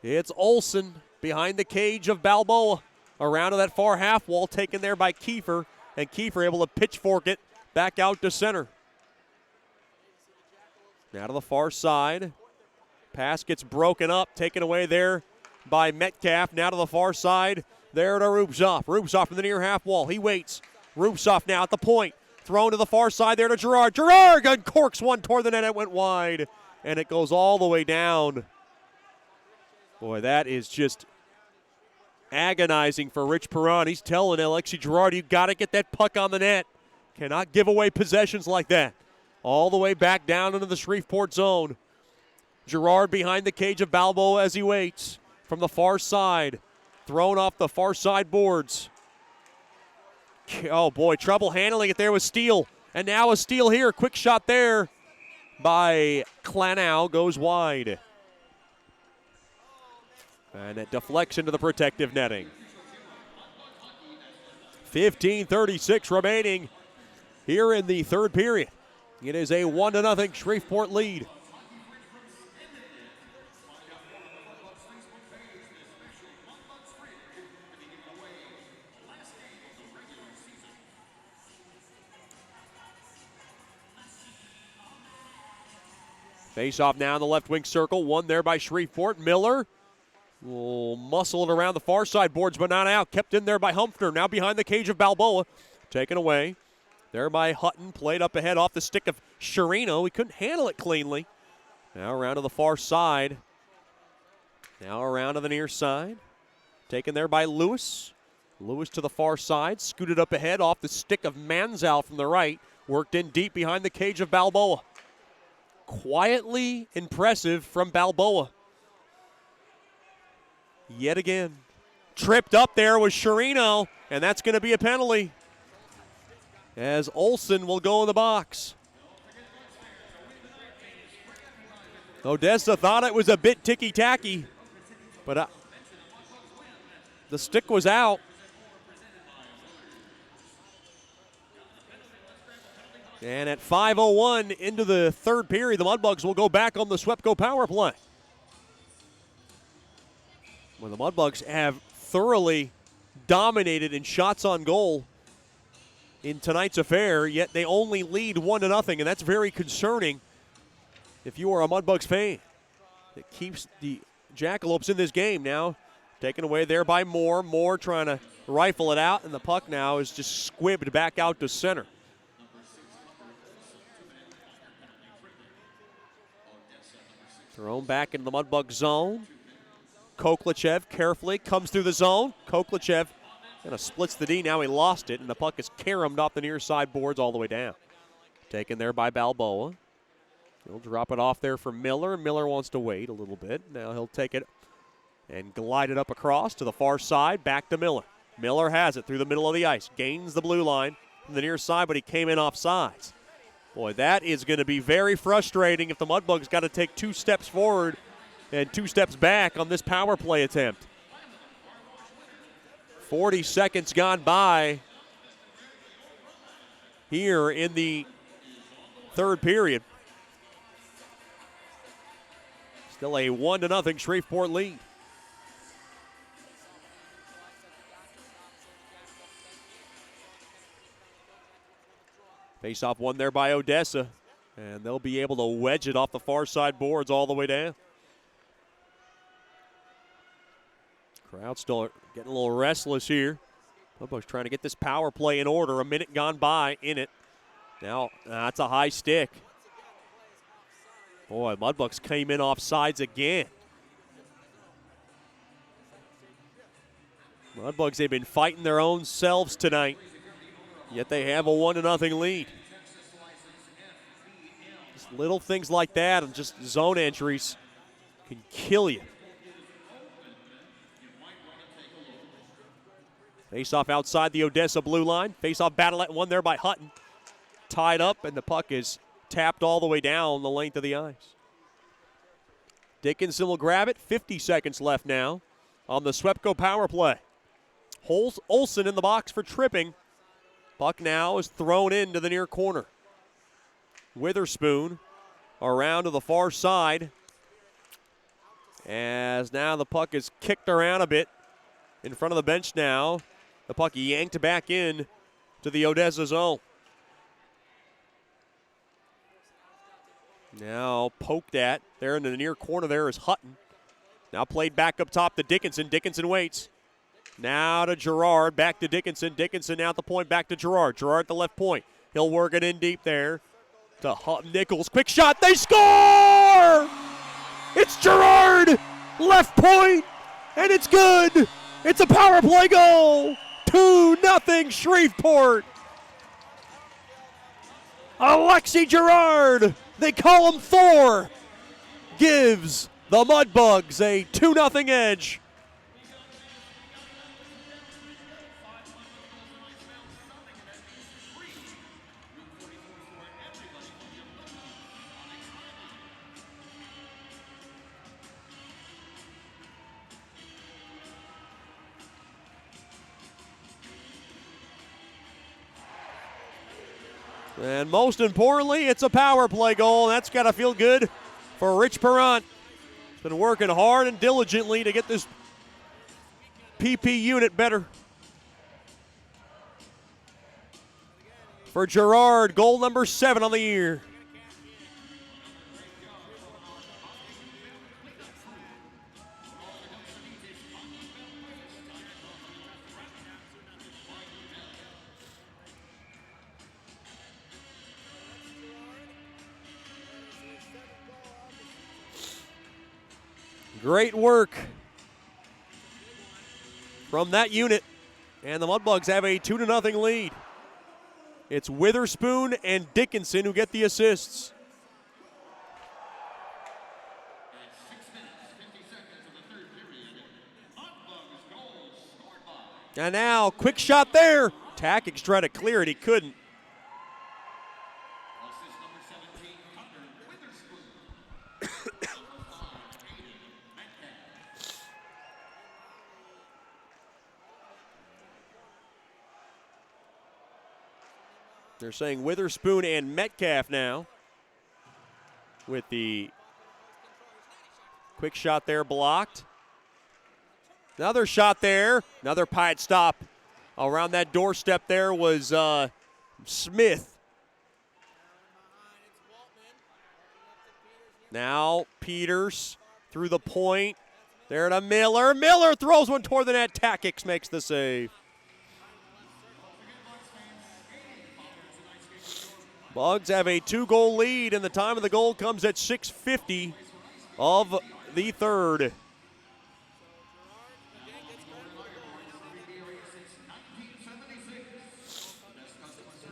It's Olsen behind the cage of Balboa. Around to that far half wall, taken there by Kiefer. And Kiefer able to pitchfork it back out to center. Now to the far side. Pass gets broken up, taken away there by Metcalf. Now to the far side. There to Rubzoff. Rubzoff from the near half wall. He waits. Rubzoff now at the point. Thrown to the far side there to Gerard. Gerard uncorks one toward the net. It went wide, and it goes all the way down. Boy, that is just agonizing for Rich Perron. He's telling Alexi Gerard, you got to get that puck on the net. Cannot give away possessions like that. All the way back down into the Shreveport zone. Gerard behind the cage of Balboa as he waits. From the far side. Thrown off the far side boards. Oh, boy, trouble handling it there with Steele. And now a steal here. Quick shot there by Clanow goes wide. And it deflects into the protective netting. 15:36 remaining here in the third period. It is a 1-0 Shreveport lead. Face off now in the left wing circle. One there by Shreveport. Miller will muscle it around the far side boards, but not out. Kept in there by Humphrey. Now behind the cage of Balboa. Taken away. There by Hutton. Played up ahead off the stick of Sherino. He couldn't handle it cleanly. Now around to the far side. Now around to the near side. Taken there by Lewis. Lewis to the far side. Scooted up ahead off the stick of Manziel from the right. Worked in deep behind the cage of Balboa. Quietly impressive from Balboa. Yet again. Tripped up there was Sherino, and that's going to be a penalty. As Olsen will go in the box. Odessa thought it was a bit ticky-tacky, but the stick was out. And at 5:01 into the third period, the Mudbugs will go back on the Swepco power play. When the Mudbugs have thoroughly dominated in shots on goal in tonight's affair, yet they only lead 1-0, and that's very concerning if you are a Mudbugs fan. It keeps the Jackalopes in this game now. Taken away there by Moore. Moore trying to rifle it out, and the puck now is just squibbed back out to center. Thrown back into the Mudbug zone. Koklachev carefully comes through the zone. Koklachev kind of splits the D. Now he lost it, and the puck is caromed off the near side boards all the way down. Taken there by Balboa. He'll drop it off there for Miller. Miller wants to wait a little bit. Now he'll take it and glide it up across to the far side. Back to Miller. Miller has it through the middle of the ice. Gains the blue line from the near side, but he came in off sides. Boy, that is going to be very frustrating if the Mudbugs got to take 2 steps forward and 2 steps back on this power play attempt. 40 seconds gone by here in the third period. Still a 1-0 Shreveport lead. Face-off won there by Odessa, and they'll be able to wedge it off the far side boards all the way down. Crowd still getting a little restless here. Mudbugs trying to get this power play in order. A minute gone by in it. Now, that's a high stick. Boy, Mudbugs came in off sides again. Mudbugs, they've been fighting their own selves tonight. Yet they have a 1-0 lead. Just little things like that and just zone entries can kill you. Face-off outside the Odessa blue line. Face-off battle at one there by Hutton. Tied up, and the puck is tapped all the way down the length of the ice. Dickinson will grab it. 50 seconds left now on the Swepco power play. Olsen in the box for tripping. Puck now is thrown into the near corner. Witherspoon around to the far side. As now the puck is kicked around a bit in front of the bench now. The puck yanked back in to the Odessa zone. Now poked at. There in the near corner there is Hutton. Now played back up top to Dickinson. Dickinson waits. Now to Gerard. Back to Dickinson. Dickinson now at the point. Back to Gerard. Gerard at the left point. He'll work it in deep there to Nichols. Quick shot. They score! It's Gerard. Left point. And it's good. It's a power play goal. 2-0 Shreveport. Alexi Gerard, they call him Thor, gives the Mudbugs a 2-0 edge. And most importantly, it's a power play goal. That's got to feel good for Rich Perrant. He's been working hard and diligently to get this PP unit better. For Gerard, goal number 7 on the year. Great work from that unit, and the Mudbugs have a 2-0 lead. It's Witherspoon and Dickinson who get the assists. And now, quick shot there. Tackix tried to clear it, he couldn't. They're saying Witherspoon and Metcalf now with the quick shot there blocked. Another shot there. Another Pied stop. Around that doorstep there was Smith. Now Peters through the point. There to Miller. Miller throws one toward the net. Tackix makes the save. Bugs have a 2-goal lead, and the time of the goal comes at 6:50 of the third.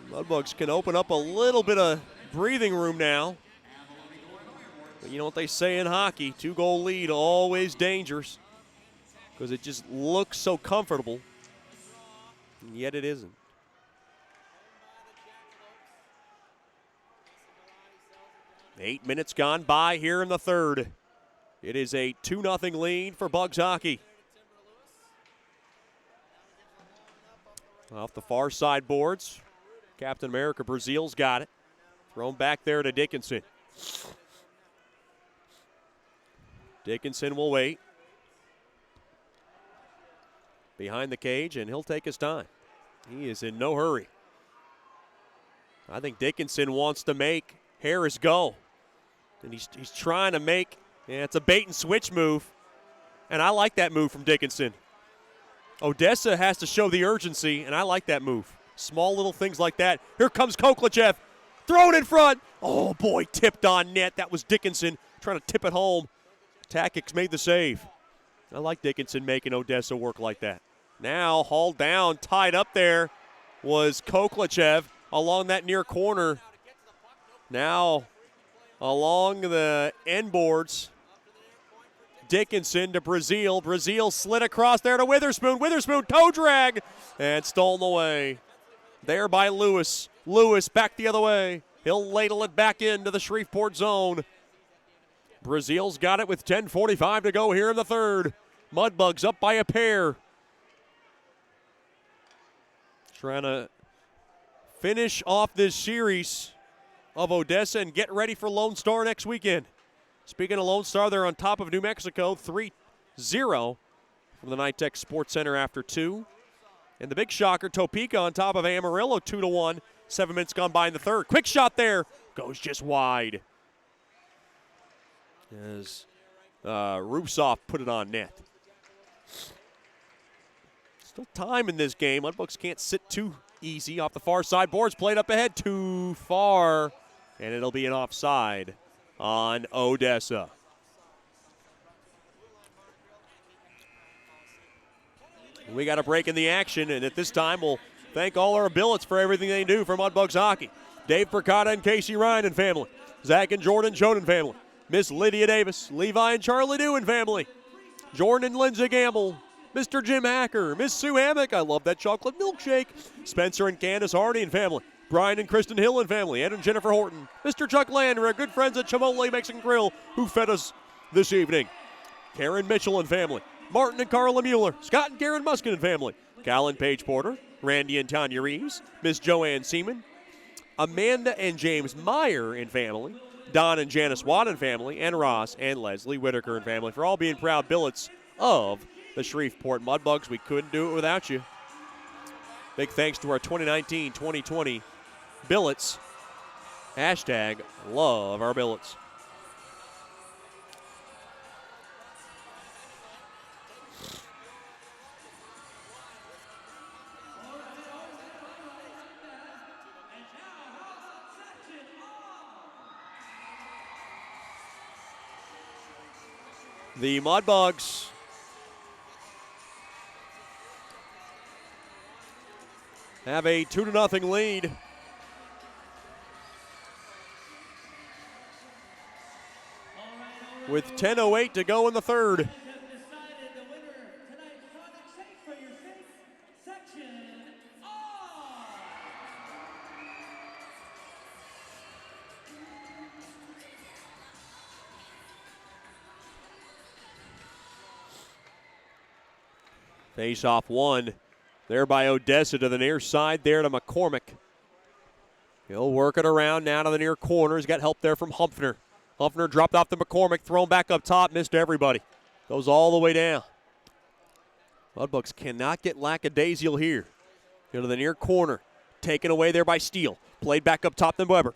Mudbugs can open up a little bit of breathing room now. But you know what they say in hockey, 2-goal lead, always dangerous, because it just looks so comfortable, and yet it isn't. Eight minutes gone by here in the third. It is a 2-0 lead for Bugs hockey. Off the far side boards, Captain America Brazil's got it. Thrown back there to Dickinson. Dickinson will wait. Behind the cage, and he'll take his time. He is in no hurry. I think Dickinson wants to make Harris go. And he's trying to make, it's a bait and switch move. And I like that move from Dickinson. Odessa has to show the urgency, and I like that move. Small little things like that. Here comes Koklachev. Thrown in front. Oh, boy, tipped on net. That was Dickinson trying to tip it home. Tackix made the save. I like Dickinson making Odessa work like that. Now hauled down, tied up there was Koklachev along that near corner. Now along the end boards, Dickinson to Brazil. Brazil slid across there to Witherspoon. Witherspoon toe drag and stolen away. There by Lewis. Lewis back the other way. He'll ladle it back into the Shreveport zone. Brazil's got it with 10:45 to go here in the third. Mudbugs up by a pair. Trying to finish off this series of Odessa and get ready for Lone Star next weekend. Speaking of Lone Star, they're on top of New Mexico 3-0 from the Nitec Sports Center after 2. And the big shocker, Topeka on top of Amarillo 2-1. 7 minutes gone by in the third. Quick shot there. Goes just wide. as Rusoff put it on net. Still time in this game. Mudbugs can't sit too easy off the far side. Boards played up ahead too far, and it'll be an offside on Odessa. We got a break in the action, and at this time we'll thank all our billets for everything they do for Mudbugs hockey. Dave Percotta and Casey Ryan and family. Zach and Jordan Joden family. Miss Lydia Davis, Levi and Charlie Dew and family. Jordan and Lindsay Gamble. Mr. Jim Hacker, Miss Sue Hammock, I love that chocolate milkshake. Spencer and Candace Hardy and family. Brian and Kristen Hill and family. Ed and Jennifer Horton. Mr. Chuck Lander, our good friends at Chipotle Mexican Grill, who fed us this evening. Karen Mitchell and family. Martin and Carla Mueller. Scott and Karen Muskin and family. Cal and Paige Porter. Randy and Tanya Reeves. Miss Joanne Seaman. Amanda and James Meyer and family. Don and Janice Watt and family. And Ross and Leslie Whitaker and family for all being proud billets of the Shreveport Mudbugs. We couldn't do it without you. Big thanks to our 2019-2020 billets. Hashtag love our billets. The Mudbugs have a 2-0 lead. With 10:08 to go in the third. Face off one there by Odessa to the near side there to McCormick. He'll work it around now to the near corner. He's got help there from Humphrey. Humphrey dropped off to McCormick, thrown back up top, missed everybody. Goes all the way down. Mudbugs cannot get lackadaisical here. Go to the near corner. Taken away there by Steele. Played back up top to Weber.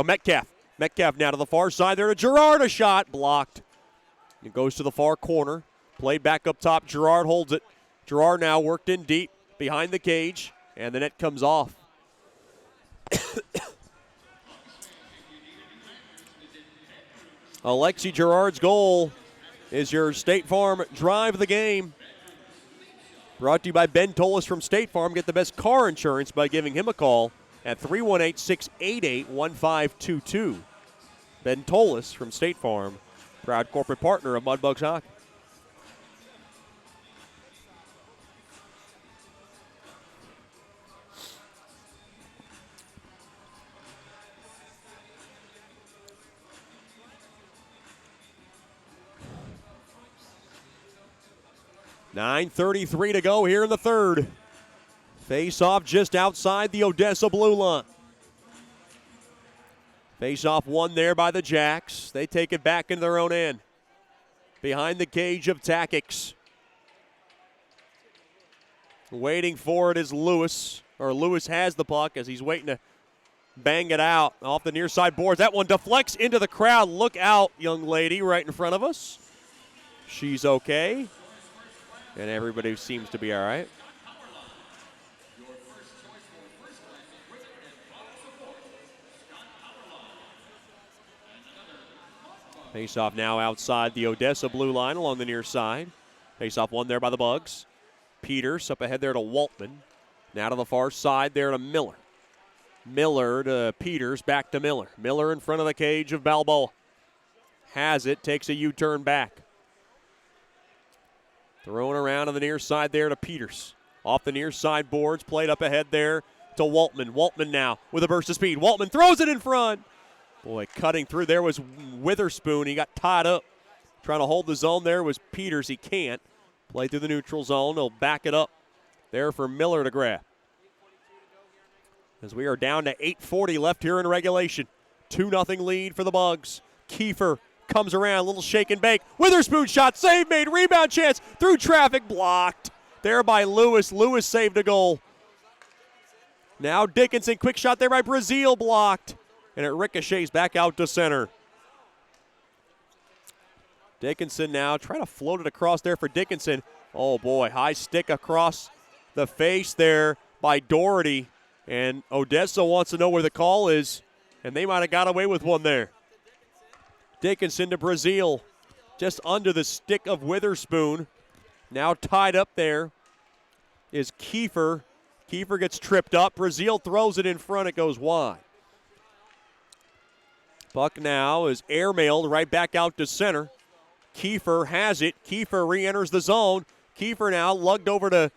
Metcalf. Metcalf now to the far side there to Gerard. A shot blocked. It goes to the far corner. Played back up top. Gerard holds it. Gerard now worked in deep behind the cage, and the net comes off. Alexi Gerard's goal is your State Farm drive of the game. Brought to you by Ben Tolis from State Farm. Get the best car insurance by giving him a call at 318-688-1522. Ben Tolis from State Farm, proud corporate partner of Mudbugs Hockey. .9:33 to go here in the third. Face-off just outside the Odessa blue line. Face-off won there by the Jacks. They take it back into their own end. Behind the cage of Takix. Waiting for it is Lewis. Or Lewis has the puck as he's waiting to bang it out off the near side boards. That one deflects into the crowd. Look out, young lady, right in front of us. She's okay. And everybody seems to be all right. Face-off now outside the Odessa blue line along the near side. Face-off won there by the Bugs. Peters up ahead there to Waltman. Now to the far side there to Miller. Miller to Peters, back to Miller. Miller in front of the cage of Balboa. Has it, takes a U-turn back. Thrown around on the near side there to Peters. Off the near side boards, played up ahead there to Waltman. Waltman now with a burst of speed. Waltman throws it in front. Boy, cutting through there was Witherspoon. He got tied up. Trying to hold the zone there was Peters. He can't. Play through the neutral zone. He'll back it up there for Miller to grab. As we are down to 8:40 left here in regulation. 2-0 lead for the Bugs. Kiefer comes around, little shake and bake. Witherspoon shot, save made, rebound chance, through traffic, blocked. There by Lewis. Lewis saved a goal. Now Dickinson, quick shot there by Brazil, blocked. And it ricochets back out to center. Dickinson now trying to float it across there for Dickinson. Oh, boy, high stick across the face there by Doherty. And Odessa wants to know where the call is, and they might have got away with one there. Dickinson to Brazil, just under the stick of Witherspoon. Now tied up there is Kiefer. Kiefer gets tripped up. Brazil throws it in front. It goes wide. Puck now is airmailed right back out to center. Kiefer has it. Kiefer re-enters the zone. Kiefer now lugged over to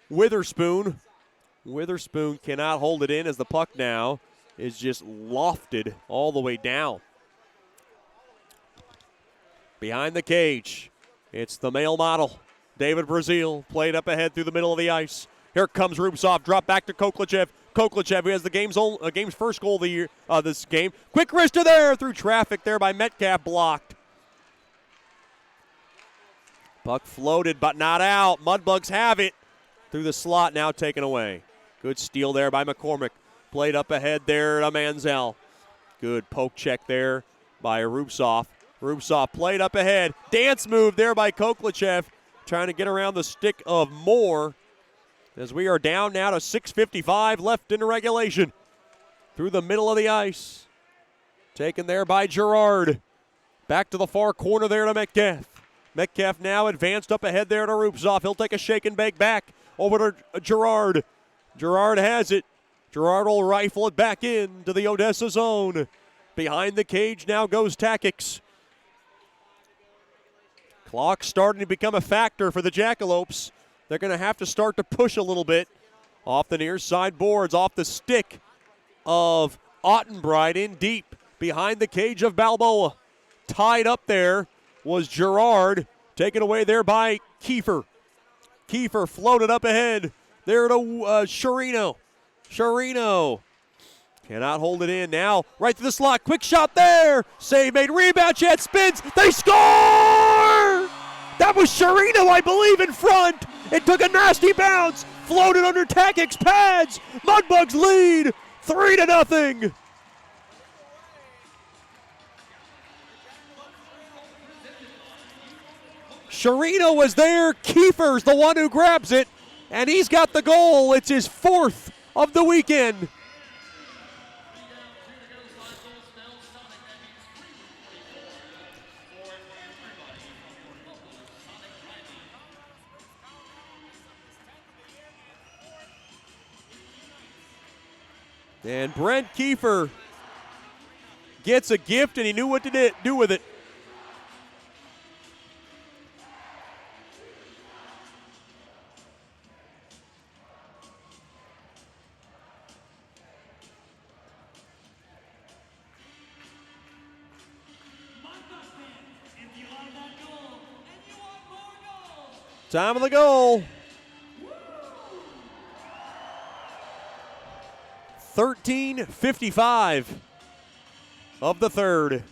Witherspoon. Witherspoon cannot hold it in as the puck now is just lofted all the way down. Behind the cage, it's the male model. David Brazil played up ahead through the middle of the ice. Here comes Rubtsov. Drop back to Koklachev. Koklachev, who has the game's first goal of the year, this game. Quick wrister there through traffic there by Metcalf, blocked. Puck floated but not out. Mudbugs have it through the slot, now taken away. Good steal there by McCormick. Played up ahead there to Manziel. Good poke check there by Rubtsov. Rubtsov played up ahead. Dance move there by Koklachev, trying to get around the stick of Moore. As we are down now to 6:55 left in regulation. Through the middle of the ice. Taken there by Girard. Back to the far corner there to Metcalf. Metcalf now advanced up ahead there to Rubtsov. He'll take a shake and bake back over to Girard. Girard has it. Girard will rifle it back into the Odessa zone. Behind the cage now goes Takix. Clock starting to become a factor for the Jackalopes. They're going to have to start to push a little bit. Off the near side boards, off the stick of Ottenbreit in deep. Behind the cage of Balboa. Tied up there was Girard. Taken away there by Kiefer. Kiefer floated up ahead. There to Sharino. Sharino cannot hold it in now. Right to the slot. Quick shot there. Save made. Rebound. Chance spins. They score! That was Sharino, I believe, in front. It took a nasty bounce. Floated under Takic's pads. Mudbugs lead 3-0. Sharino was there. Kiefer's the one who grabs it, and he's got the goal. It's his fourth of the weekend. And Brent Kiefer gets a gift, and he knew what to do with it. Time of the goal. 13:55 of the third.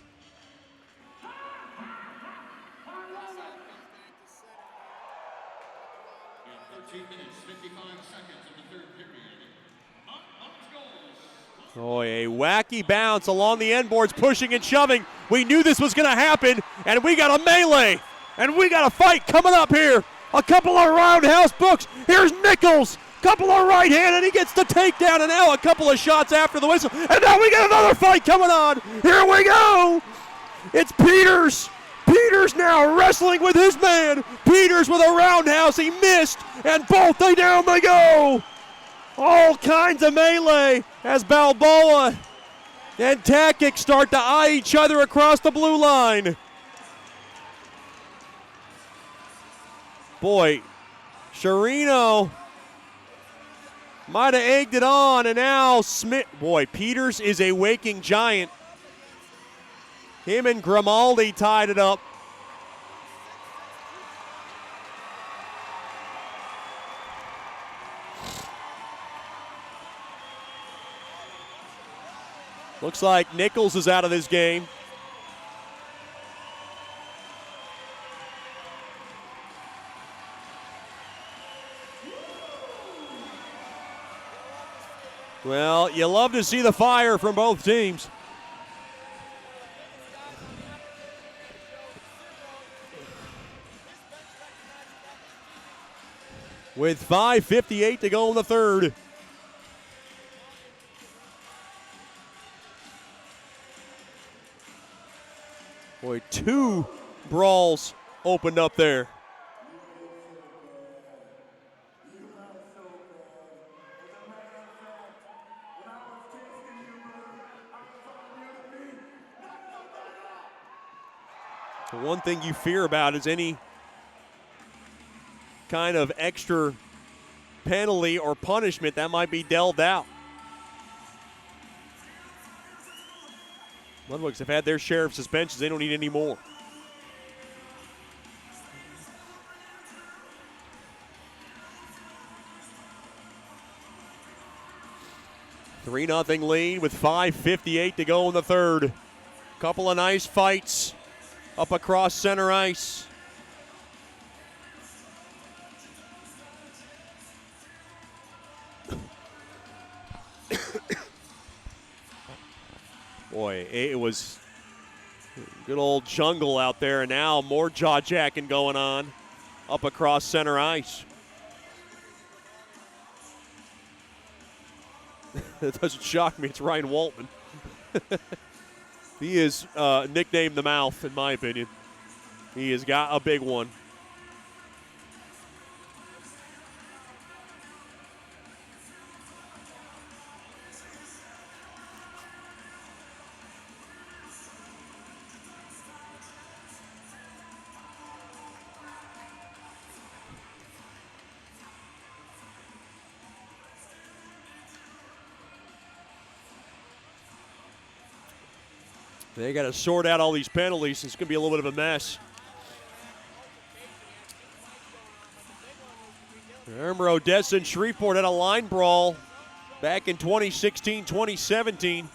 Oh, a wacky bounce along the end boards, pushing and shoving. We knew this was going to happen, and we got a melee, and we got a fight coming up here. A couple of roundhouse books. Here's Nichols. Couple of right hand, and he gets the takedown, and now a couple of shots after the whistle. And now we got another fight coming on. Here we go. It's Peters. Peters now wrestling with his man. Peters with a roundhouse. He missed, and both down they go. All kinds of melee as Balboa and Takic start to eye each other across the blue line. Boy, Sharino might have egged it on, and now Smith. Boy, Peters is a waking giant. Him and Grimaldi tied it up. Looks like Nichols is out of this game. Well, you love to see the fire from both teams. with 5:58 to go in the third. Boy, 2 brawls opened up there. The one thing you fear about is any kind of extra penalty or punishment that might be delved out. Mudbugs have had their share of suspensions. They don't need any more. Three 0 lead with 5:58 to go in the third. Couple of nice fights up across center ice. Boy, it was good old jungle out there, and now more jaw-jacking going on up across center ice. It doesn't shock me. It's Ryan Waltman. He is nicknamed the Mouth, in my opinion. He has got a big one. They got to sort out all these penalties. It's going to be a little bit of a mess. Remember, Odessa and Shreveport had a line brawl back in 2016, 2017.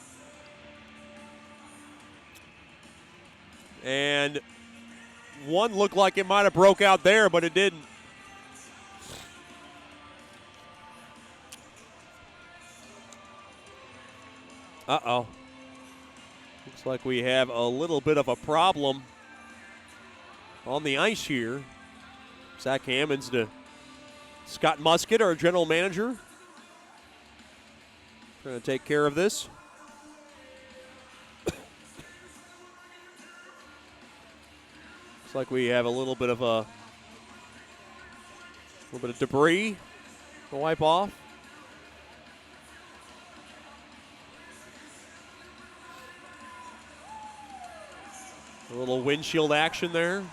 And one looked like it might have broke out there, but it didn't. Uh-oh. Looks like we have a little bit of a problem on the ice here. Zach Hammonds to Scott Musket, our general manager. Trying to take care of this. Looks like we have a little bit of debris to wipe off. A little windshield action there.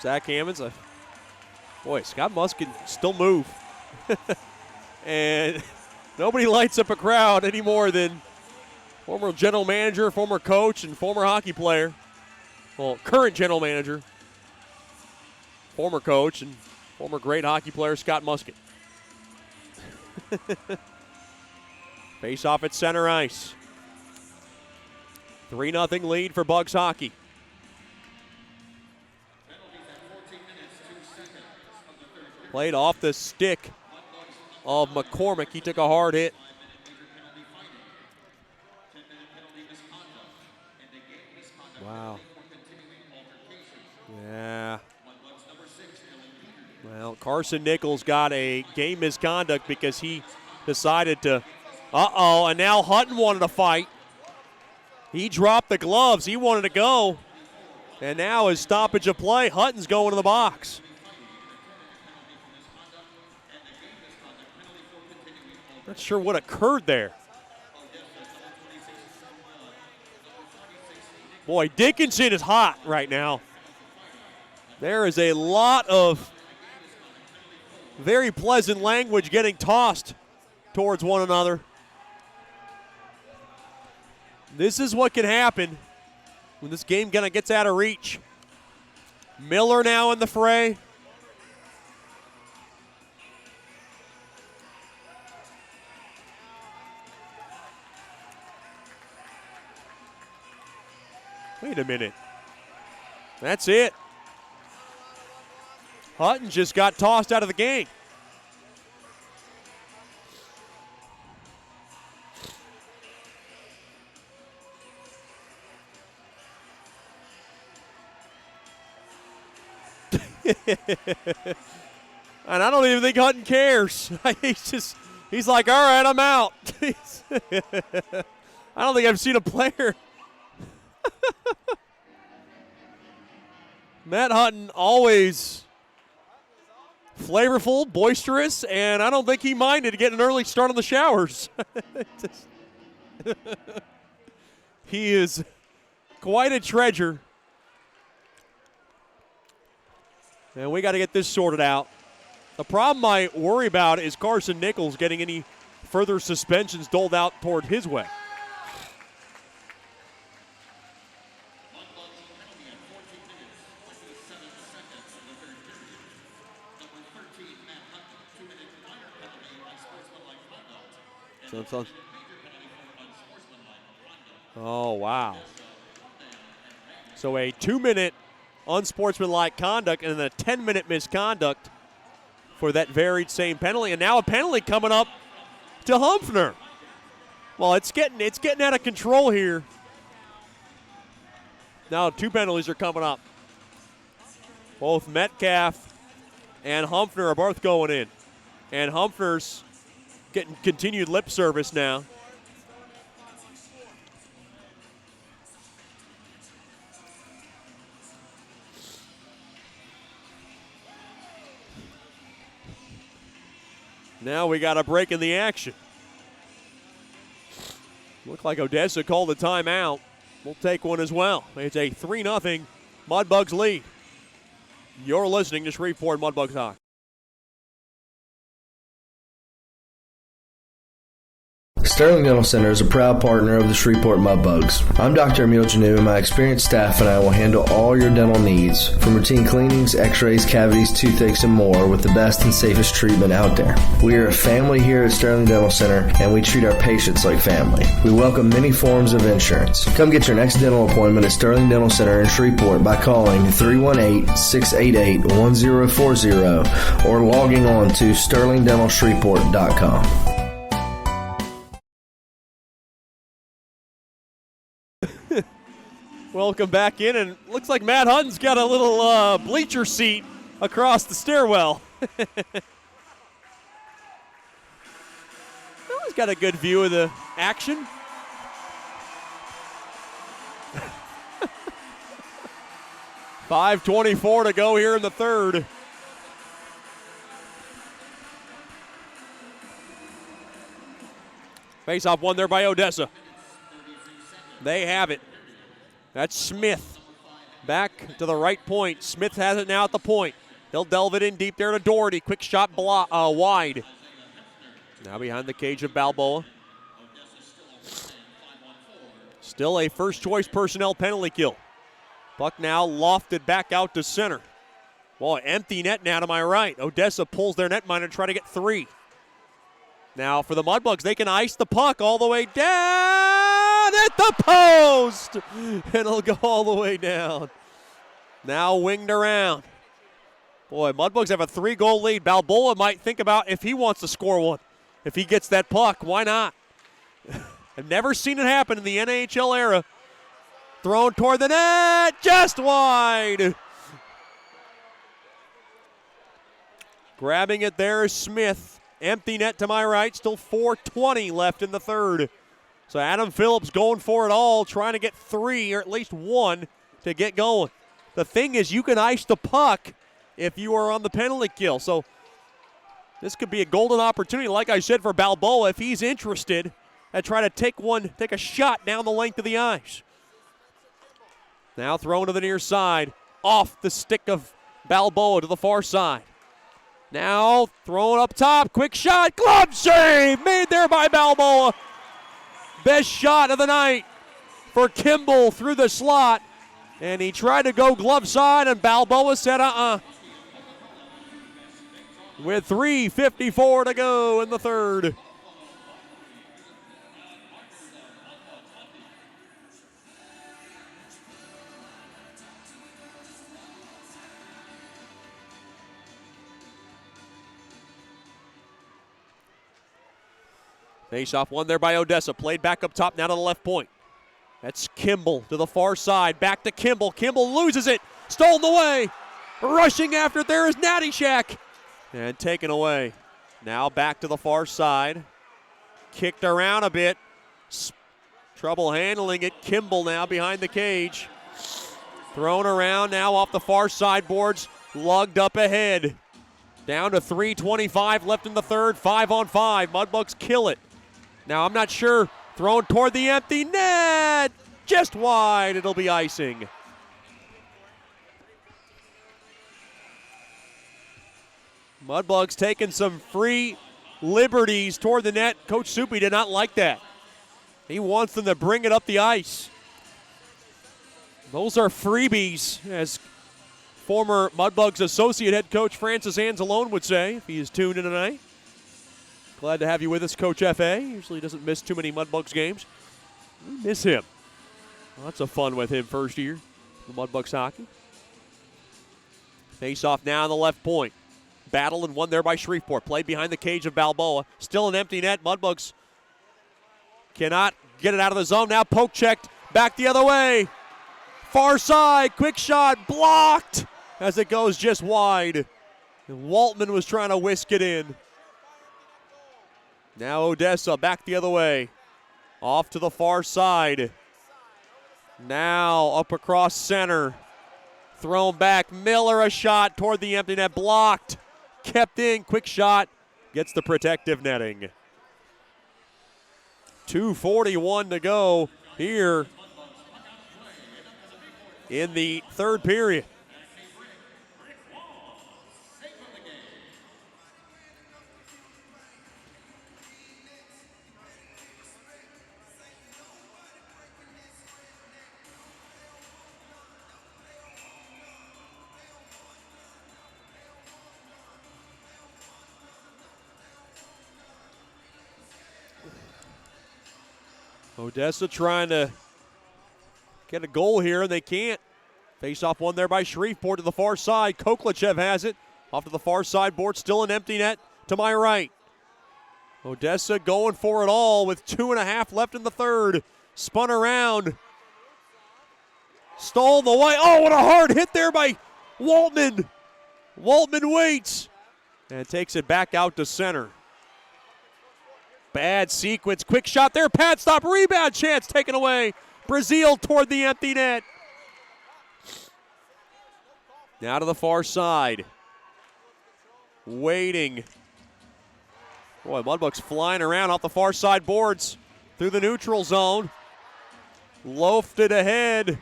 Zach Hammonds. Boy, Scott Musk can still move. And nobody lights up a crowd any more than former general manager, former coach, and former hockey player. Well, current general manager, former coach, and former great hockey player, Scott Musket. Face off at center ice. 3-0 lead for Bugs hockey. Played off the stick of McCormick. He took a hard hit. Wow. Yeah. Well, Carson Nichols got a game misconduct because he decided to, and now Hutton wanted to fight. He dropped the gloves. He wanted to go. And now his stoppage of play, Hutton's going to the box. Not sure what occurred there. Boy, Dickinson is hot right now. There is a lot of very pleasant language getting tossed towards one another. This is what can happen when this game kind of gets out of reach. Miller now in the fray. Wait a minute. That's it. Hutton just got tossed out of the game. And I don't even think Hutton cares. He's like, all right, I'm out. I don't think I've seen a player. Matt Hutton, always flavorful, boisterous, and I don't think he minded getting an early start on the showers. He is quite a treasure. And we got to get this sorted out. The problem I worry about is Carson Nichols getting any further suspensions doled out toward his way. Oh, wow. So a 2-minute unsportsmanlike conduct and then a 10-minute misconduct for that varied same penalty. And now a penalty coming up to Humphrey. Well, it's getting out of control here. Now 2 penalties are coming up. Both Metcalf and Humphrey are both going in. And Humphrey's getting continued lip service now. Now we got a break in the action. Looked like Odessa called the timeout. We'll take one as well. It's a 3-0 Mudbugs lead. You're listening to Shreveport Mudbugs Hockey. Sterling Dental Center is a proud partner of the Shreveport Mudbugs. I'm Dr. Emil Janu, and my experienced staff and I will handle all your dental needs, from routine cleanings, x-rays, cavities, toothaches, and more, with the best and safest treatment out there. We are a family here at Sterling Dental Center, and we treat our patients like family. We welcome many forms of insurance. Come get your next dental appointment at Sterling Dental Center in Shreveport by calling 318-688-1040 or logging on to sterlingdentalshreveport.com. Welcome back in, and looks like Matt Hutton's got a little bleacher seat across the stairwell. Well, he's got a good view of the action. .5:24 to go here in the third. Face-off won there by Odessa. They have it. That's Smith. Back to the right point. Smith has it now at the point. He'll delve it in deep there to Doherty. Quick shot wide. Now behind the cage of Balboa. Still a first-choice personnel penalty kill. Puck now lofted back out to center. Well, empty net now to my right. Odessa pulls their netminder to try to get 3. Now for the Mudbugs, they can ice the puck all the way down at the post. And it'll go all the way down. Now winged around. Boy, Mudbugs have a 3-goal lead. Balboa might think about if he wants to score one. If he gets that puck, why not? I've never seen it happen in the NHL era. Thrown toward the net, just wide. Grabbing it there is Smith. Empty net to my right, still 4:20 left in the third. So Adam Phillips going for it all, trying to get 3 or at least 1 to get going. The thing is, you can ice the puck if you are on the penalty kill. So this could be a golden opportunity, like I said, for Balboa if he's interested and try to take a shot down the length of the ice. Now thrown to the near side, off the stick of Balboa to the far side. Now thrown up top, quick shot, glove save, made there by Balboa. Best shot of the night for Kimball through the slot. And he tried to go glove side, and Balboa said, With 3:54 to go in the third. Face-off won there by Odessa. Played back up top now to the left point. That's Kimball to the far side. Back to Kimball. Kimball loses it. Stolen away. Rushing after it there is Nattyshak. And taken away. Now back to the far side. Kicked around a bit. Trouble handling it. Kimball now behind the cage. Thrown around now off the far side boards. Lugged up ahead. Down to 3:25 left in the third. 5-on-5. Mudbugs kill it. Now I'm not sure. Thrown toward the empty net. Just wide. It'll be icing. Mudbugs taking some free liberties toward the net. Coach Soupy did not like that. He wants them to bring it up the ice. Those are freebies, as former Mudbugs associate head coach Francis Anzalone would say if he is tuned in tonight. Glad to have you with us, Coach F.A. Usually doesn't miss too many Mudbugs games. We miss him. Lots of fun with him first year in Mudbugs hockey. Face off now on the left point. Battle and won there by Shreveport. Played behind the cage of Balboa. Still an empty net. Mudbugs cannot get it out of the zone. Now poke checked. Back the other way. Far side. Quick shot. Blocked as it goes just wide. And Waltman was trying to whisk it in. Now Odessa back the other way. Off to the far side. Now up across center. Thrown back. Miller a shot toward the empty net. Blocked. Kept in. Quick shot. Gets the protective netting. 2:41 to go here in the third period. Odessa trying to get a goal here, and they can't. Face-off one there by Shreveport to the far side. Koklachev has it. Off to the far side board, still an empty net to my right. Odessa going for it all with 2.5 left in the third. Spun around. Stole the way. Oh, what a hard hit there by Waltman. Waltman waits and takes it back out to center. Bad sequence. Quick shot there. Pad stop. Rebound chance taken away. Brazil toward the empty net. Now to the far side. Waiting. Boy, Mudbugs flying around off the far side boards through the neutral zone. Loafed it ahead.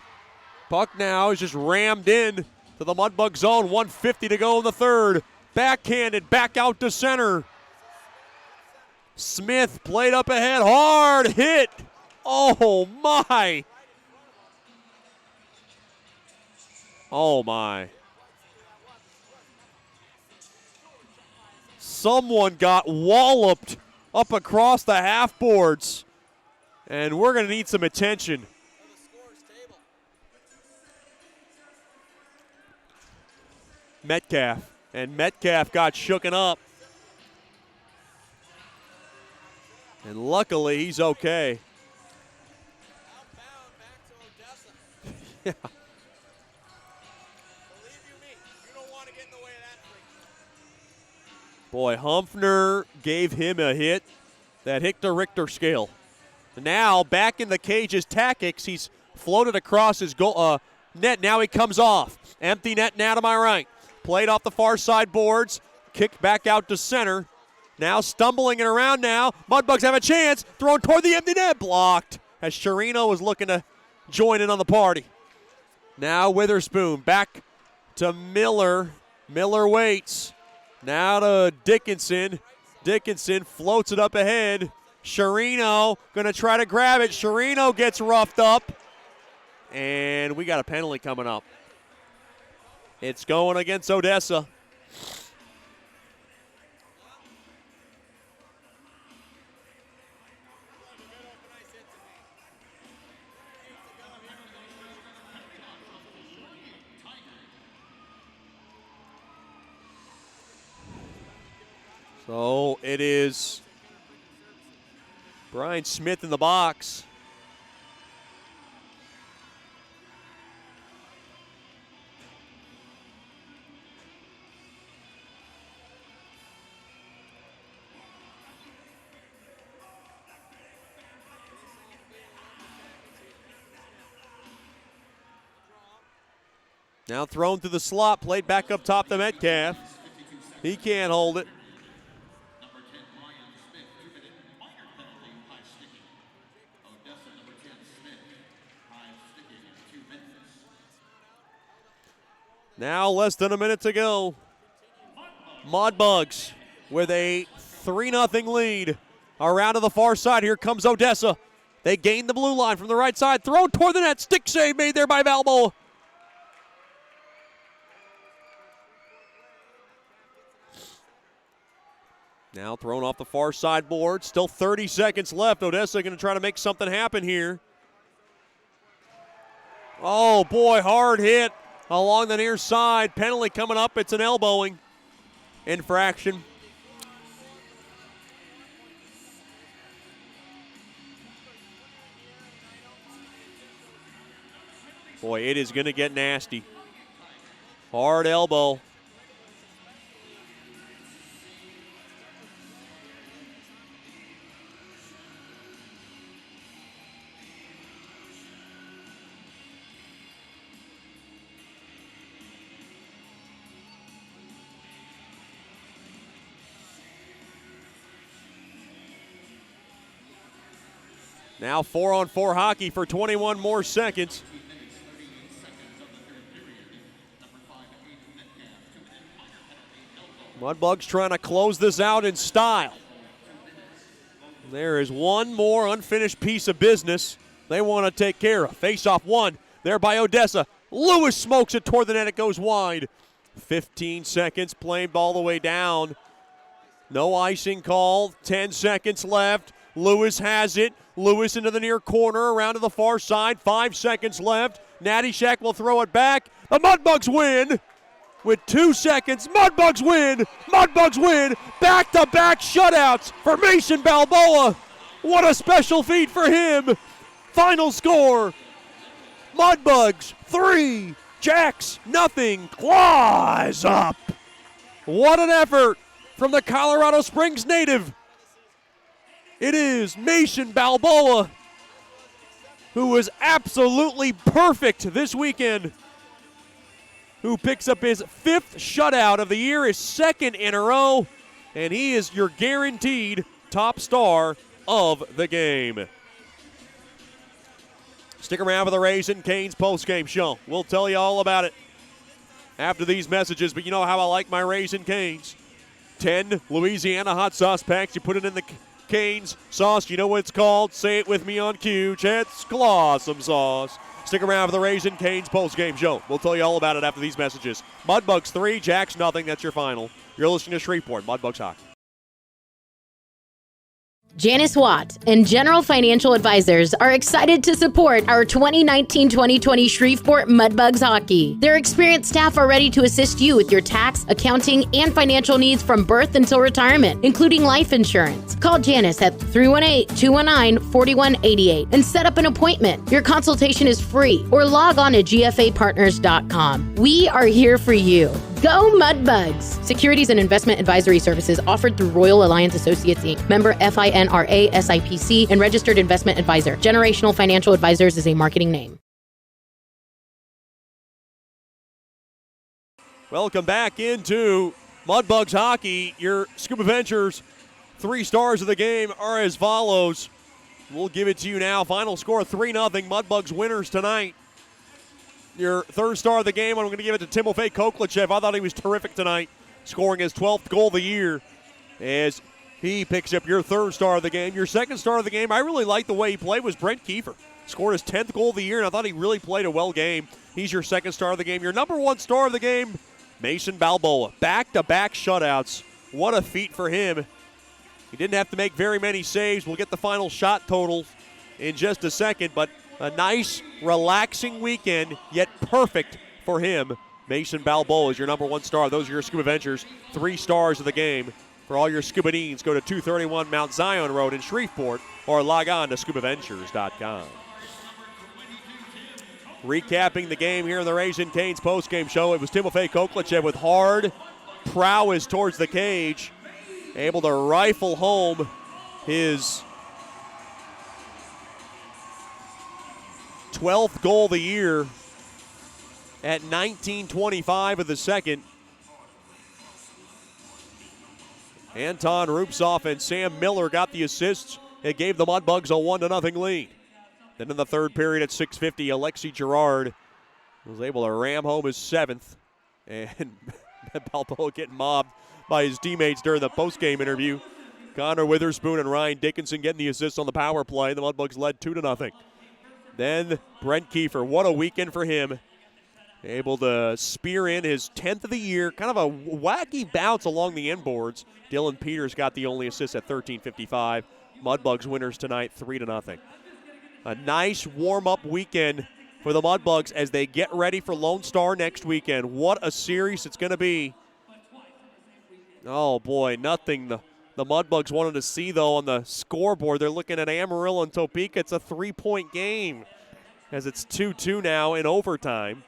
Puck now is just rammed in to the Mudbug zone. 1:50 to go in the third. Backhanded back out to center. Smith played up ahead. Hard hit. Oh, my. Oh, my. Someone got walloped up across the half boards, and we're going to need some attention. Metcalf, and Metcalf got shooken up. And luckily, he's okay. Yeah. Boy, Humphrey gave him a hit that hit the Richter scale. Now, back in the cage is Takix. He's floated across his goal net. Now he comes off. Empty net now to my right. Played off the far side boards. Kicked back out to center. Now stumbling it around now. Mudbugs have a chance. Thrown toward the empty net. Blocked as Sherino was looking to join in on the party. Now Witherspoon back to Miller. Miller waits. Now to Dickinson. Dickinson floats it up ahead. Sherino going to try to grab it. Sherino gets roughed up. And we got a penalty coming up. It's going against Odessa. So it is Brian Smith in the box. Now thrown through the slot, played back up top to Metcalf. He can't hold it. Now less than a minute to go. Mudbugs with a 3-0 lead. Around to the far side, here comes Odessa. They gain the blue line from the right side. Throw toward the net, stick save made there by Balboa. Now thrown off the far side board. Still 30 seconds left. Odessa going to try to make something happen here. Oh, boy, hard hit along the near side. Penalty coming up. It's an elbowing infraction. Boy, it is going to get nasty. Hard elbow. Now 4-on-4 hockey for 21 more seconds. Mudbugs trying to close this out in style. There is one more unfinished piece of business they want to take care of. Face-off one there by Odessa. Lewis smokes it toward the net. It goes wide. 15 seconds, playing all the way down. No icing call. 10 seconds left. Lewis has it. Lewis into the near corner, around to the far side. 5 seconds left. Natty Shack will throw it back. The Mudbugs win. With 2 seconds, Mudbugs win. Mudbugs win. Back-to-back shutouts for Mason Balboa. What a special feat for him. Final score, Mudbugs 3, Jacks nothing. Claws up. What an effort from the Colorado Springs native. It is Mason Balboa, who was absolutely perfect this weekend, who picks up his 5th shutout of the year, his 2nd in a row, and he is your guaranteed top star of the game. Stick around for the Raising Cane's postgame show. We'll tell you all about it after these messages, but you know how I like my Raising Cane's. 10 Louisiana hot sauce packs. You put it in the Cane's sauce. You know what it's called? Say it with me on cue. It's Clawsome sauce. Stick around for the Raising Cane's postgame show. We'll tell you all about it after these messages. Mudbugs 3, Jacks nothing. That's your final. You're listening to Shreveport Mudbugs Hockey. Janice Watt and General Financial Advisors are excited to support our 2019-2020 Shreveport Mudbugs Hockey. Their experienced staff are ready to assist you with your tax, accounting, and financial needs from birth until retirement, including life insurance. Call Janice at 318-219-4188 and set up an appointment. Your consultation is free, or log on to gfapartners.com. We are here for you. Go Mudbugs! Securities and investment advisory services offered through Royal Alliance Associates, Inc., member FINRA SIPC, and registered investment advisor. Generational Financial Advisors is a marketing name. Welcome back into Mudbugs Hockey. Your Scuba Ventures 3 stars of the game are as follows. We'll give it to you now. Final score 3-0. Mudbugs winners tonight. Your 3rd star of the game, I'm going to give it to Timofey Koklachev. I thought he was terrific tonight, scoring his 12th goal of the year as he picks up your 3rd star of the game. Your 2nd star of the game, I really liked the way he played, was Brent Kiefer. Scored his 10th goal of the year, and I thought he really played a well game. He's your 2nd star of the game. Your number 1 star of the game, Mason Balboa. Back-to-back shutouts. What a feat for him. He didn't have to make very many saves. We'll get the final shot totals in just a second, but a nice, relaxing weekend, yet perfect for him. Mason Balboa is your number 1 star. Those are your Scuba Ventures 3 stars of the game. For all your scuba needs, go to 231 Mount Zion Road in Shreveport or log on to scubaventures.com. Recapping the game here in the Raising Cane's postgame show, it was Timofey Koklachev with hard prowess towards the cage, able to rifle home his 12th goal of the year at 19:25 of the second. Anton Rupsoff and Sam Miller got the assists. It gave the Mudbugs a 1-0 lead. Then in the third period at 6:50, Alexi Gerard was able to ram home his 7th. And Balboa getting mobbed by his teammates during the postgame interview. Connor Witherspoon and Ryan Dickinson getting the assists on the power play. The Mudbugs led 2-0. Then Brent Kiefer, what a weekend for him. Able to spear in his 10th of the year. Kind of a wacky bounce along the inboards. Dylan Peters got the only assist at 13:55. Mudbugs winners tonight, 3-0. A nice warm-up weekend for the Mudbugs as they get ready for Lone Star next weekend. What a series it's going to be. Oh, boy, nothing the Mudbugs wanted to see, though, on the scoreboard. They're looking at Amarillo and Topeka. It's a 3-point game as it's 2-2 now in overtime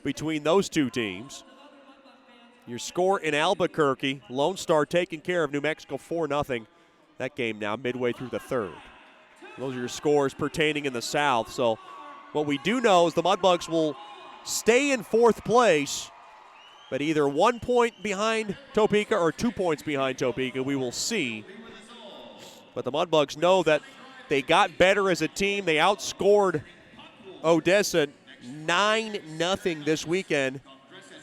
between those two teams. Your score in Albuquerque, Lone Star taking care of New Mexico 4-0. That game now midway through the third. Those are your scores pertaining in the South. So what we do know is the Mudbugs will stay in 4th place, but either 1 point behind Topeka or 2 points behind Topeka. We will see. But the Mudbugs know that they got better as a team. They outscored Odessa 9-0 this weekend.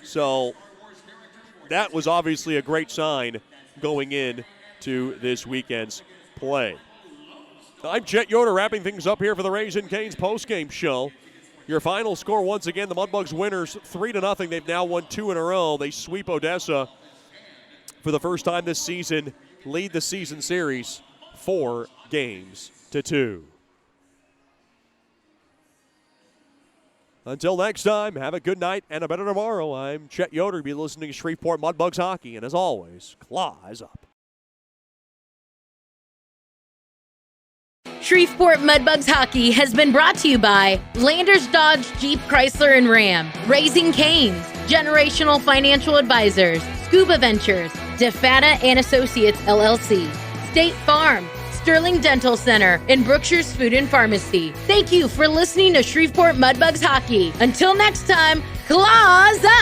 So that was obviously a great sign going in to this weekend's play. I'm Chet Yoder wrapping things up here for the Raising Cane's postgame show. Your final score, once again, the Mudbugs winners 3-0. They've now won 2 in a row. They sweep Odessa for the first time this season, lead the season series 4-2. Until next time, have a good night and a better tomorrow. I'm Chet Yoder. You'll be listening to Shreveport Mudbugs Hockey. And as always, claws up. Shreveport Mudbugs Hockey has been brought to you by Landers Dodge, Jeep, Chrysler, and Ram, Raising Cane's, Generational Financial Advisors, Scuba Ventures, DeFata and Associates, LLC, State Farm, Sterling Dental Center, and Brookshire's Food and Pharmacy. Thank you for listening to Shreveport Mudbugs Hockey. Until next time, claws up!